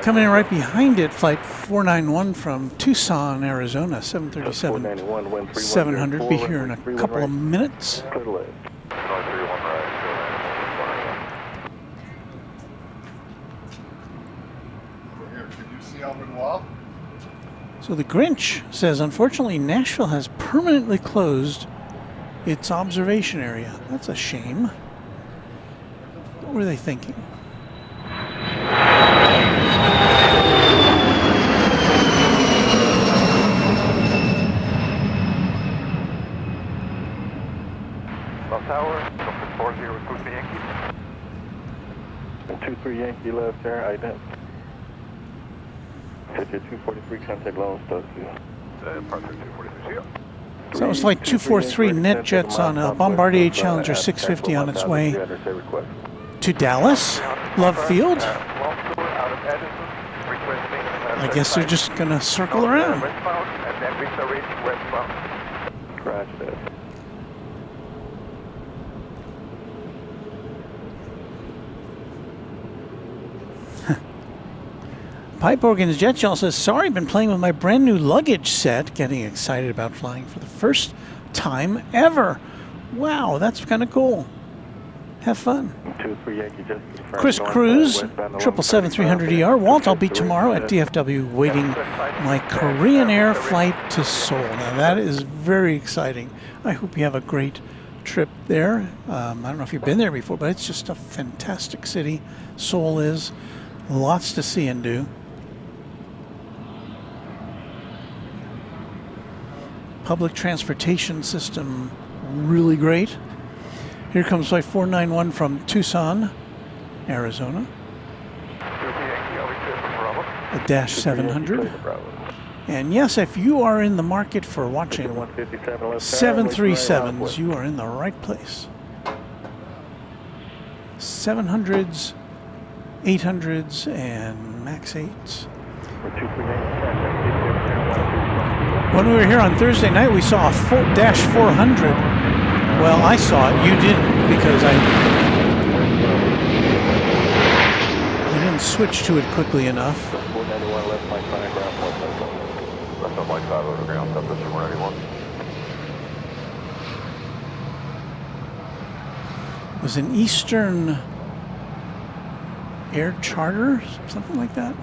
Coming in right behind it, flight 491 from Tucson, Arizona, 737-700. Be here in a couple of minutes. Clear to land. So the Grinch says, unfortunately, Nashville has permanently closed its observation area. That's a shame. What were they thinking? South Tower, 40 recruit the Yankee. 23 Yankee left there, ident. Ticket 243, contact long stuff. Departure 243, yeah. So that was flight 243 NetJets on a Bombardier Challenger 650 on its way to Dallas, Love Field. I guess they're just going to circle around. And then we shall reach westbound. Roger that. Pipe Organs Jet Shell says, sorry, been playing with my brand new luggage set, getting excited about flying for the first time ever. Wow, that's kind of cool. Have fun. Chris Cruz, 777-300ER. Walt, I'll be tomorrow at DFW waiting my Korean Air flight to Seoul. Now that is very exciting. I hope you have a great trip there. I don't know if you've been there before, but it's just a fantastic city. Seoul is. Lots to see and do. Public transportation system, really great. Here comes flight 491 from Tucson, Arizona. A Dash 700. And yes, if you are in the market for watching 737s, you are in the right place. 700s, 800s, and MAX 8s. When we were here on Thursday night, we saw a Dash 400. Well, I saw it. You didn't, because I didn't switch to it quickly enough. 491 left, Mike 5, ground 1. Left on Mike 5 over ground, Southwest 491. It was an Eastern air charter, something like that.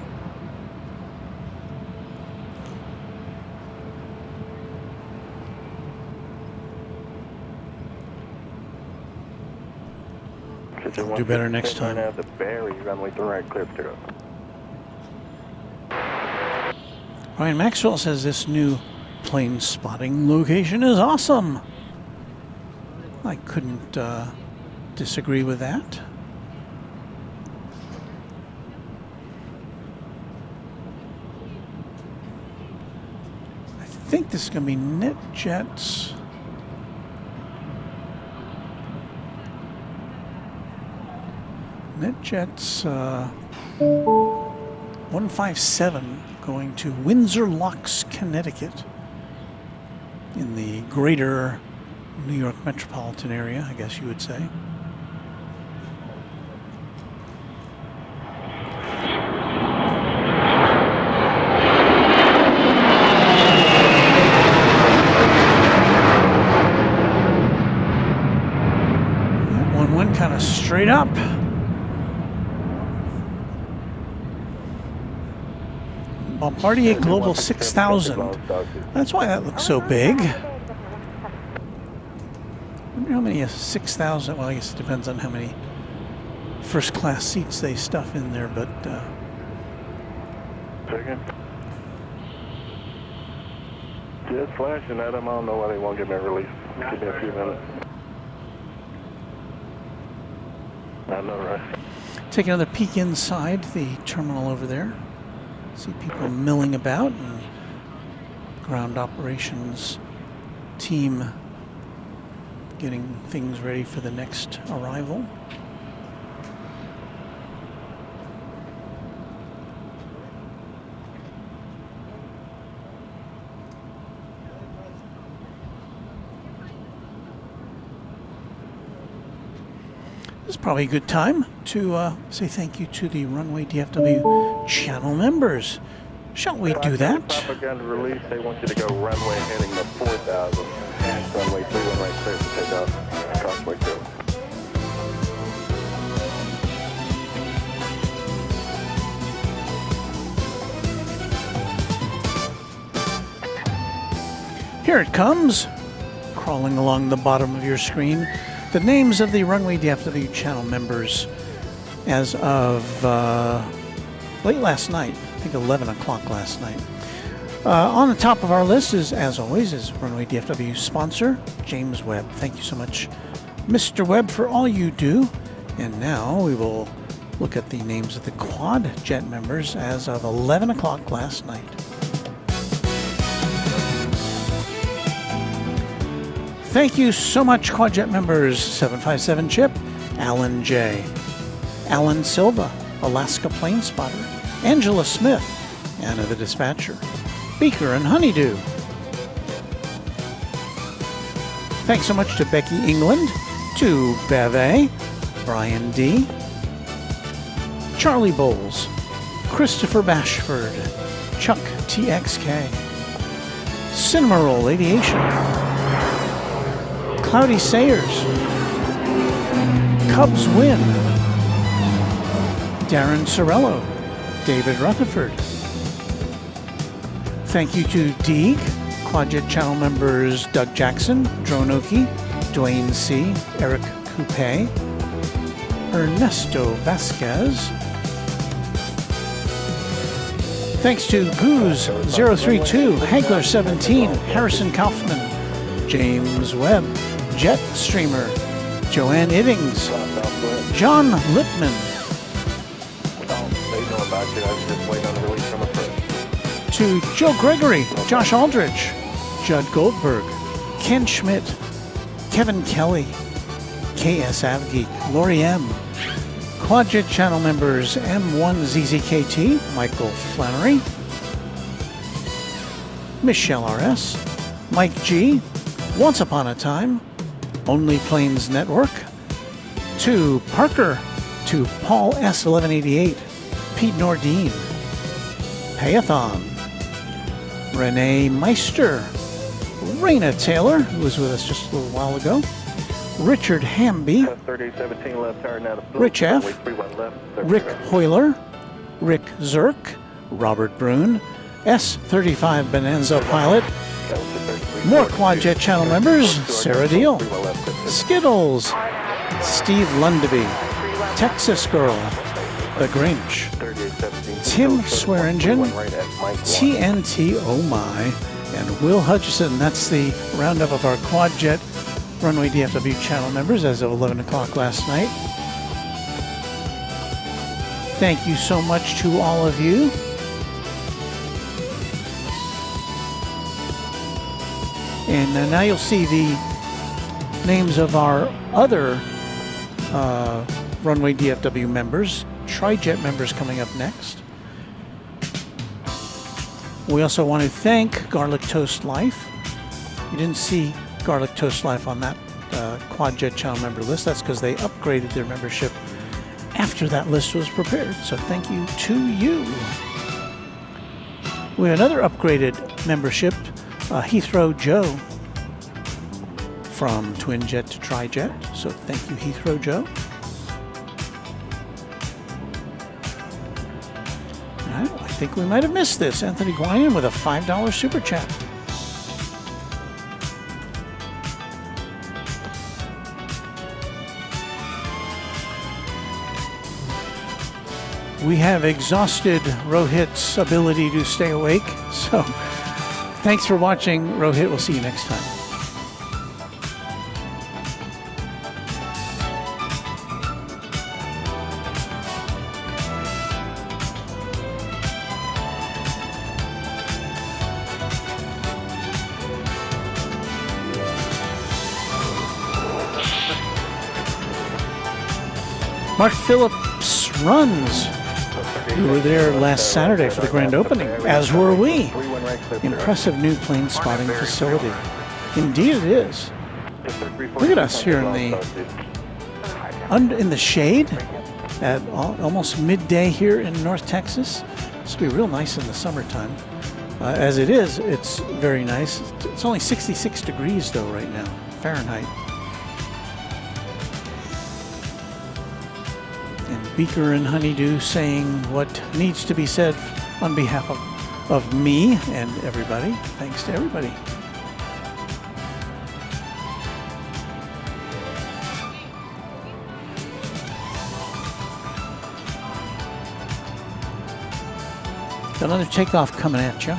We'll do better next time. Have the Barry runway to right, clear to go. Ryan Maxwell says this new plane spotting location is awesome. I couldn't disagree with that. I think this is going to be NetJets. NetJets 157 going to Windsor Locks, Connecticut, in the greater New York metropolitan area, I guess you would say. That one went kind of straight up. Bombardier Global 6000. That's why that looks so big. I wonder how many 6,000, well, I guess it depends on how many first class seats they stuff in there, but Second. Just flashing at them. I don't know why they won't give me a release. Give me a few minutes. I know, right? take another peek inside the terminal over there. See people milling about, and ground operations team getting things ready for the next arrival. This is probably a good time to say thank you to the Runway DFW channel members. Shall we do that? Propaganda release, they want you to go runway heading to 4,000. Runway 31 right clear to take off. Crossway 2. Here it comes, crawling along the bottom of your screen. The names of the Runway DFW channel members as of late last night, I think 11 o'clock last night. On the top of our list is, as always, is Runway DFW sponsor, James Webb. Thank you so much, Mr. Webb, for all you do. And now we will look at the names of the Quad Jet members as of 11 o'clock last night. Thank you so much, Quadjet members. 757 Chip, Alan J., Alan Silva, Alaska Plane Spotter, Angela Smith, Anna the Dispatcher, Beaker and Honeydew. Thanks so much to Becky England, to Beve, Brian D., Charlie Bowles, Christopher Bashford, Chuck TXK, Cinema Roll Aviation, Cloudy Sayers, Cubs Win, Darren Sorello, David Rutherford. Thank you to Deeg, Quadjet channel members Doug Jackson, Dronoki, Dwayne C., Eric Coupe, Ernesto Vasquez. Thanks to Goose032, Hankler17, Harrison Kaufman, James Webb, Jet Streamer, Joanne Iddings, John Lippman, They know about you. I was just waiting on the release from a first. to Joe Gregory, Josh Aldrich, Judd Goldberg, Ken Schmidt, Kevin Kelly, KS Avgeek, Lori M, Quadjet channel members M1ZZKT, Michael Flannery, Michelle RS, Mike G, Once Upon a Time, Only Planes Network, to Parker, to Paul S1188, Pete Nordine, Payathon, Renee Meister, Raina Taylor, who was with us just a little while ago, Richard Hamby, 3817 left tower now to Rich F, runway 31 left. Rick Hoyler, Rick Zirk, Robert Brune, S35 Bonanza Pilot, more Quadjet channel members, Sarah Deal, Skittles, Steve Lundaby, Texas Girl, The Grinch, Tim Swearingen, TNT Oh My, and Will Hutchison. That's the roundup of our Quadjet Runway DFW channel members as of 11 o'clock last night. Thank you so much to all of you. And now you'll see the names of our other Runway DFW members, Tri-Jet members coming up next. We also want to thank Garlic Toast Life. You didn't see Garlic Toast Life on that Quadjet channel member list. That's because they upgraded their membership after that list was prepared. So thank you to you. We have another upgraded membership, Heathrow Joe, from Twin Jet to Tri-Jet. So thank you, Heathrow Joe. I think we might have missed this. Anthony Guinan with a $5 super chat. We have exhausted Rohit's ability to stay awake. So thanks for watching, Rohit. We'll see you next time. Mark Phillips runs. We were there last Saturday for the grand opening, as were we. Impressive new plane spotting facility. Indeed it is. Look at us here in the shade at almost midday here in North Texas. This will be real nice in the summertime. As it is, it's very nice. It's only 66 degrees though right now, Fahrenheit. Beaker and Honeydew saying what needs to be said on behalf of me and everybody. Thanks to everybody. Got another takeoff coming at you.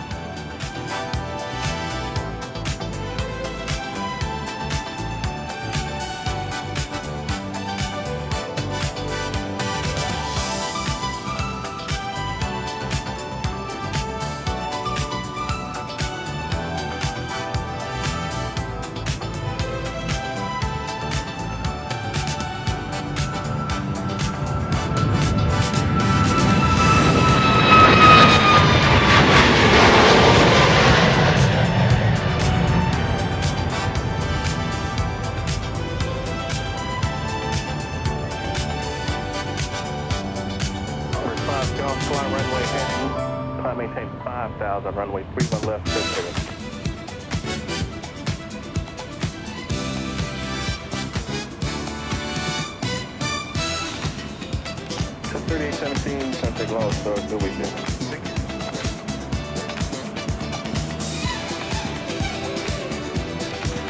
Maintain 5,000, runway 31 left, 3817, Sunset Lost, so good weekend.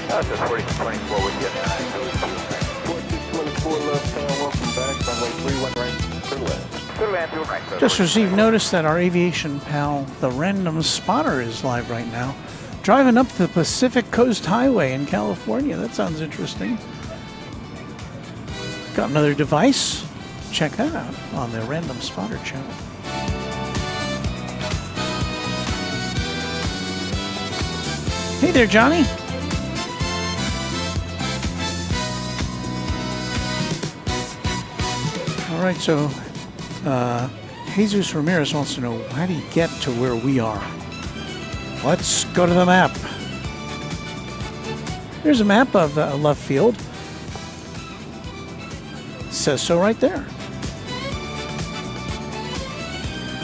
That's a 4224 with you. 4224 left, welcome back, runway 31 right, clear left. Just received notice that our aviation pal, the Random Spotter, is live right now. Driving up the Pacific Coast Highway in California. That sounds interesting. Got another device? Check that out on the Random Spotter channel. Hey there, Johnny. All right, so Jesus Ramirez wants to know, how do you get to where we are? Let's go to the map. Here's a map of Love Field. It says so right there.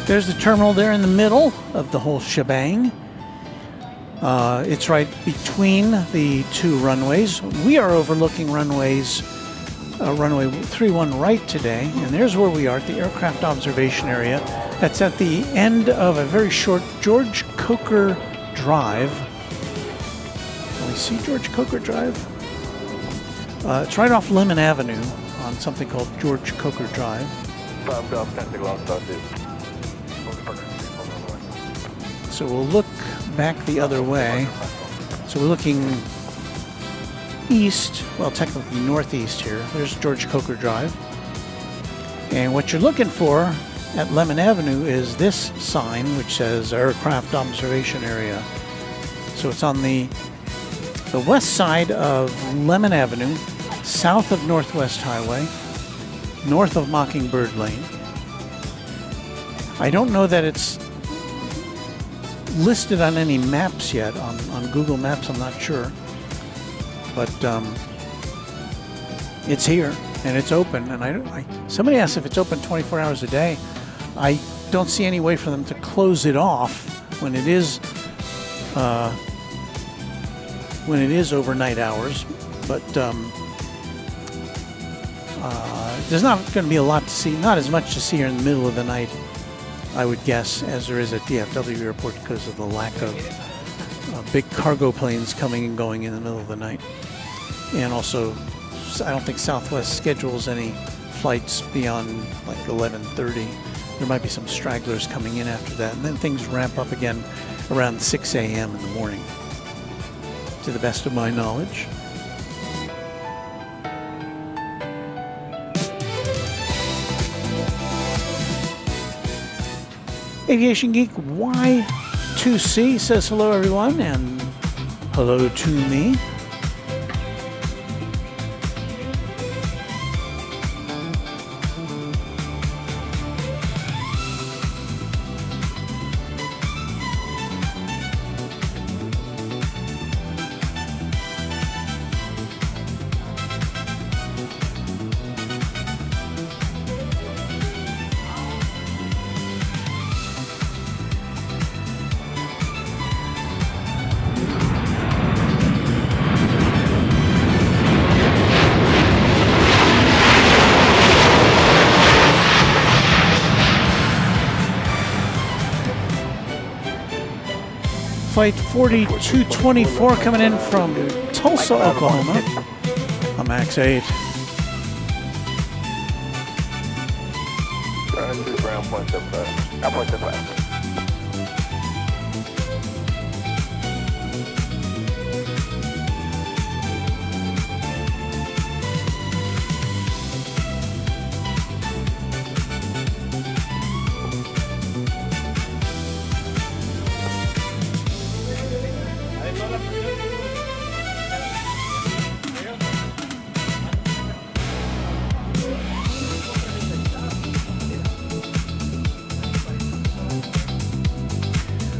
There's the terminal there in the middle of the whole shebang. It's right between the two runways. We are overlooking runway 31 right today, and there's where we are at the aircraft observation area. That's at the end of a very short George Coker Drive. Can we see George Coker Drive? It's right off Lemon Avenue on something called George Coker Drive. So we'll look back the other way. So we're looking east, well, technically northeast here. There's George Coker Drive. And what you're looking for at Lemon Avenue is this sign, which says Aircraft Observation Area. So it's on the west side of Lemon Avenue, south of Northwest Highway, north of Mockingbird Lane. I don't know that it's listed on any maps yet, on Google Maps, I'm not sure. But it's here and it's open, and somebody asked if it's open 24 hours a day. I don't see any way for them to close it off when it is overnight hours, but there's not going to be a lot to see, not as much to see here in the middle of the night, I would guess, as there is at DFW Airport because of the lack of big cargo planes coming and going in the middle of the night. And also, I don't think Southwest schedules any flights beyond like 11:30. There might be some stragglers coming in after that, and then things ramp up again around 6 a.m. in the morning, to the best of my knowledge. Aviation Geek Y2C says hello everyone, and hello to me. Flight 4224 coming in from Tulsa, Oklahoma, a MAX 8. Ground point up fast.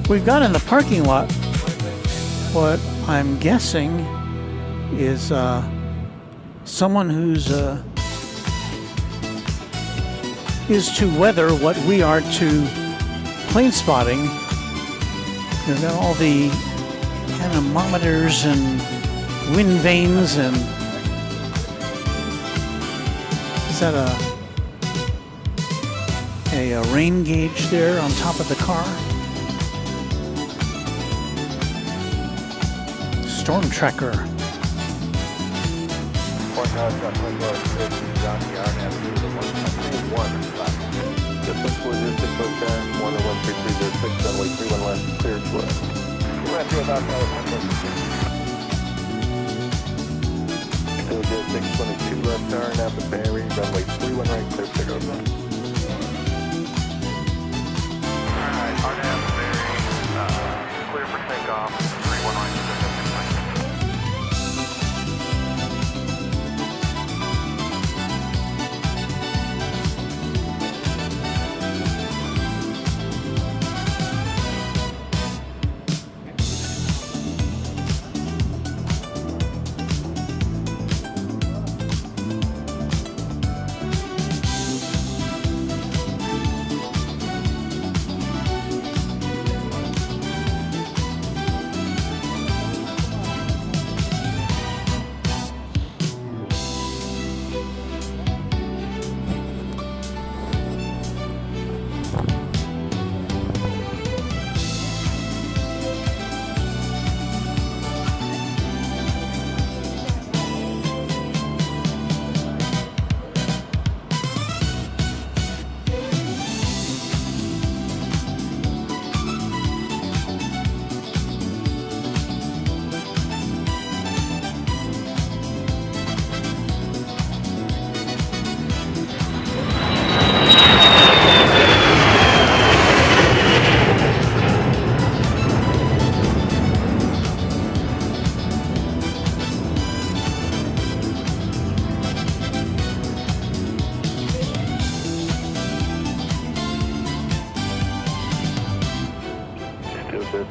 We've got in the parking lot what I'm guessing is someone who's is to weather what we are to plane spotting. They've got all the anemometers and wind vanes, and is that a rain gauge there on top of the car? Storm Tracker. Left turn, Napa Berry, runway 31 right, clear to take over. Alright, RNAV Berry, clear for takeoff, 31 right,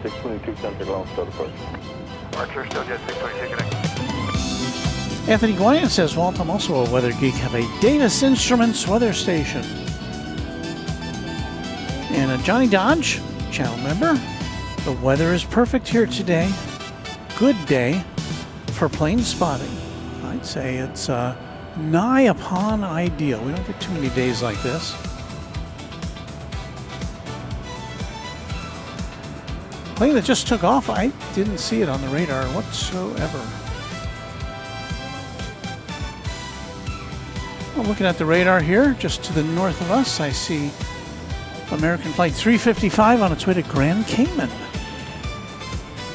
622 center ground, start approach. Archer, still jet 622 connect. Anthony Guyan says, Walt, I'm also a weather geek, have a Davis Instruments weather station. And Johnny Dodge, channel member, the weather is perfect here today. Good day for plane spotting. I'd say it's nigh upon ideal. We don't get too many days like this. Plane that just took off, I didn't see it on the radar whatsoever. Well, looking at the radar here, just to the north of us, I see American Flight 355 on its way to Grand Cayman.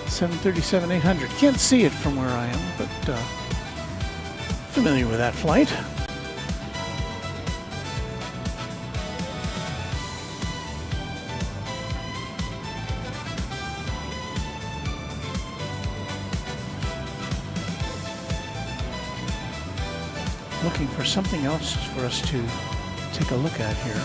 737-800. Can't see it from where I am, but familiar with that flight. Looking for something else for us to take a look at here.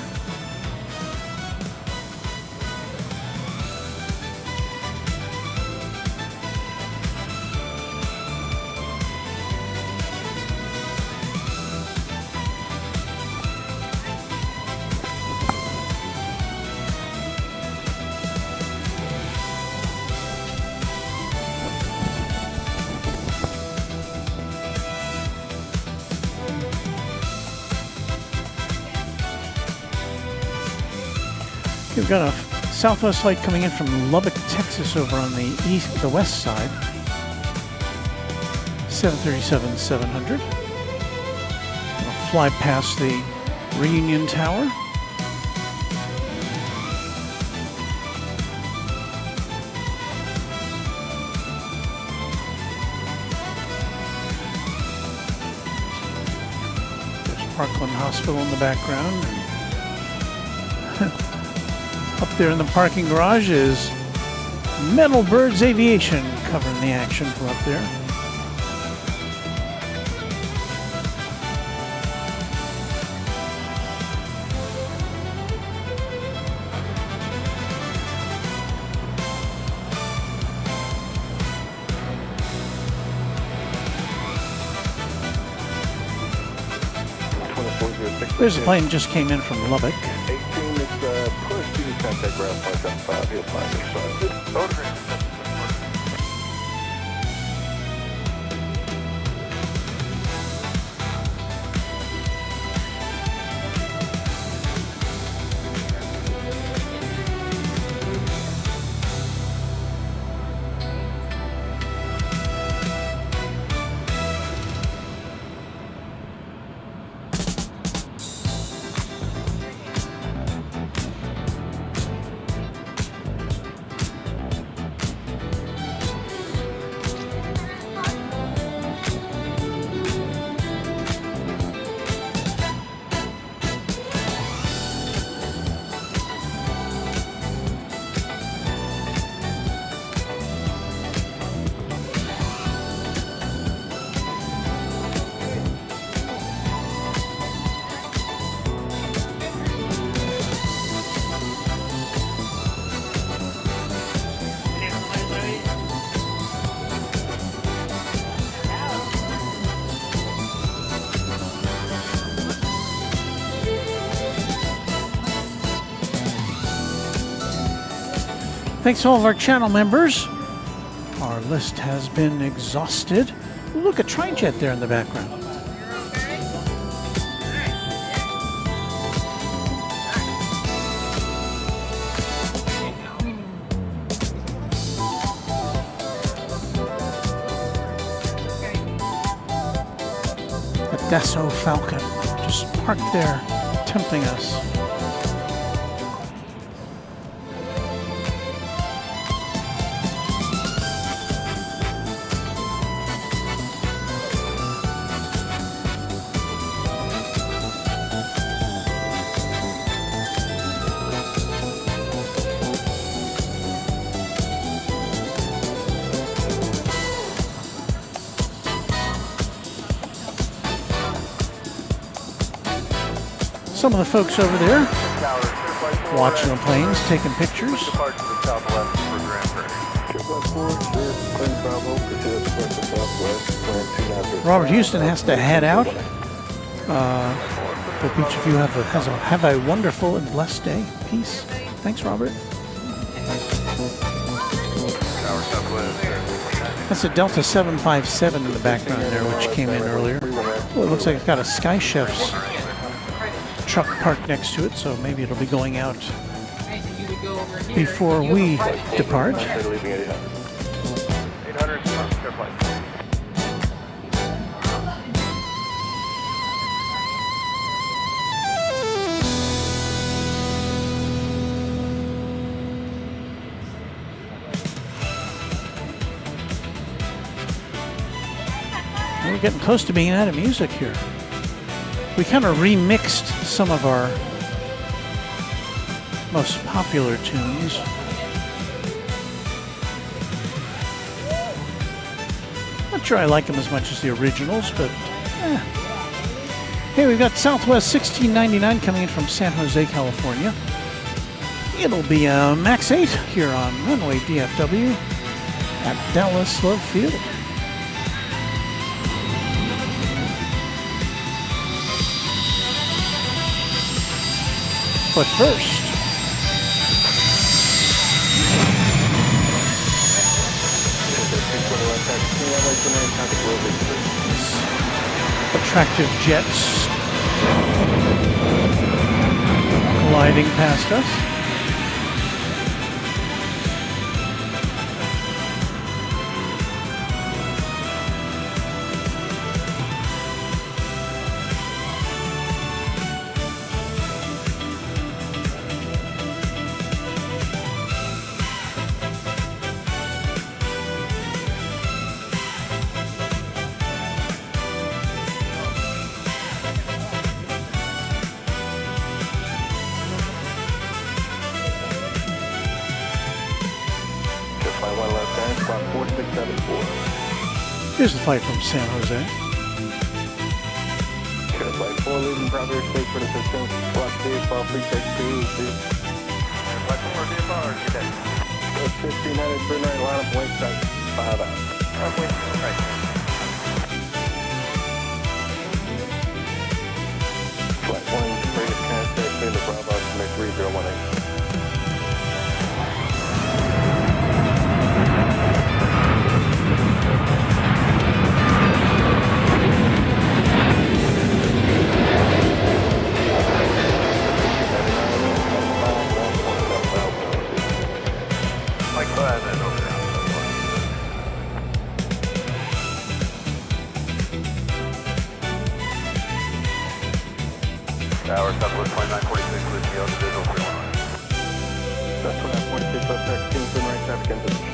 We've got a Southwest flight coming in from Lubbock, Texas, over on the west side. 737-700. We'll fly past the Reunion Tower. There's Parkland Hospital in the background. Up there in the parking garage is Metal Birds Aviation covering the action from up there. There's a plane just came in from Lubbock. 18, it's push to contact ground 575, he'll find your side. Thanks to all of our channel members. Our list has been exhausted. Look, a tri-jet there in the background. A Dassault Falcon just parked there, tempting us. Some of the folks over there watching the planes, taking pictures. Depart to the southwest for Grand Prairie. Robert Houston has to head out. Hope each of you have a wonderful and blessed day. Peace. Thanks, Robert. That's a Delta 757 in the background there, which came in earlier. Oh, it looks like it's got a Sky Chef's truck parked next to it, so maybe it'll be going out before we depart. We're getting close to being out of music here. We kind of remixed some of our most popular tunes. Not sure I like them as much as the originals, but Hey, we've got Southwest 1699 coming in from San Jose, California. It'll be Max 8 here on Runway DFW at Dallas Love Field. But first, attractive jets gliding past us. Here's the flight from San Jose. Flight 4 leaving Bravo State for the system. Flight 3, free take 2. Flight 4, DFR, good day. 1500 per night, line up, wait, 5 out. Right. Flight 1, greatest contact, clear to Bravo, submit 3018. Tower, Southwest 2946, with the visual 319. Southwest 46, left 16, right traffic in position.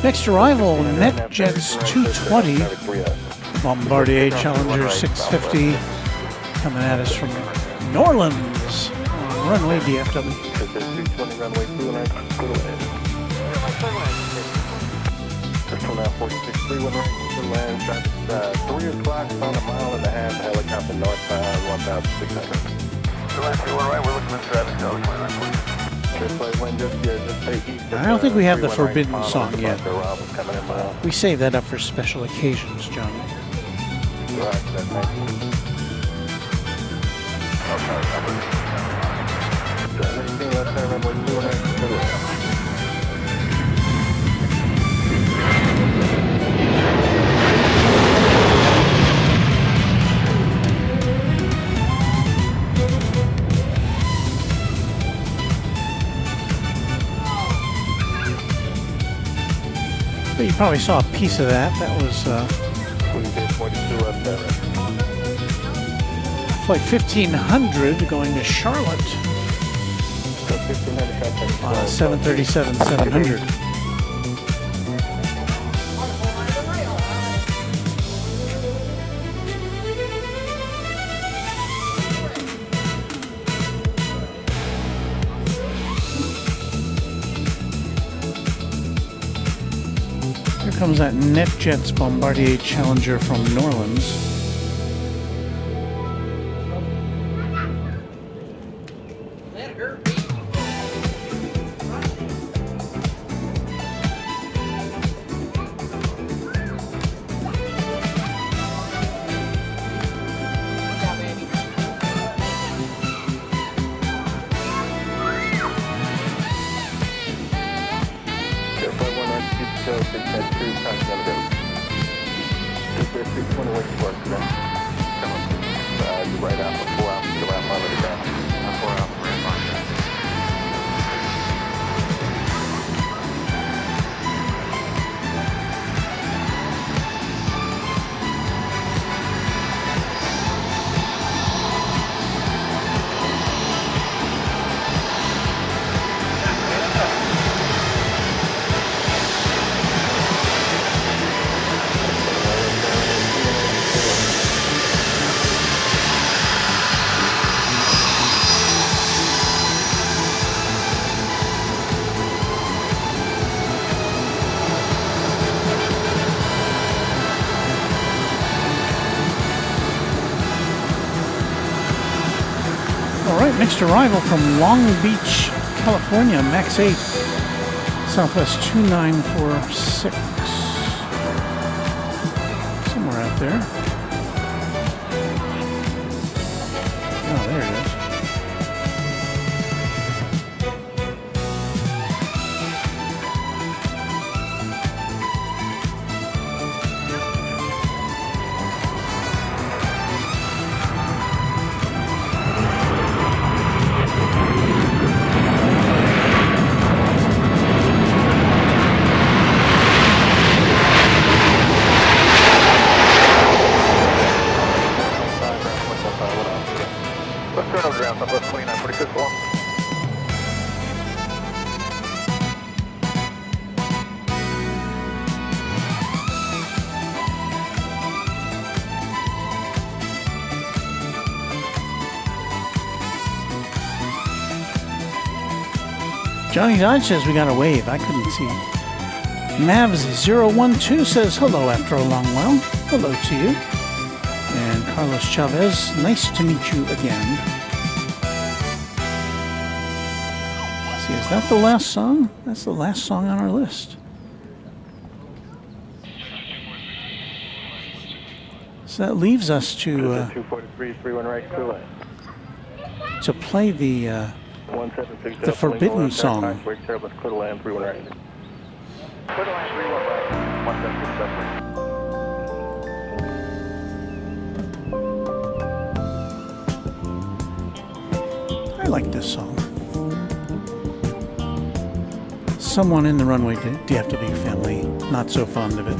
Next arrival, NetJets 220, Bombardier Challenger 650, coming at us from New Orleans on Runway DFW. 220 runway 29, good land. Now 46, 31 right, good land, traffic 3 o'clock, on a mile and a half, helicopter northbound, 1,600. Good land, 31 right, we're looking at traffic, Tower 2946. I don't think we have the forbidden song yet. We save that up for special occasions, John. You probably saw a piece of that. That was flight 1500 going to Charlotte. 737-700. Here comes that NetJets Bombardier Challenger from New Orleans. That's true, time to go. There's 620 waiting for us today. Come on. You're right out for 4 hours to the ramp line of the ground. 4 hours to the ramp line. All right, next arrival from Long Beach, California, Max 8, Southwest 2946. Somewhere out there. Oh, there it is. Let's turn over around Southwest 2946 along. Johnny Dodge says we got a wave. I couldn't see. Mavs012 says hello after a long while. Hello to you. And Carlos Chavez, nice to meet you again. Let's see, is that the last song? That's the last song on our list. So that leaves us to 243, 31 right, clear line. to play the 176 forbidden song. Clear to land, 31 right. Clear to land 31 right, 176 I like this song. Someone in the Runway DFW family not so fond of it.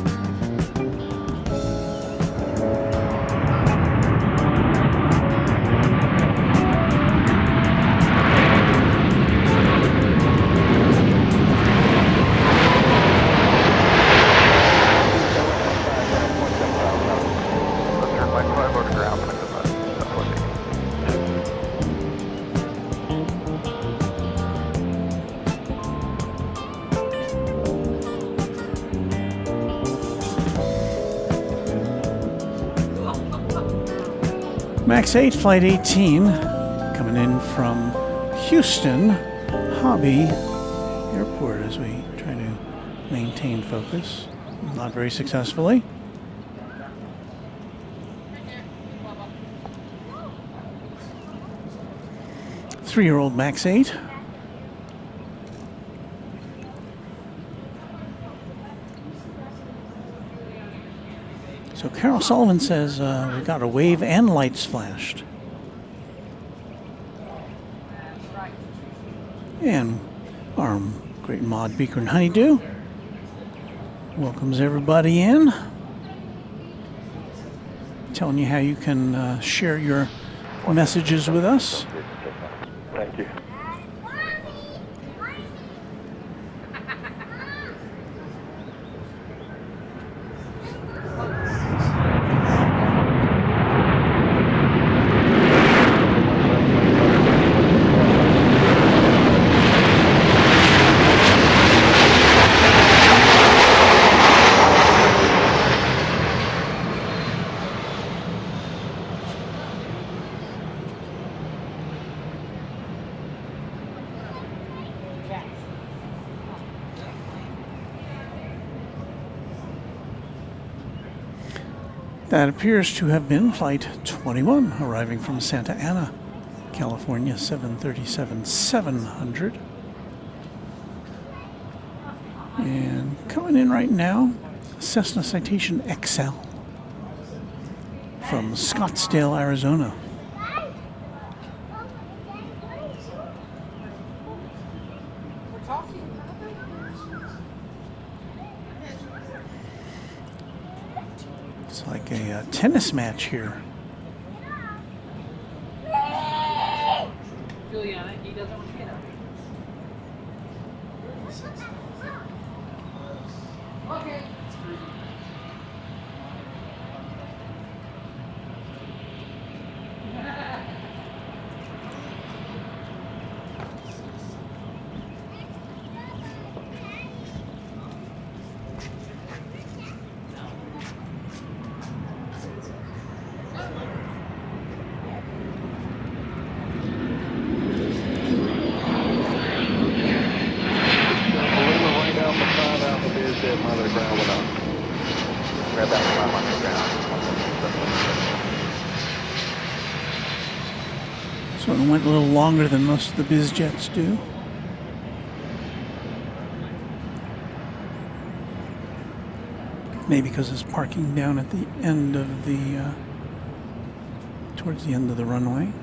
Max 8, Flight 18, coming in from Houston Hobby Airport as we try to maintain focus. Not very successfully. Three-year-old Max 8. So Carol Sullivan says we got a wave and lights flashed. And our great mod Beaker and Honeydew welcomes everybody in. Telling you how you can share your messages with us. Thank you. That appears to have been Flight 21, arriving from Santa Ana, California, 737-700. And Coming in right now, Cessna Citation XL from Scottsdale, Arizona. It's like a tennis match here. Juliana, he doesn't want to get up. Okay. So it went a little longer than most of the biz jets do. Maybe because it's parking down at the end of the, towards the end of the runway.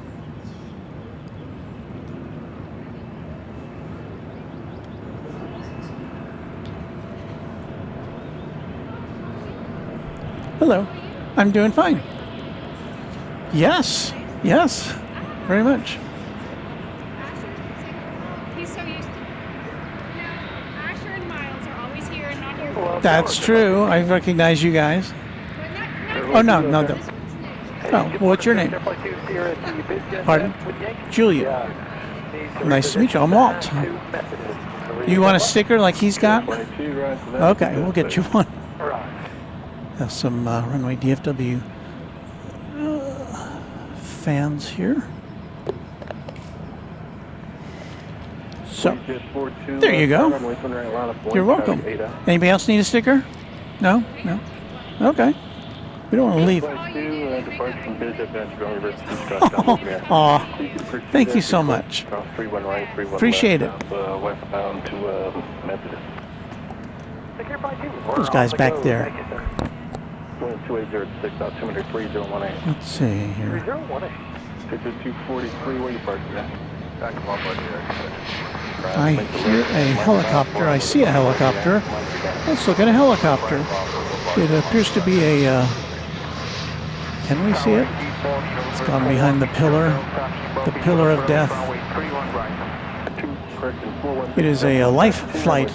Hello, I'm doing fine. Yes, yes, very much. He's so used to Asher and Miles are always here and not here. That's true. I recognize you guys. Oh, no. Oh, what's your name? Pardon? Julia. Nice to meet you. I'm Walt. You want a sticker like he's got? Okay, we'll get you one. Have some Runway DFW fans here. So, there you go. You're welcome. Anybody else need a sticker? No? No? Okay. We don't want to leave. Aw, thank you so much. Appreciate it. Those guys back there. Let's see here. 243, where you parked at? I hear a helicopter. I see a helicopter. Let's look at a helicopter. It appears to be a... can we see it? It's gone behind the pillar of death. It is a life flight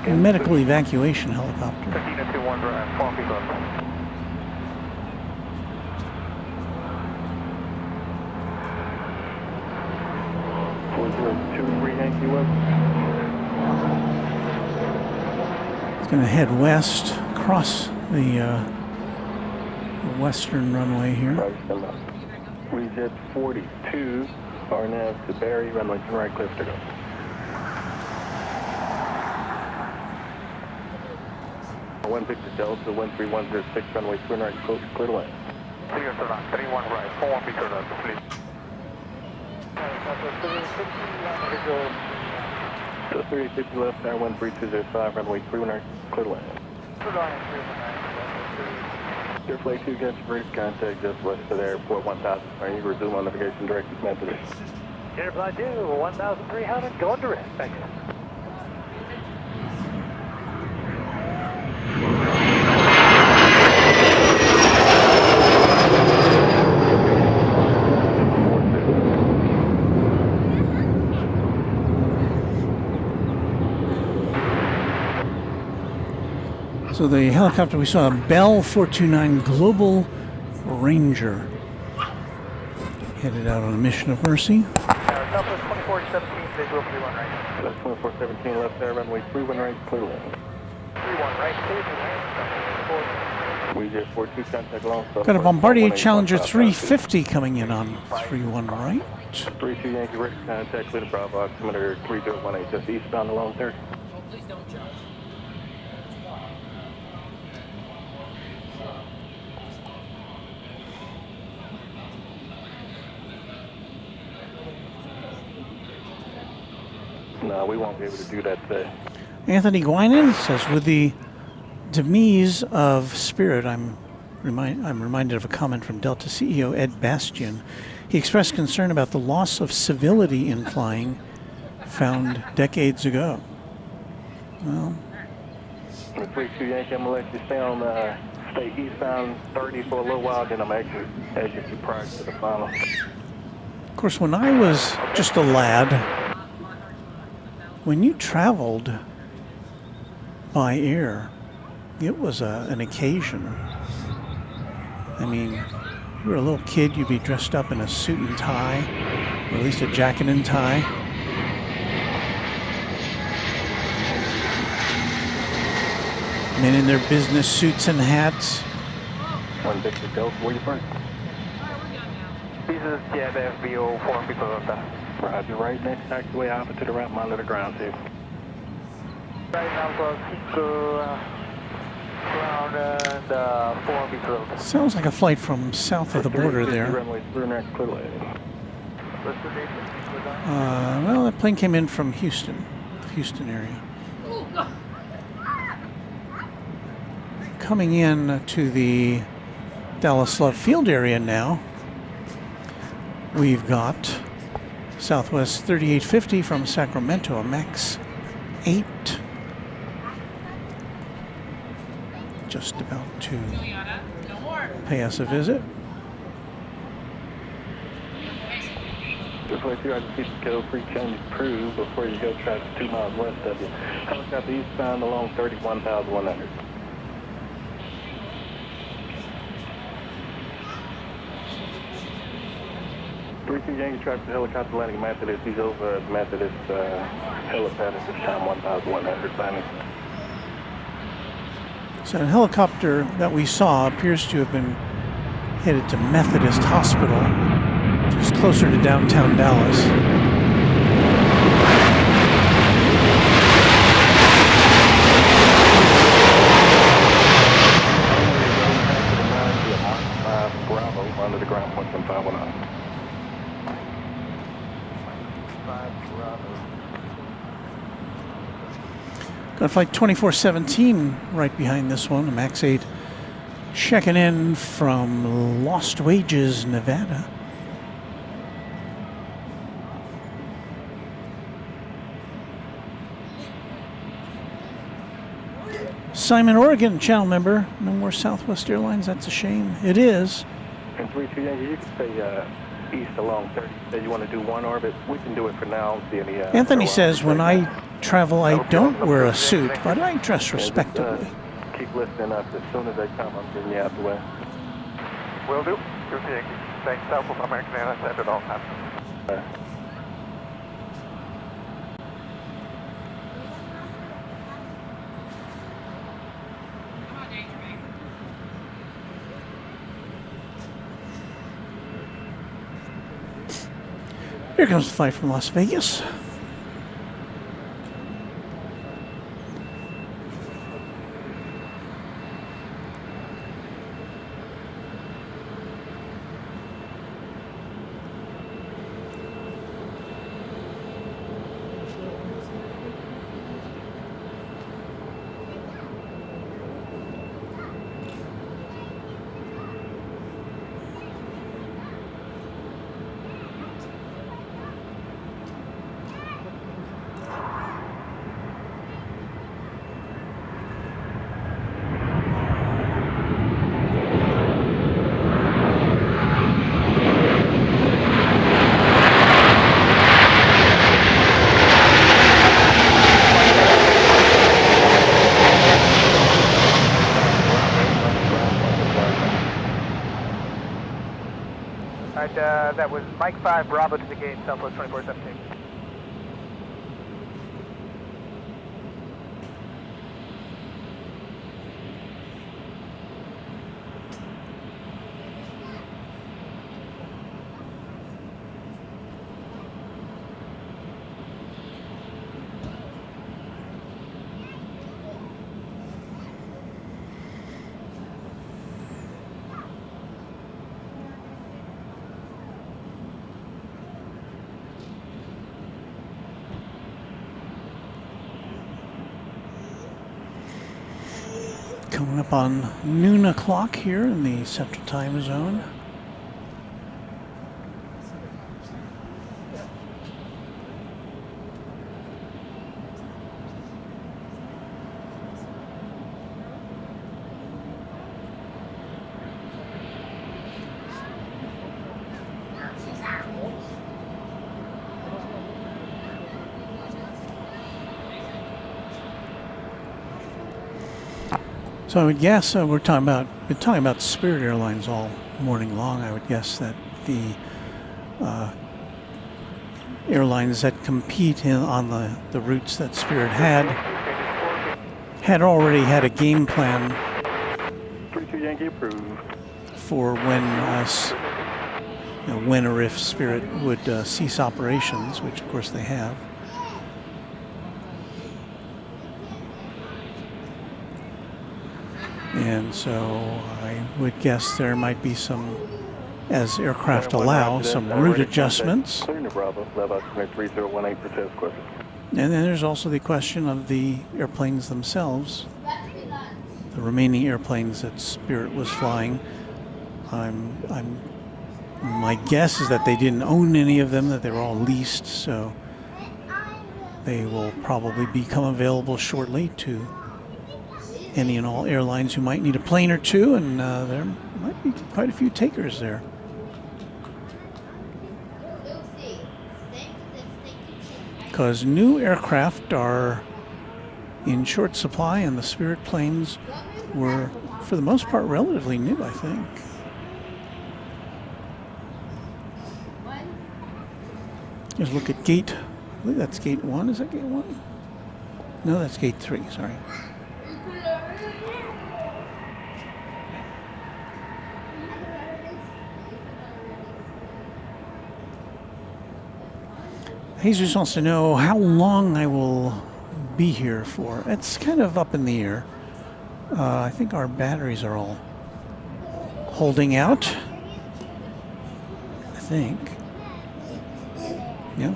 medical evacuation helicopter. It's going to head west, across the western runway here. Rejet 42, RNAV to Barry, runway to right, clear to go. One Victor Delta 13106, runway 2 right, clear to land. 31 right, 41 Victor Delta, please. So 350 left, now 13205, runway 31 clear to land. Air Flight 2 gets first contact just west of the airport 1000. Are you resume on navigation direct method? Air Flight 2, 1300, going direct. Thank you. So the helicopter we saw, a Bell 429 Global Ranger, headed out on a mission of mercy. Southwest 2417, visual 31 right. Southwest 2417 left there, runway 31 right, clear land. 31 right, clear to land. We just 42 contact long. Got a Bombardier Challenger 350 coming in on 31 right. 32 Yankee ready contact, clear to Bravo, altimeter 3018, just eastbound along 30. Please don't jump. No, we won't be able to do that today. Anthony Guinan says, with the demise of Spirit, I'm reminded of a comment from Delta CEO Ed Bastian. He expressed concern about the loss of civility in flying found decades ago. Well, 32 Yankee, I'm going to let you stay eastbound 30 for a little while, then I'm exit you prior to the final. of course, when I was just a lad, when you traveled by air, it was an occasion. I mean, you were a little kid, you'd be dressed up in a suit and tie, or at least a jacket and tie. Men in their business suits and hats. One Victor Delta, where you from? This is DFW 4 Delta. Roger, right next taxiway alpha to the right, monitor the ground table. Right now, ground and 4 Delta. Sounds like a flight from south of the border there. Well, that plane came in from Houston area. Coming in to the Dallas Love Field area now, we've got Southwest 3850 from Sacramento, a MAX 8. Just about to pay us a visit. Just wait here, I just need to go free change crew before you go traffic 2 miles west of you. Helicopter eastbound along 31,100. Yankee traffic helicopter landing Methodist. He's over at Methodist helipad at this time, 1,100 landing. So a helicopter that we saw appears to have been headed to Methodist Hospital, just closer to downtown Dallas. Bravo, under the ground, 1.519. Got flight 2417 right behind this one, a MAX 8 checking in from Lost Wages, Nevada. Simon, Oregon, channel member. No more Southwest Airlines, that's a shame. It is. And 32 Yankee, you can stay east along 30. Say you want to do one orbit, we can do it for now. See any, Anthony says when I travel, I don't wear a suit, but I dress respectably. Keep listening up. As soon as they come, I'm getting you out the way. Will do. Good Yankee. Thanks, Southwest American Airlines, and at all times. Here comes the flight from Las Vegas. That was Mike 5, Bravo to the gate, Southwest 2417. Coming up on noon o'clock here in the Central Time Zone. So I would guess been talking about Spirit Airlines all morning long. I would guess that the airlines that compete on the routes that Spirit had already had a game plan for when or if Spirit would cease operations, which of course they have. And so I would guess there might be some, as aircraft allow, some route adjustments. And then there's also the question of the airplanes themselves, the remaining airplanes that Spirit was flying. My guess is that they didn't own any of them, that they were all leased, so they will probably become available shortly to any and all airlines who might need a plane or two, and there might be quite a few takers there. Because new aircraft are in short supply, and the Spirit planes were, for the most part, relatively new, I think. Just look at gate, I believe that's gate 1. Is that gate 1? No, that's gate 3, sorry. Jesus wants to know how long I will be here for. It's kind of up in the air. I think our batteries are all holding out. I think. Yeah.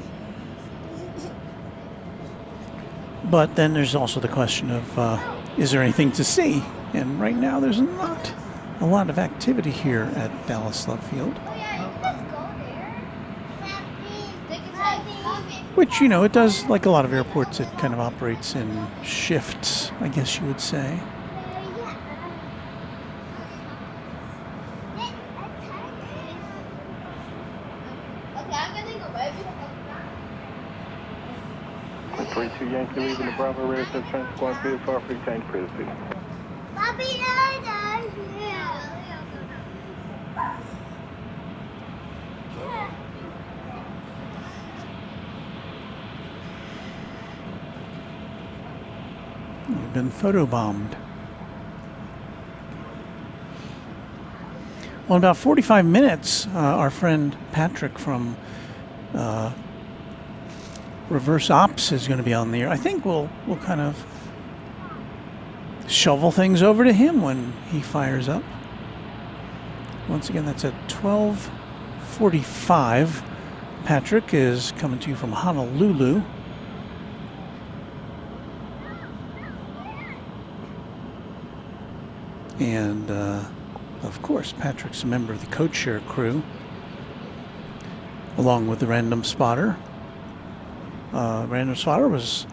But then there's also the question of, is there anything to see? And right now there's not a lot of activity here at Dallas Love Field. Which, you know, it does, like a lot of airports, it kind of operates in shifts, I guess you would say. Two Yankee leaving the Bravo ready to transfer field for free change privacy. We've been photobombed. Well, in about 45 minutes, our friend Patrick from Reverse Ops is going to be on the air. I think we'll kind of shovel things over to him when he fires up. Once again, that's at 12:45. Patrick is coming to you from Honolulu. And, of course, Patrick's a member of the Code Share crew, along with the Random Spotter. Random Spotter was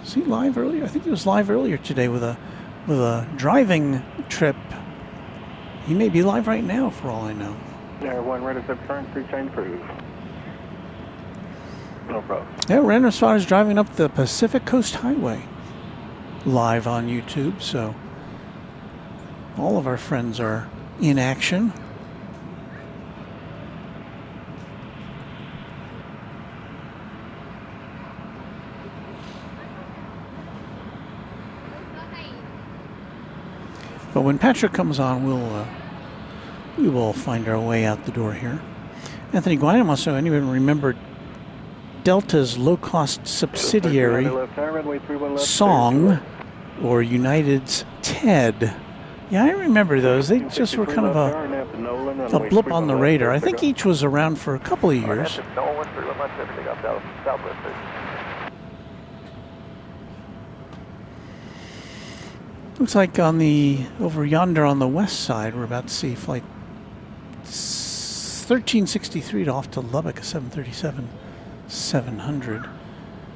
he live earlier? I think he was live earlier today with a driving trip. He may be live right now, for all I know. Air 1 ready to turn free change proof. No problem. Yeah, Random Spotter's driving up the Pacific Coast Highway, live on YouTube. So all of our friends are in action. But when Patrick comes on, we will find our way out the door here. Anthony Guinan wants to know, anyone remember Delta's low-cost subsidiary Song or United's TED? Yeah, I remember those. They just were kind of a blip on the radar. I think each was around for a couple of years. Looks like on the over yonder on the west side, we're about to see flight 1363 off to Lubbock, a 737-700.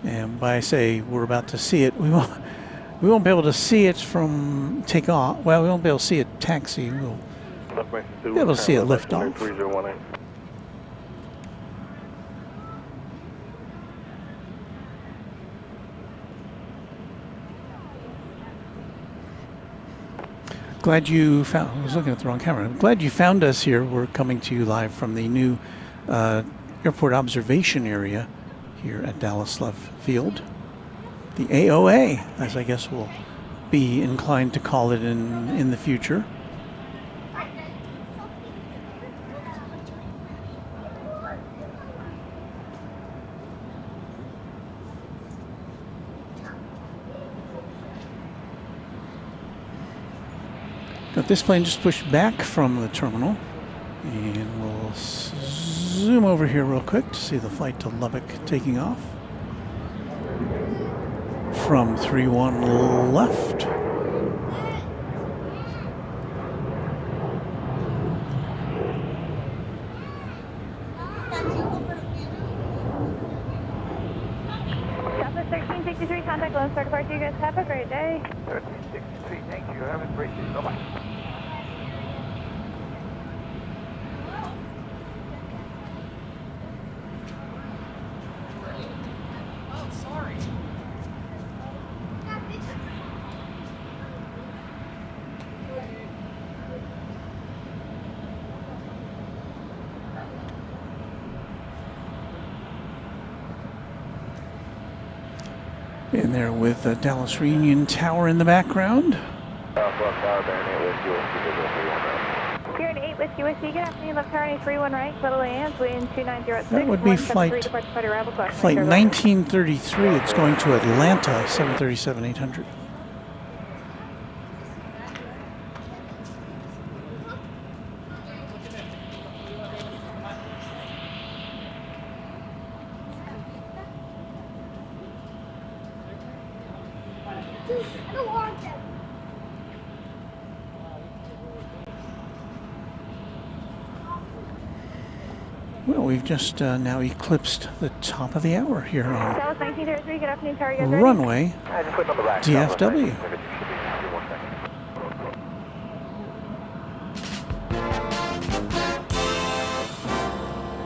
And by I say we're about to see it, we won't be able to see it from takeoff. Well, we won't be able to see it taxi. We'll be able to see it lift off. 3018. Glad you found, I was looking at the wrong camera. I'm glad you found us here. We're coming to you live from the new airport observation area here at Dallas Love Field. The AOA, as I guess we'll be inclined to call it in the future. Got this plane just pushed back from the terminal, and we'll zoom over here real quick to see the flight to Lubbock taking off. From 31 left. Southwest 1363, contact Lone Star departure. You guys have a great day. 1363, thank you. Have a great day. Bye-bye. In there with the Dallas Reunion Tower in the background. You're an 8 Whiskey Whiskey. Good afternoon, left turn 31 right, little lands, wind 2906. That would be flight 1933. It's going to Atlanta, 737-800. Well, we've just now eclipsed the top of the hour here on Dallas 1933, good afternoon, tower, you guys Runway DFW.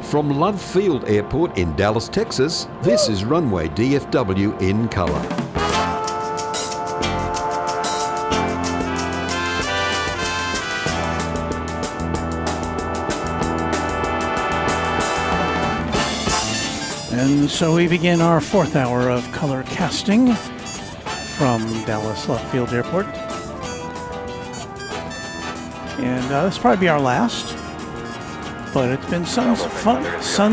From Love Field Airport in Dallas, Texas, this is Runway DFW in color. And so we begin our fourth hour of color casting from Dallas Love Field Airport. And this will probably be our last. But it's been sun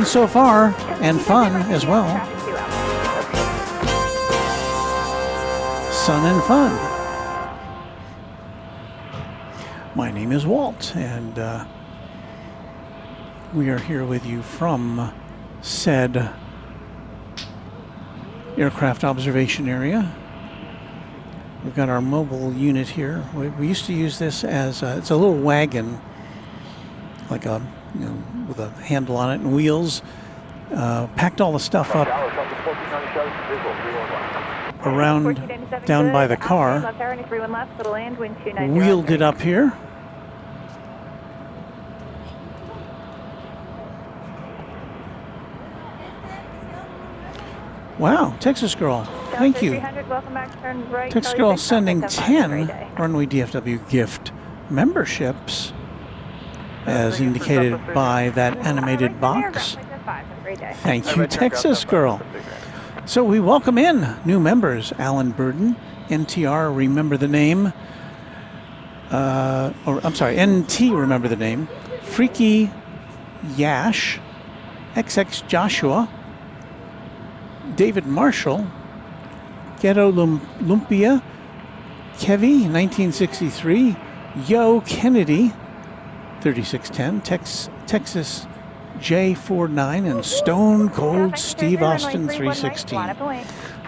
so far, and fun as well. Sun and fun. My name is Walt, and we are here with you from said aircraft observation area. We've got our mobile unit here. We used to use this as it's a little wagon, like a with a handle on it and wheels. Packed all the stuff up around down by the car. Wheeled it up here. Wow, Texas Girl, thank you. Texas Girl sending 10 Runway DFW gift memberships, as indicated by that animated box. Thank you, Texas Girl. So we welcome in new members: Alan Burden, NTR, remember the name. NT, remember the name. Freaky Yash, XX Joshua, David Marshall, Ghetto Lumpia, Kevy, 1963, Yo Kennedy, 3610, Texas J49, and Stone Cold Steve Austin, 316.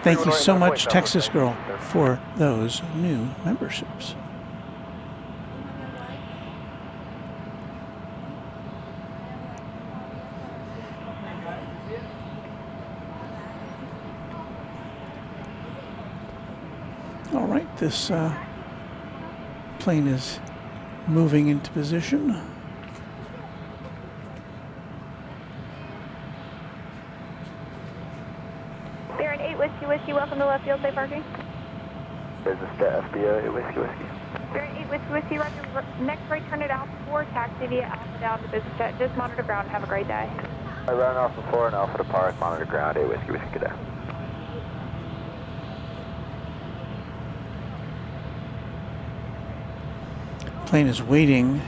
Thank you so much, Texas Girl, for those new memberships. All right, this plane is moving into position. Baron 8 Whiskey, welcome to left field, safe parking. Is this the FBO 8 Whiskey? Baron 8 Whiskey, roger, next right turn it out for taxi via Alpha down to business jet. Just monitor ground, have a great day. I ran off before and Alpha to Park, monitor ground 8 Whiskey, good day. Plane is waiting.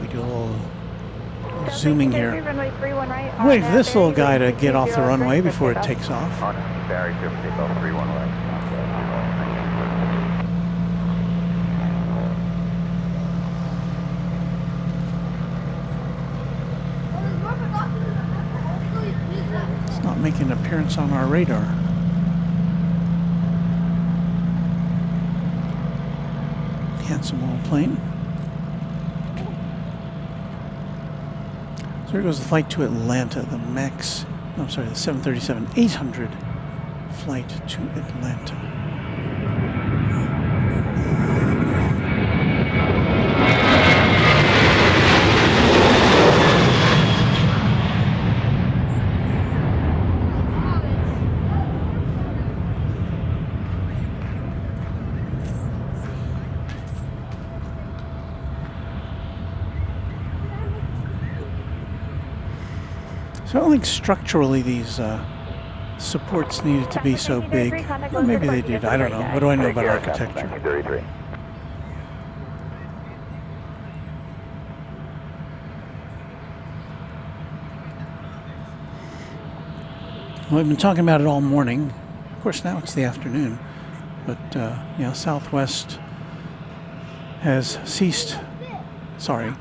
We do a little zooming here. Wait for this little guy to get off the runway before it takes off. On Barry, clear for takeoff 31 right. It's not making an appearance on our radar. Handsome little plane. So here goes the flight to Atlanta, the MAX, I'm sorry, the 737-800 flight to Atlanta. So I don't think structurally these supports needed to be so big. Well, maybe they did. I don't know. What do I know about architecture? 33. Well, we've been talking about it all morning. Of course, now it's the afternoon. But, you know, Southwest has ceased, sorry,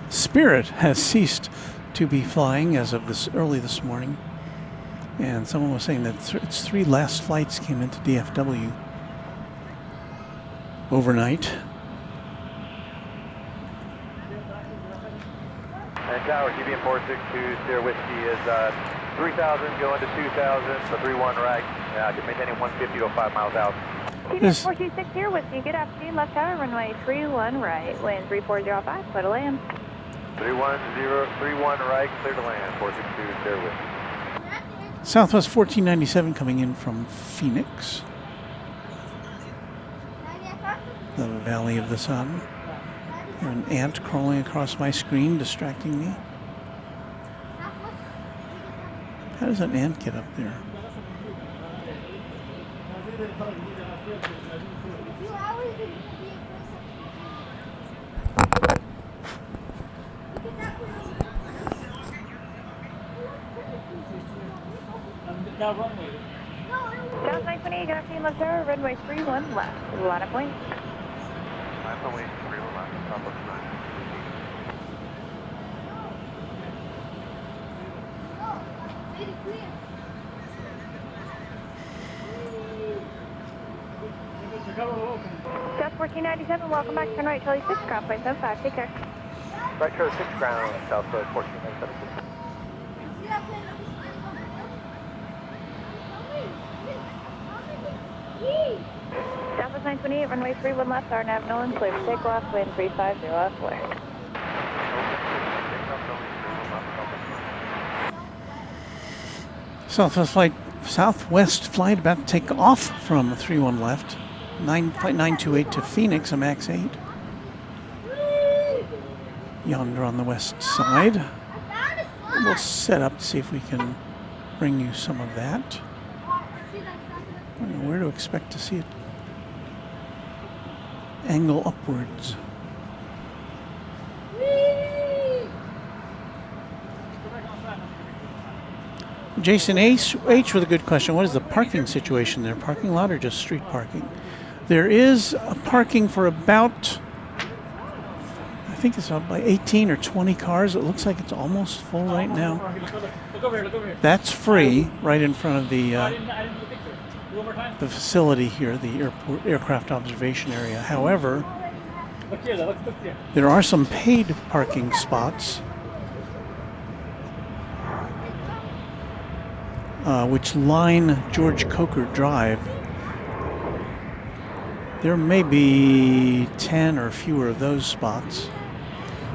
Spirit has ceased to be flying as of early this morning. And someone was saying that its 3 last flights came into DFW overnight. And Tower, QBM 462, Whiskey is 3,000 going to 2,000, so 31 right. Just maintaining 150 to 5 miles out. QBM 426 here, Whiskey, good afternoon, left tower, runway 31 right, wind 3405, clear to land. 31 right, clear to land, 462, there with. Southwest 1497 coming in from Phoenix. The Valley of the Sun. I have an ant crawling across my screen, distracting me. How does an ant get up there? Runway. South 928, good afternoon, left tower, runway 31 left, line of point. 928, 31 left, Southwest 9. South 1497, welcome back, turn right, Charlie 6, ground point 75, take care. Right, Charlie 6, ground, Southwest 1497. Southwest 928, runway 31 left, RNAV Nolan, clear to take off, wind 350 left, clear. Southwest flight about to take off from 31 left. Flight 928 to Phoenix, a MAX 8. Yonder on the west side. We'll set up to see if we can bring you some of that. I don't know where to expect to see it. Angle upwards. Jason H with a good question. What is the parking situation there? Parking lot or just street parking? There is a parking for about, I think it's up by 18 or 20 cars. It looks like it's almost full right now. Look over here, look over here. That's free right in front of the I didn't do the picture. Do one more time. the facility here, the aircraft observation area. However, Look here, look here. there are some paid parking spots, which line George Coker Drive. There may be 10 or fewer of those spots.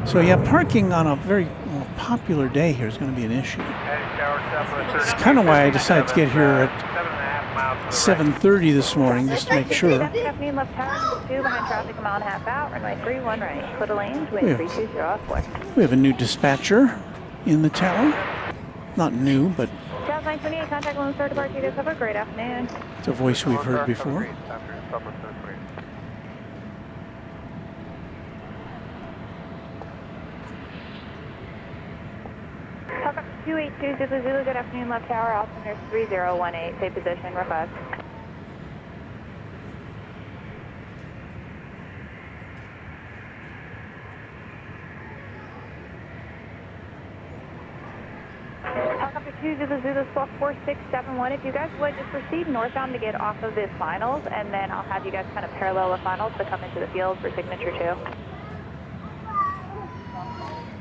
So yeah, parking on a very popular day here is going to be an issue. It's kind of why I decided to get here at 7:30 this morning, just to make sure. Left tower, 2 behind traffic, a mile and a half out, runway 31 right. Clear the lanes, wind 320 off 4. We have a new dispatcher in the tower. Not new, but South 928, contact 1 third departure to cover. Great afternoon. it's a voice we've heard before. Talk up to 282 Zulu, good afternoon, left tower, altimeter 3018, stay position, request. Talk up to 2 Zulu, squawk 4671. If you guys would just proceed northbound to get off of this finals, and then I'll have you guys kind of parallel the finals to come into the field for signature 2.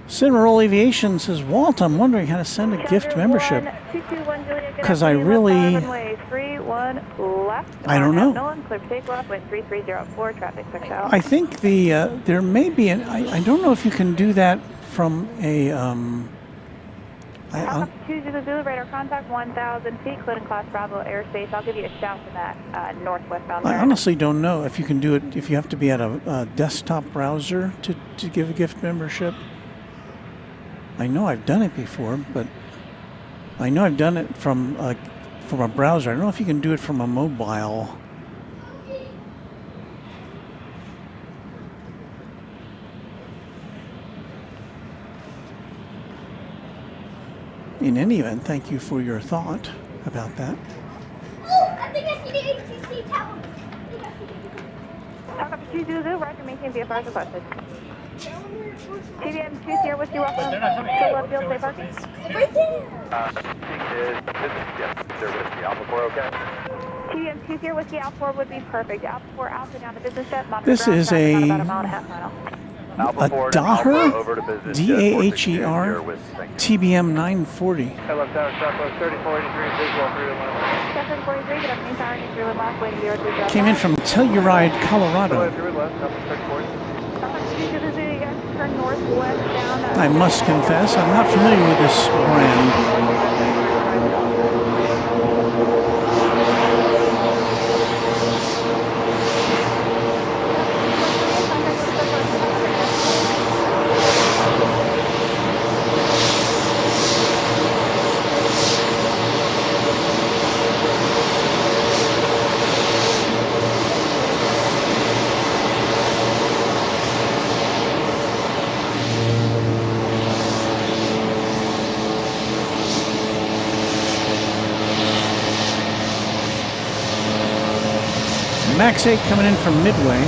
Cineroll Aviation says, Walt, I'm wondering how to send a gift membership. Because I really, I don't know. I think there may be I don't know if you can do that from a, radar contact 1,000 feet, Clinton class Bravo airspace. I'll give you a shout for that northwestbound. I honestly don't know if you can do it, if you have to be at a desktop browser to give a gift membership. I know I've done it before, but I know I've done it from a browser. I don't know if you can do it from a mobile. In any event, thank you for your thought about that. Oh, I think I see the HTC tower. Talk up to 2 Zulu, Roger, maintain VFR requested. TBM 2 here with you, welcome. Still left field, safe parking. Right there. They're with the Alpha 4, okay? TBM 2 here with you, Alpha 4 would be perfect. Alpha 4 Alpha down to business jet. This is a Daher, D-A-H-E-R, TBM 940. Hello, Tower, Southwest 3483, visual 311. 743, good afternoon, Tower, New 311, waiting 03. Came in from Telluride, Colorado. I must confess, I'm not familiar with this brand. Max 8 coming in from Midway.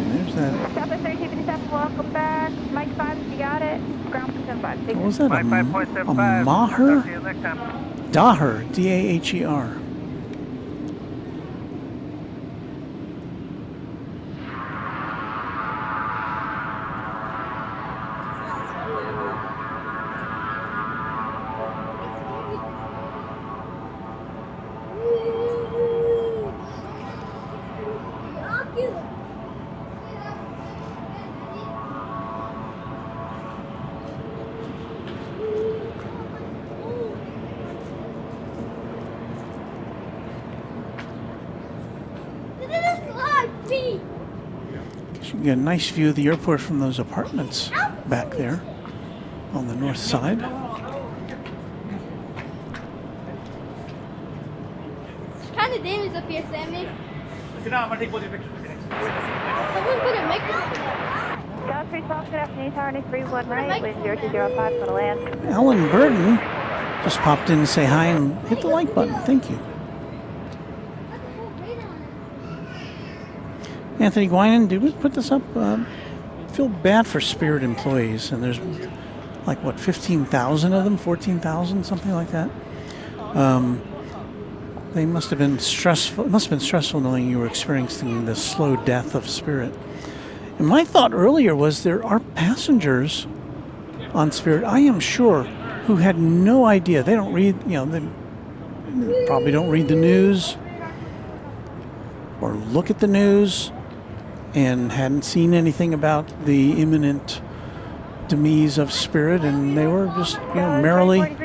There's that. Southwest 3257, welcome back. Mike 5, you got it. Ground percent 5. What was that? A Maher? Daher, D-A-H-E-R. You get a nice view of the airport from those apartments back there on the north side. It's kind of dangerous up here, Sammy. Sit down, I'm going to take both your pictures. Someone put a microphone. Dallas 312, good afternoon, Tower 931 right, wind 0205 for the land. Alan Burton just popped in to say hi and hit the like button. Thank you. Anthony Guinan, did we put this up? I feel bad for Spirit employees, and there's like, what, 15,000 of them? 14,000, something like that. They must have been stressful. It must have been stressful knowing you were experiencing the slow death of Spirit. And my thought earlier was there are passengers on Spirit, I am sure, who had no idea. They don't read, they probably don't read the news or look at the news and hadn't seen anything about the imminent demise of Spirit, and they were just, merrily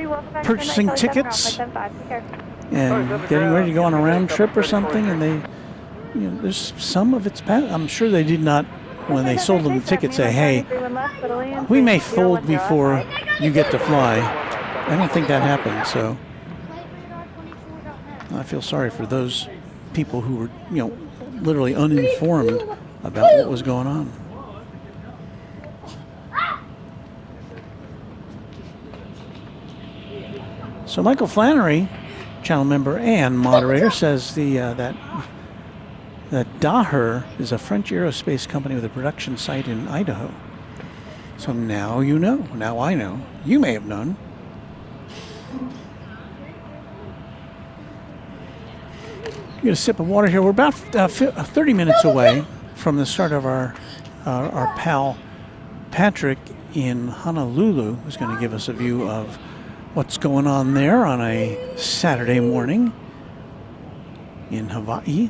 purchasing tickets and getting ready to go on a round trip or something, and they, there's some of it's, I'm sure they did not, when they sold them the ticket, say, hey, we may fold before you get to fly. I don't think that happened, so I feel sorry for those people who were, literally uninformed about what was going on. So Michael Flannery, channel member and moderator, says that Daher is a French aerospace company with a production site in Idaho. So now you know. Now I know. You may have known. Get a sip of water here. We're about 30 minutes away from the start of our pal Patrick in Honolulu, who's going to give us a view of what's going on there on a Saturday morning in Hawaii.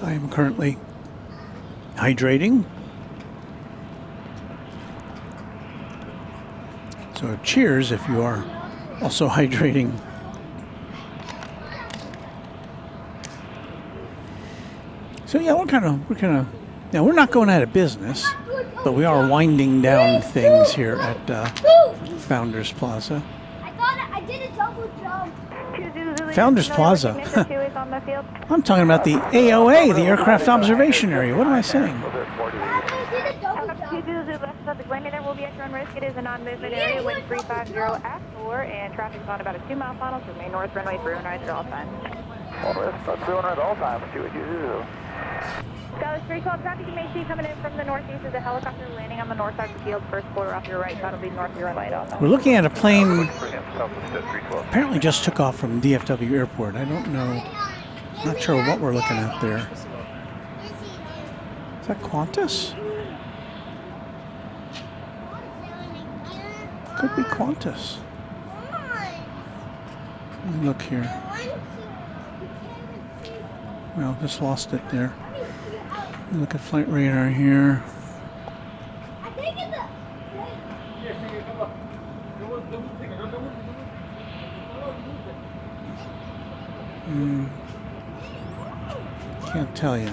I am currently hydrating. So cheers if you are also hydrating. So yeah, we're not going out of business, but we are winding down things here at Founders Plaza. I did a double jump. Founders Plaza. I'm talking about the AOA, the Aircraft Observation Area. What am I saying? There will be extra on risk. It is a non-movement area, wind 350 at 4, and traffic's on about a 2-mile final to remain north runway 309 at all times. Well, that's 309 at all times. See what you do. Dallas 312, traffic you may see coming in from the northeast is a helicopter landing on the north side of the field, first quarter off your right, that'll be north of your right also. We're looking at a plane apparently just took off from DFW Airport. I don't know, not sure what we're looking at there. Is that Qantas? Could be Qantas. Let me look here. Well, just lost it there. Look at flight radar here. Can't tell you.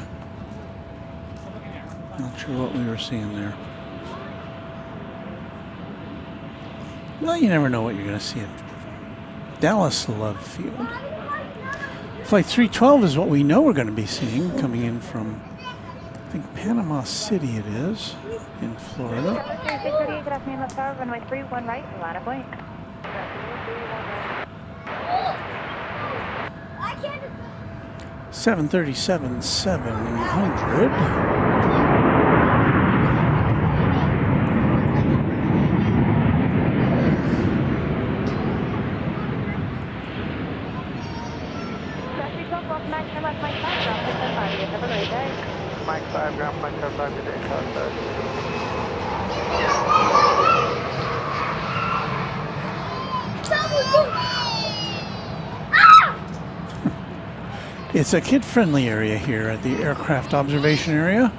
Not sure what we were seeing there. Well, you never know what you're going to see at Dallas Love Field. Flight 312 is what we know we're going to be seeing coming in from, I think, Panama City it is, in Florida. 638, good afternoon, left tower, runway 31 right, Atlanta Point. 737-700. Mike 5, ground Mike 5, good day, It's a kid-friendly area here at the Aircraft Observation Area.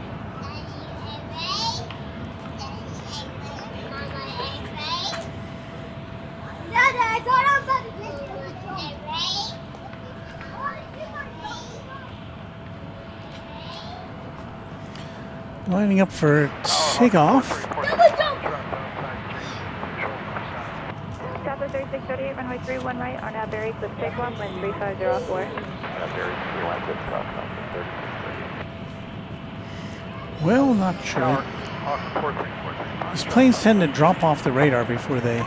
Lining up for takeoff. Southwest 3638, runway 31 right, are now Berry, cliff takeoff, wind 3504. Well, not sure. These planes tend to drop off the radar before they,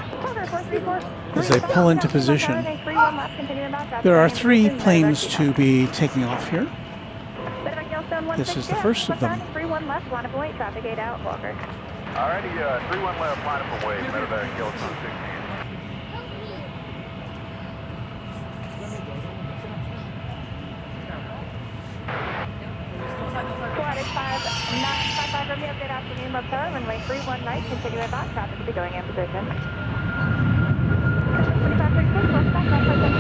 as they pull into position. There are 3 planes to be taking off here. This is the first of them. 31 left, line up and wait, traffic 8 out, Walker. Alrighty, 31 left, line up and wait, medevac Yellowstone 16. Squad 5955 Romeo, good afternoon, left tower, runway 31 right, continue about, traffic will be going in position. 3536, left back, left right, left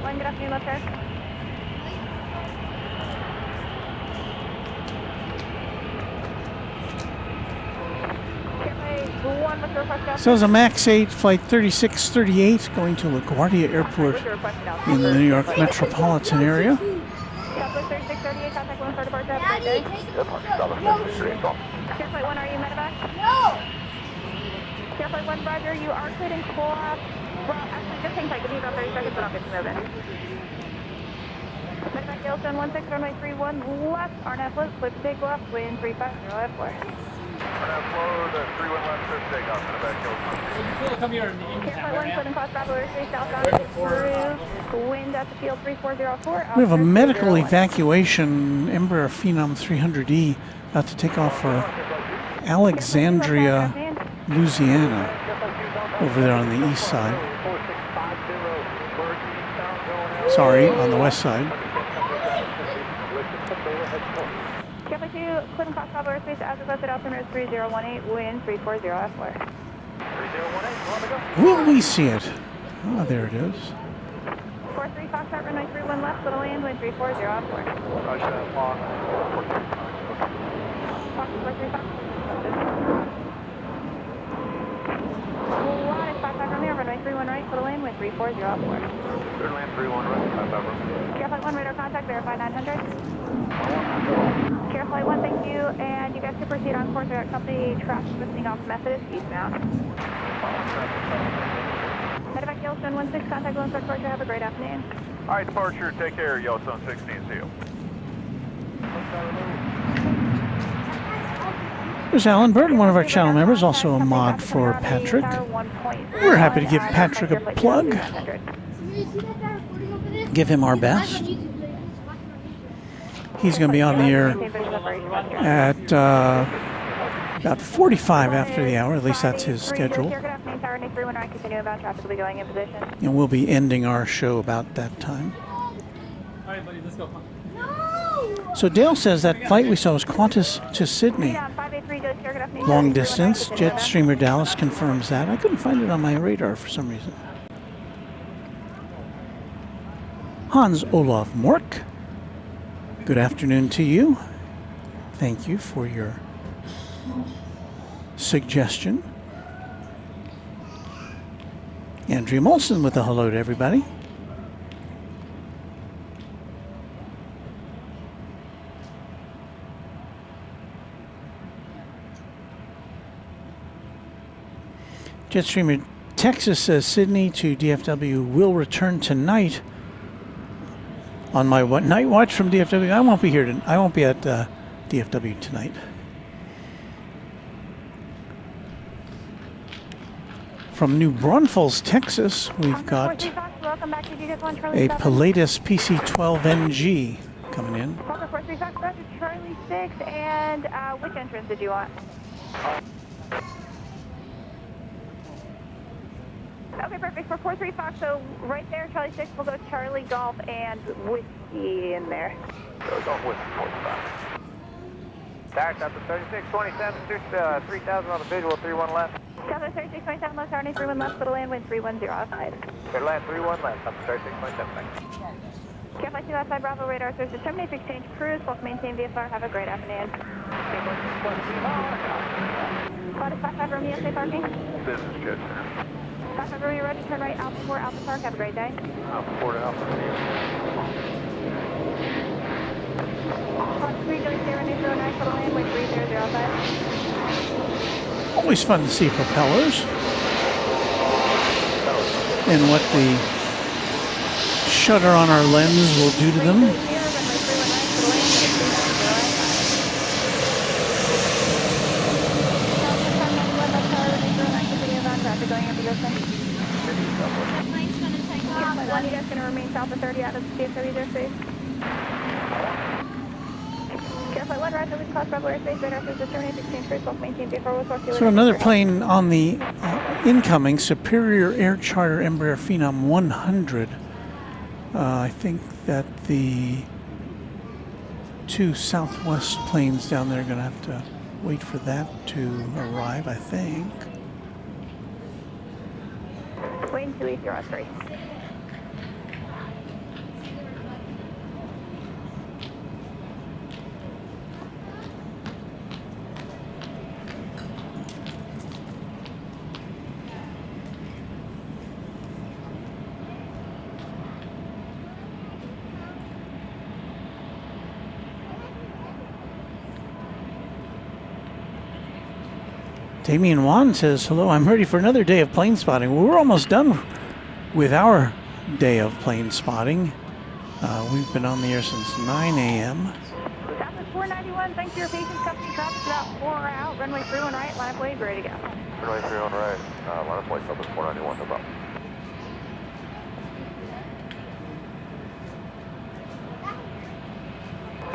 1, good afternoon, left tower. So it's a MAX 8 flight 3638 going to LaGuardia Airport in the New York metropolitan area. Southwest 3638, contact 1 for departure, have a great day. Airflight 1, are you medevac? No! Airflight 1, Roger, you are cleared and co-op. Well, actually, just hang tight, give me about 30 seconds and I'll get you moving. Medevac Yellowstone 16, runway 31 left, RNAV float, clear for takeoff, wind 350 F4. RNAV float, 31 left, clear for takeoff, medevac Yellowstone 16. Come here. Airflight 1, cleared and cross Bravo airspace, southbound through, wind at the field 3404. We have a medical evacuation Embraer Phenom 300E about to take off for Alexandria, Louisiana, over there on the east side. Sorry, on the west side. Airflight 2, cleared and cross Bravo airspace, as requested, altimeter 3018, wind 340 F4. 3018, Will we see it? Ah, there it is. 43 Foxtrot, runway 31 left, little land, wind 340 F4. Roger that, long. Fox 43 Fox. Lot is 55 Romeo, runway 31 right, little land, wind 340 F4. Third land 31 right, 55 Romeo. Airflight 1, radar contact, verify 900. Airflight 1, thank you, and you guys can proceed on course with company traffic listening off Methodist eastbound. Medevac Yellowstone 16, contact 1 for departure, have a great afternoon. Alright, departure, take care, Yellowstone 16, see you. There's Alan Burton, one of our channel members, also a mod for Patrick. We're happy to give Patrick a plug. Give him our best. He's going to be on the air at about 45 after the hour, at least that's his schedule. And we'll be ending our show about that time. Alright, buddy, let's go. So Dale says that flight we saw was Qantas to Sydney. Long distance. Jetstreamer Dallas confirms that. I couldn't find it on my radar for some reason. Hans Olav Mork, good afternoon to you. Thank you for your suggestion. Andrea Molson with a hello to everybody. Jetstreamer Texas says Sydney to DFW will return tonight. On my night watch from DFW, I won't be here. I won't be at DFW tonight. From New Braunfels, Texas, we've got a Pilatus PC-12NG coming in. Charlie 6, and which entrance did you want? Okay, perfect. For 43 Fox, so right there, Charlie 6, we'll go Charlie Golf and Whiskey in there. Golf Whiskey 45. Tax up to 3627, 3000 on the visual, 31 left. Southwest 3627 left, RNA 31 left, little land, wind 310 outside. Good land, 31 left, up to 3627, thanks. Flight 2 outside Bravo radar, so determinate exchange cruise, plus maintain VFR, have a great afternoon. Flight 55 Romeo, safe parking? Business jet, sir. 55 Romeo, ready, turn right, Alpha 4, Alpha Park, have a great day. Alpha 4 to Alpha 3, Joey Sierra, New 09, total land, wait 3005. Always fun to see propellers and what the shutter on our lens will do to them. You guys going to remain south of 30 out of DFW airspace. Flight 1, rise, release, cross Bravo airspace, radar says determinate exchange cruise, plus maintain VFR. So another plane on the incoming Superior Air Charter Embraer Phenom 100. I think that the two Southwest planes down there are going to have to wait for that to arrive, I think. Waiting 2803. Damien Wan says, hello, I'm ready for another day of plane spotting. Well, we're almost done with our day of plane spotting. We've been on the air since 9 a.m. Southwest 491, thanks for your patience. Company traffic about 4 out. Runway 31 right, line of wave, ready to go. Runway 31 right, line of flight Southwest 491, no problem.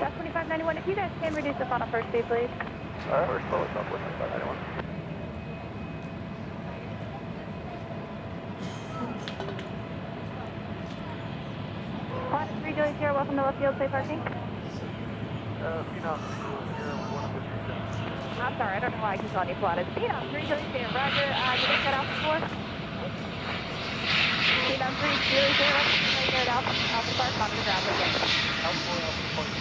South 2591, if you guys can reduce the funnel first speed, please. We're slow at Southwest 2591. Quad 3, Julius here, welcome to left field, safe parking. Phenom 3, I'm sorry, I don't know why I keep calling you Pilatus. Phenom 3, Julius here, roger, you just got Alpha 4? Phenom 3, Julius here, right there at Alpha Park, on the ground, again. Alpha 4, Alpha Park,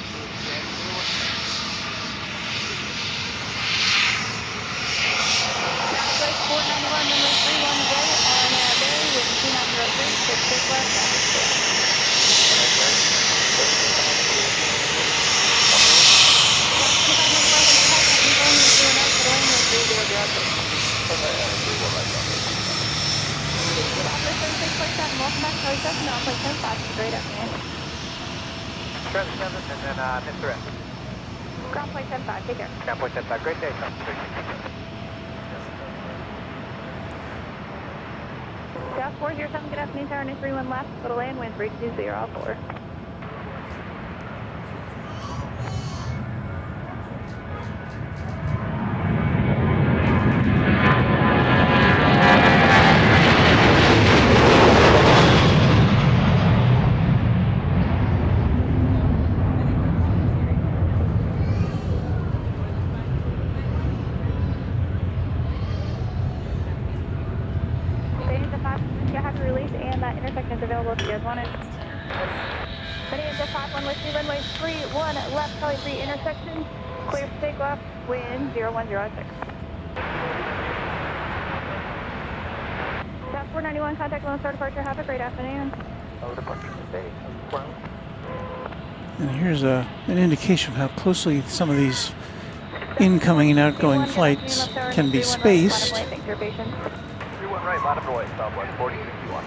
Southwest 491, runway 31 right on Bay with Phenom 03, 6 left, Traffic 7 and then Mr. F. Ground plane 10-5, take care. Ground plane 10-5, great day, sir. South 407, good afternoon, tower 31 left, little land, wind 3204. Available if you guys want it. Ready into 5-1 with you, runway 31 left, Charlie 3 intersection, clear for takeoff, wind 0106. South 491, contact Lone Star departure, have a great afternoon. departure today. And here's an indication of how closely some of these incoming and outgoing flights can be spaced. 31 right, line of Roy, Southwest 4061.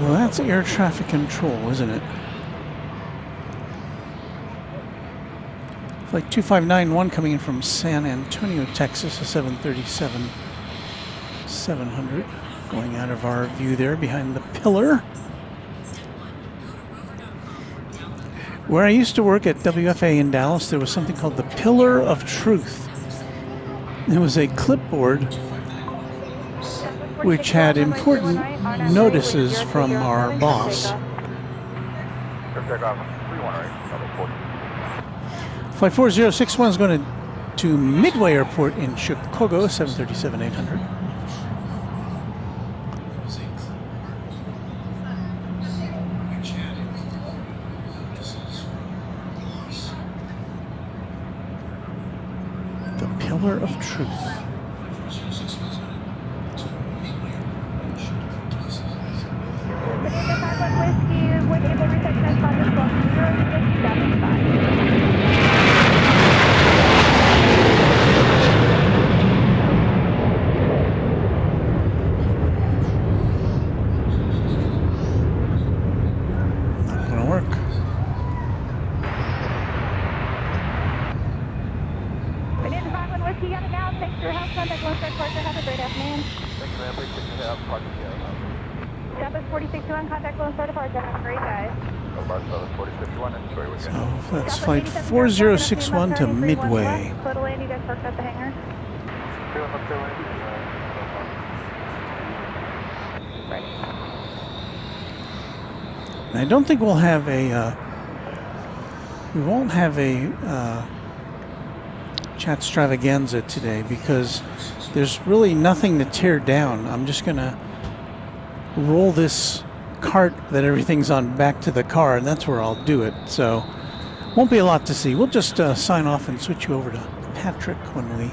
Well, that's air traffic control, isn't it? Flight 2591 coming in from San Antonio, Texas, a 737-700, going out of our view there behind the pillar. Where I used to work at WFA in Dallas, there was something called the Pillar of Truth. It was a clipboard which had important notices from our boss. Flight 4061 is going to Midway Airport in Chicago, 737-800. The Pillar of Truth. So that's flight 4061 to Midway. And I don't think we'll have a we won't have a chat extravaganza today because there's really nothing to tear down. I'm just gonna roll this cart that everything's on back to the car, and that's where I'll do it. So won't be a lot to see. We'll just sign off and switch you over to Patrick when we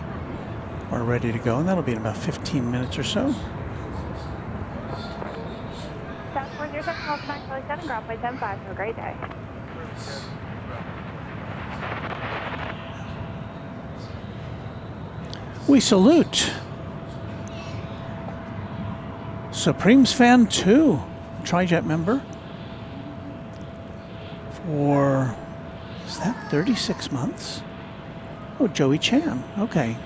are ready to go, and that'll be in about 15 minutes or so. South 407, ground flight 10-5. Have a great day. We salute Supremes Fan 2, Trijet member, for, is that 36 months? Oh, Joey Chan. Okay.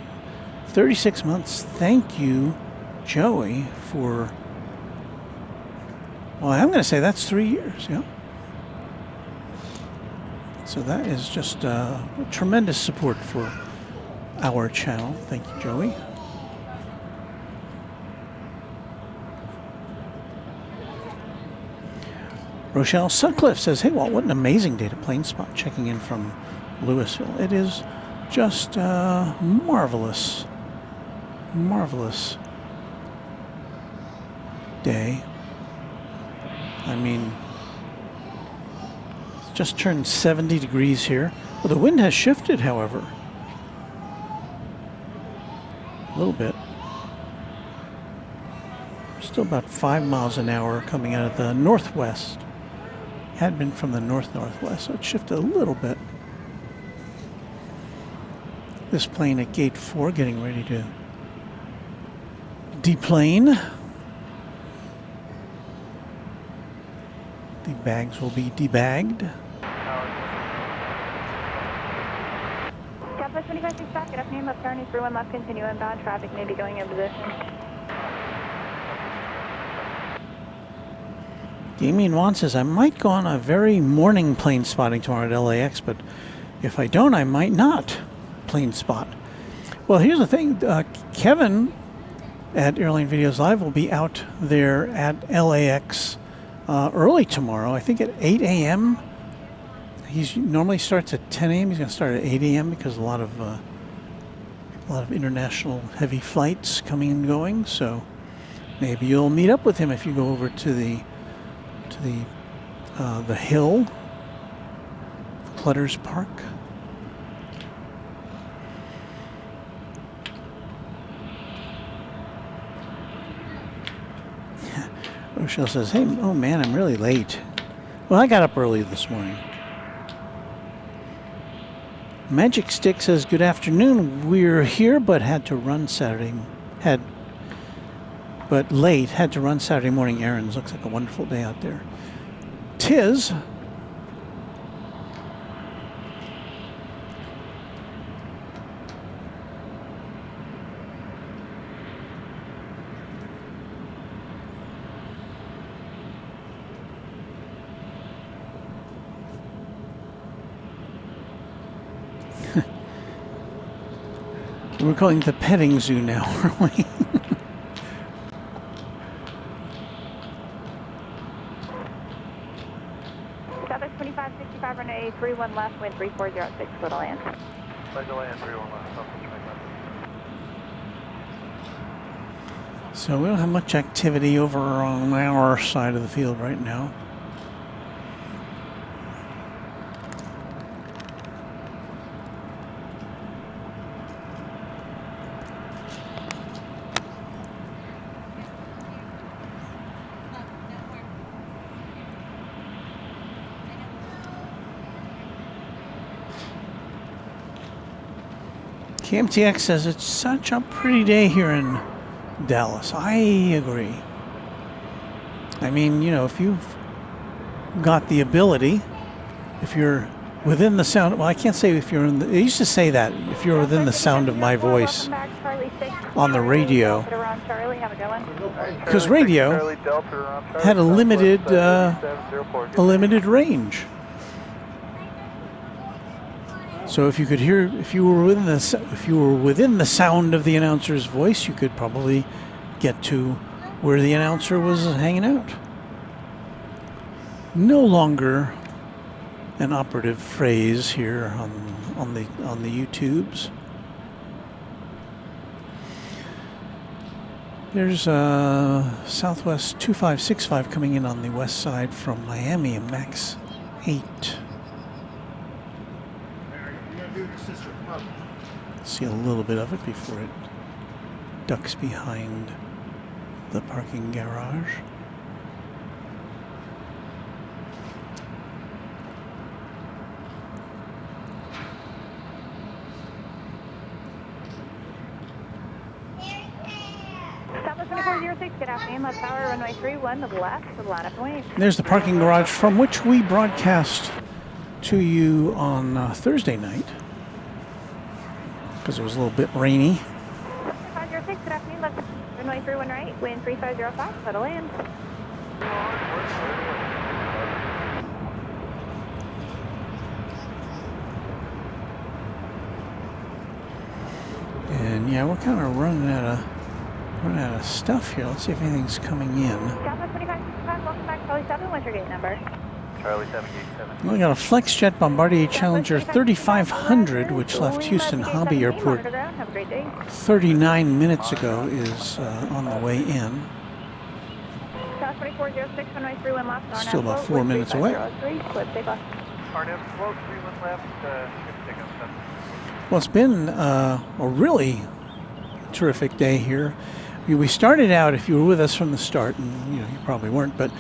36 months. Thank you, Joey, for, well, I'm going to say that's 3 years, yeah. So that is just tremendous support for our channel. Thank you, Joey. Rochelle Sutcliffe says, hey, Walt, what an amazing day to plane spot, checking in from Louisville. It is just marvelous, marvelous day. I mean, it's just turned 70 degrees here. Well, the wind has shifted, however, a little bit. Still about 5 miles an hour coming out of the northwest. Had been from the north-northwest, so it shifted a little bit. This plane at gate 4 getting ready to deplane. The bags will be debagged. Southwest 2565, good afternoon, left turn is 31 left, continue inbound, traffic may be going in position. Damien Wan says, I might go on a very morning plane spotting tomorrow at LAX, but if I don't, I might not plane spot. Well, here's the thing. Kevin at Airline Videos Live will be out there at LAX early tomorrow, I think at 8 a.m. He normally starts at 10 a.m. He's going to start at 8 a.m. because a lot of international heavy flights coming and going. So maybe you'll meet up with him if you go over to the hill, Clutters Park. Rochelle says, hey, oh man, I'm really late. Well, I got up early this morning. Magic Stick says, good afternoon. We're here, but had to run Saturday. Had to run Saturday morning errands. Looks like a wonderful day out there. Tis. We're calling it the petting zoo now, aren't we? Southwest 2565, runway 31 left, wind 3406, clear to land. Clear to land, 31 left, Southwest 25. So we don't have much activity over on our side of the field right now. KMTX says it's such a pretty day here in Dallas. I agree. I mean, you know, if you've got the ability, if you're within the sound, well, I can't say if you're in the, they used to say that, if you're within the sound of my voice on the radio, because radio had a limited range. So if you could hear, if you were within the sound of the announcer's voice, you could probably get to where the announcer was hanging out. No longer an operative phrase here on the YouTubes. There's Southwest 2565 coming in on the west side from Miami, Max 8. See a little bit of it before it ducks behind the parking garage. Southwest 2406, good afternoon, left tower, runway 31 to the left, to the line up point. There's the parking garage from which we broadcast to you on Thursday night, because it was a little bit rainy. 506, good afternoon, left runway 31 right, wind 3505, settle land. And yeah, we're kind of running out of stuff here. Let's see if anything's coming in. Southwest 2565, welcome back, Charlie 7, what's your gate number? Charlie 787. We got a Flexjet Bombardier Challenger 3500, which left Houston Hobby Airport 39 minutes ago, is on the way in. Still about 4 minutes away. Well, it's been a really terrific day here. We started out, if you were with us from the start, and you know you probably weren't, but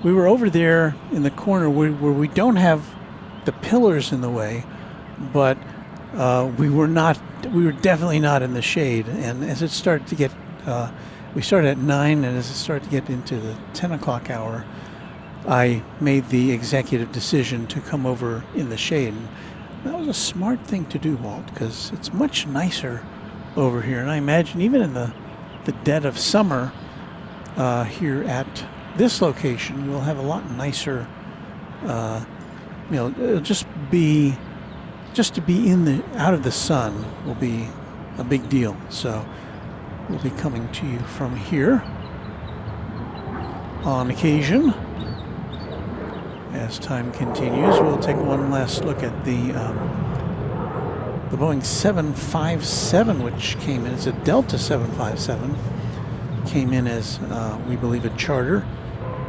we were over there in the corner where we don't have the pillars in the way, but we were definitely not in the shade. And as it started to get, we started at 9, and as it started to get into the 10 o'clock hour, I made the executive decision to come over in the shade. And that was a smart thing to do, Walt, because it's much nicer over here. And I imagine even in the dead of summer here at this location, we'll have a lot nicer, you know, it'll just to be out of the sun will be a big deal. So we'll be coming to you from here on occasion. As time continues, we'll take one last look at the Boeing 757, which came in. It's a Delta 757. Came in as, we believe, a charter.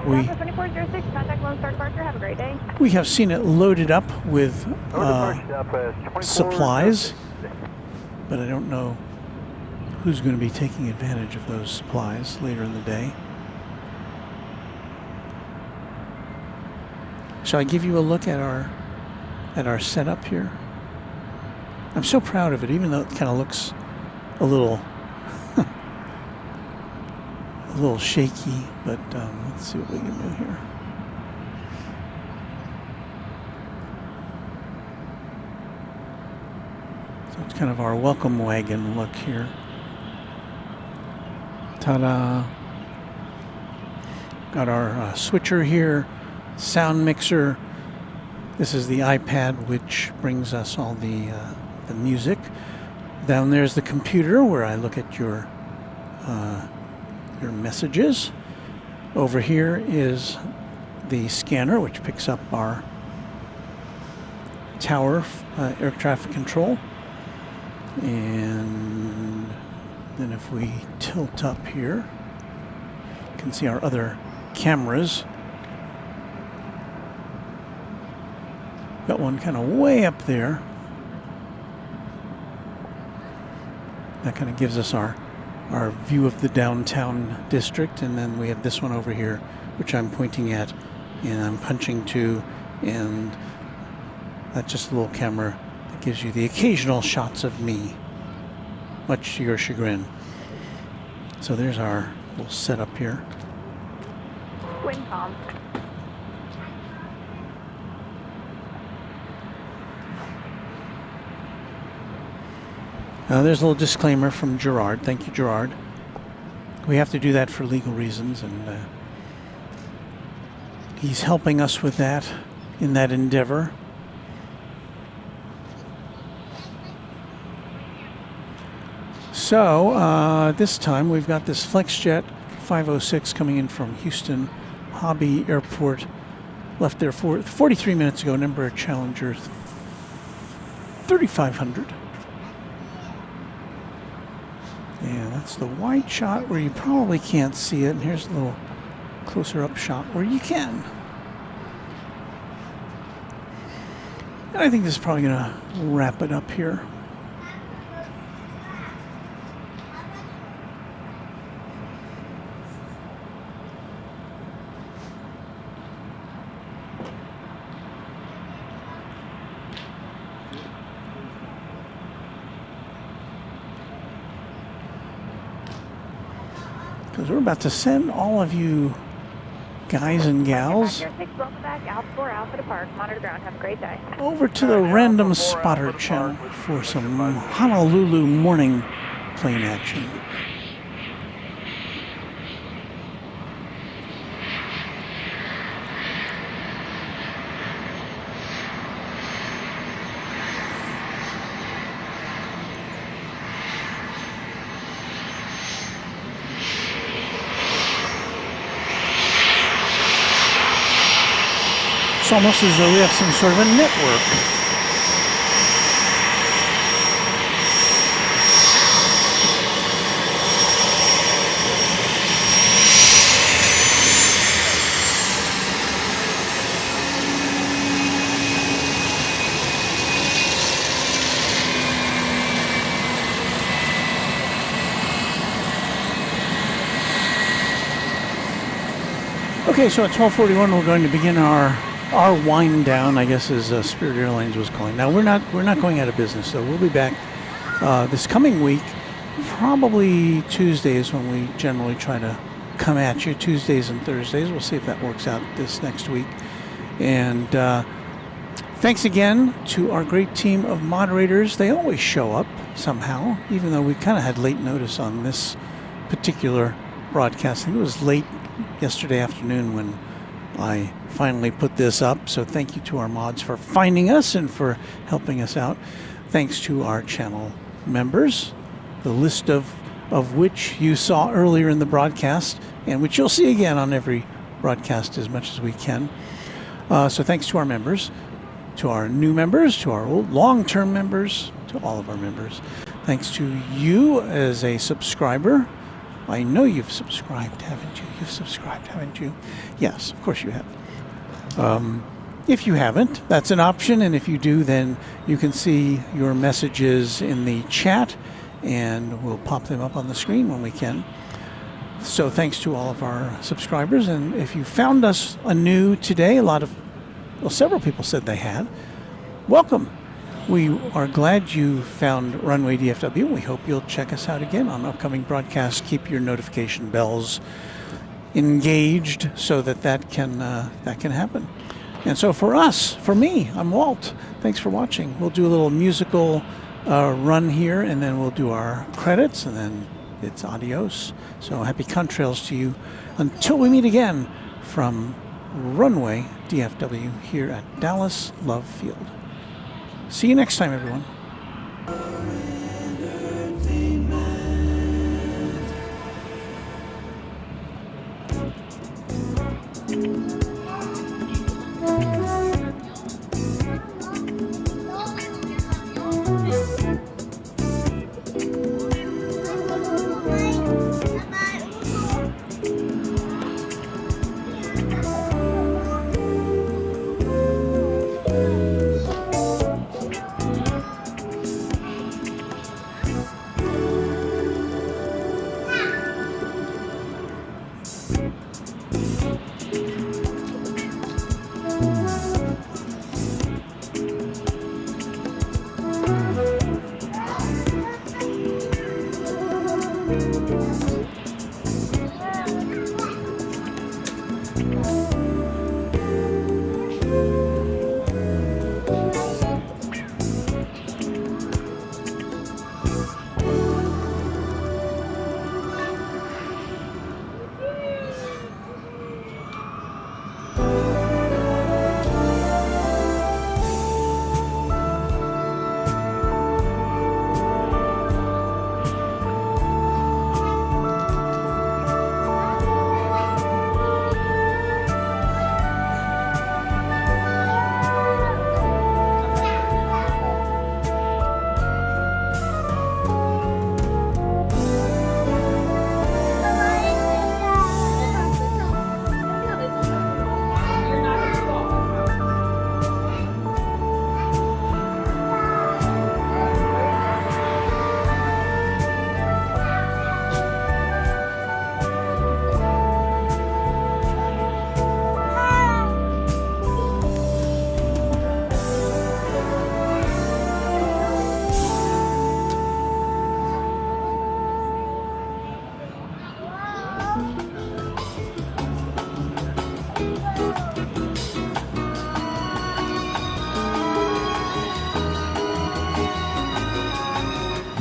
We 2406, contact Lone Star Departure. Have a great day. We have seen it loaded up with supplies, but I don't know who's going to be taking advantage of those supplies later in the day. Shall I give you a look at our setup here? I'm so proud of it, even though it kind of looks a little a little shaky, but let's see what we can do here. So it's kind of our welcome wagon look here. Ta-da! Got our switcher here, sound mixer. This is the iPad, which brings us all the music. Down there's the computer where I look at your messages. Over here is the scanner, which picks up our tower, air traffic control. And then if we tilt up here, you can see our other cameras. Got one kind of way up there. That kind of gives us our view of the downtown district, and then we have this one over here, which I'm pointing at, and I'm punching to, and that's just a little camera that gives you the occasional shots of me, much to your chagrin. So there's our little setup here. Wind calm. There's a little disclaimer from Gerard. Thank you, Gerard. We have to do that for legal reasons, and he's helping us with that in that endeavor. So this time we've got this FlexJet 506 coming in from Houston Hobby Airport. Left there 43 minutes ago. Number of Challenger 3500. Yeah, that's the wide shot where you probably can't see it. And here's a little closer up shot where you can. And I think this is probably going to wrap it up here. Because we're about to send all of you guys and gals over to the Random Spotter channel for some Honolulu morning plane action. It's almost as though we have some sort of a network. Okay, so at 12:41 we're going to begin our wind down, I guess, as Spirit Airlines was calling. Now we're not going out of business, so we'll be back this coming week. Probably Tuesdays when we generally try to come at you. Tuesdays and Thursdays. We'll see if that works out this next week. And thanks again to our great team of moderators. They always show up somehow, even though we kind of had late notice on this particular broadcast. I think it was late yesterday afternoon when I finally put this up, so thank you to our mods for finding us and for helping us out. Thanks to our channel members, the list of which you saw earlier in the broadcast and which you'll see again on every broadcast as much as we can. So thanks to our members, to our new members, to our old long-term members, to all of our members. Thanks to you as a subscriber. I know you've subscribed, haven't you? You've subscribed, haven't you? Yes, of course you have. If you haven't, that's an option, and if you do, then you can see your messages in the chat, and we'll pop them up on the screen when we can. So thanks to all of our subscribers, and if you found us anew today, several people said they had. Welcome. We are glad you found Runway DFW. We hope you'll check us out again on upcoming broadcasts. Keep your notification bells engaged so that can happen. And so for me, I'm Walt. Thanks for watching. We'll do a little musical run here, and then we'll do our credits, and then it's adios. So happy contrails to you until we meet again from Runway DFW here at Dallas Love Field. See you next time, everyone.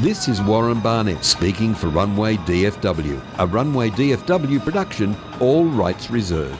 This is Warren Barnett speaking for Runway DFW, a Runway DFW production, all rights reserved.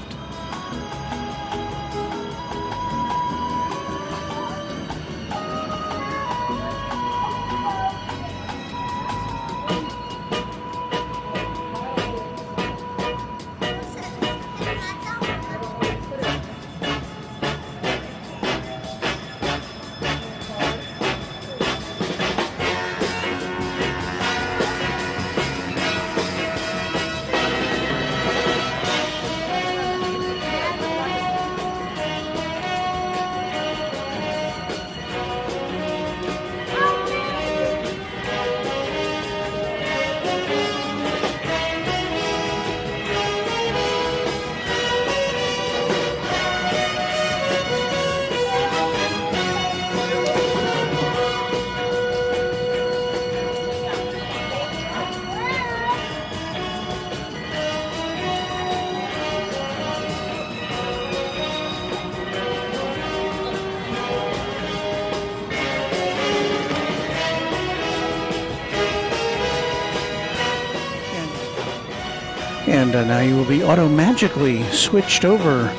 And now you will be auto-magically switched over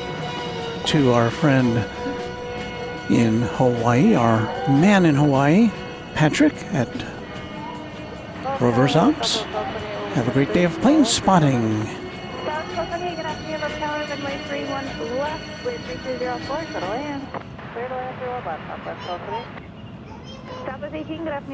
to our friend in Hawaii, our man in Hawaii, Patrick at Rover's Ops. Have a great day of plane spotting. South Coconut, good afternoon, Rover Tower, runway 31 left with 3204, clear to land. Clear to land 31 left, Southwest Coconut. Southwest 18, good afternoon,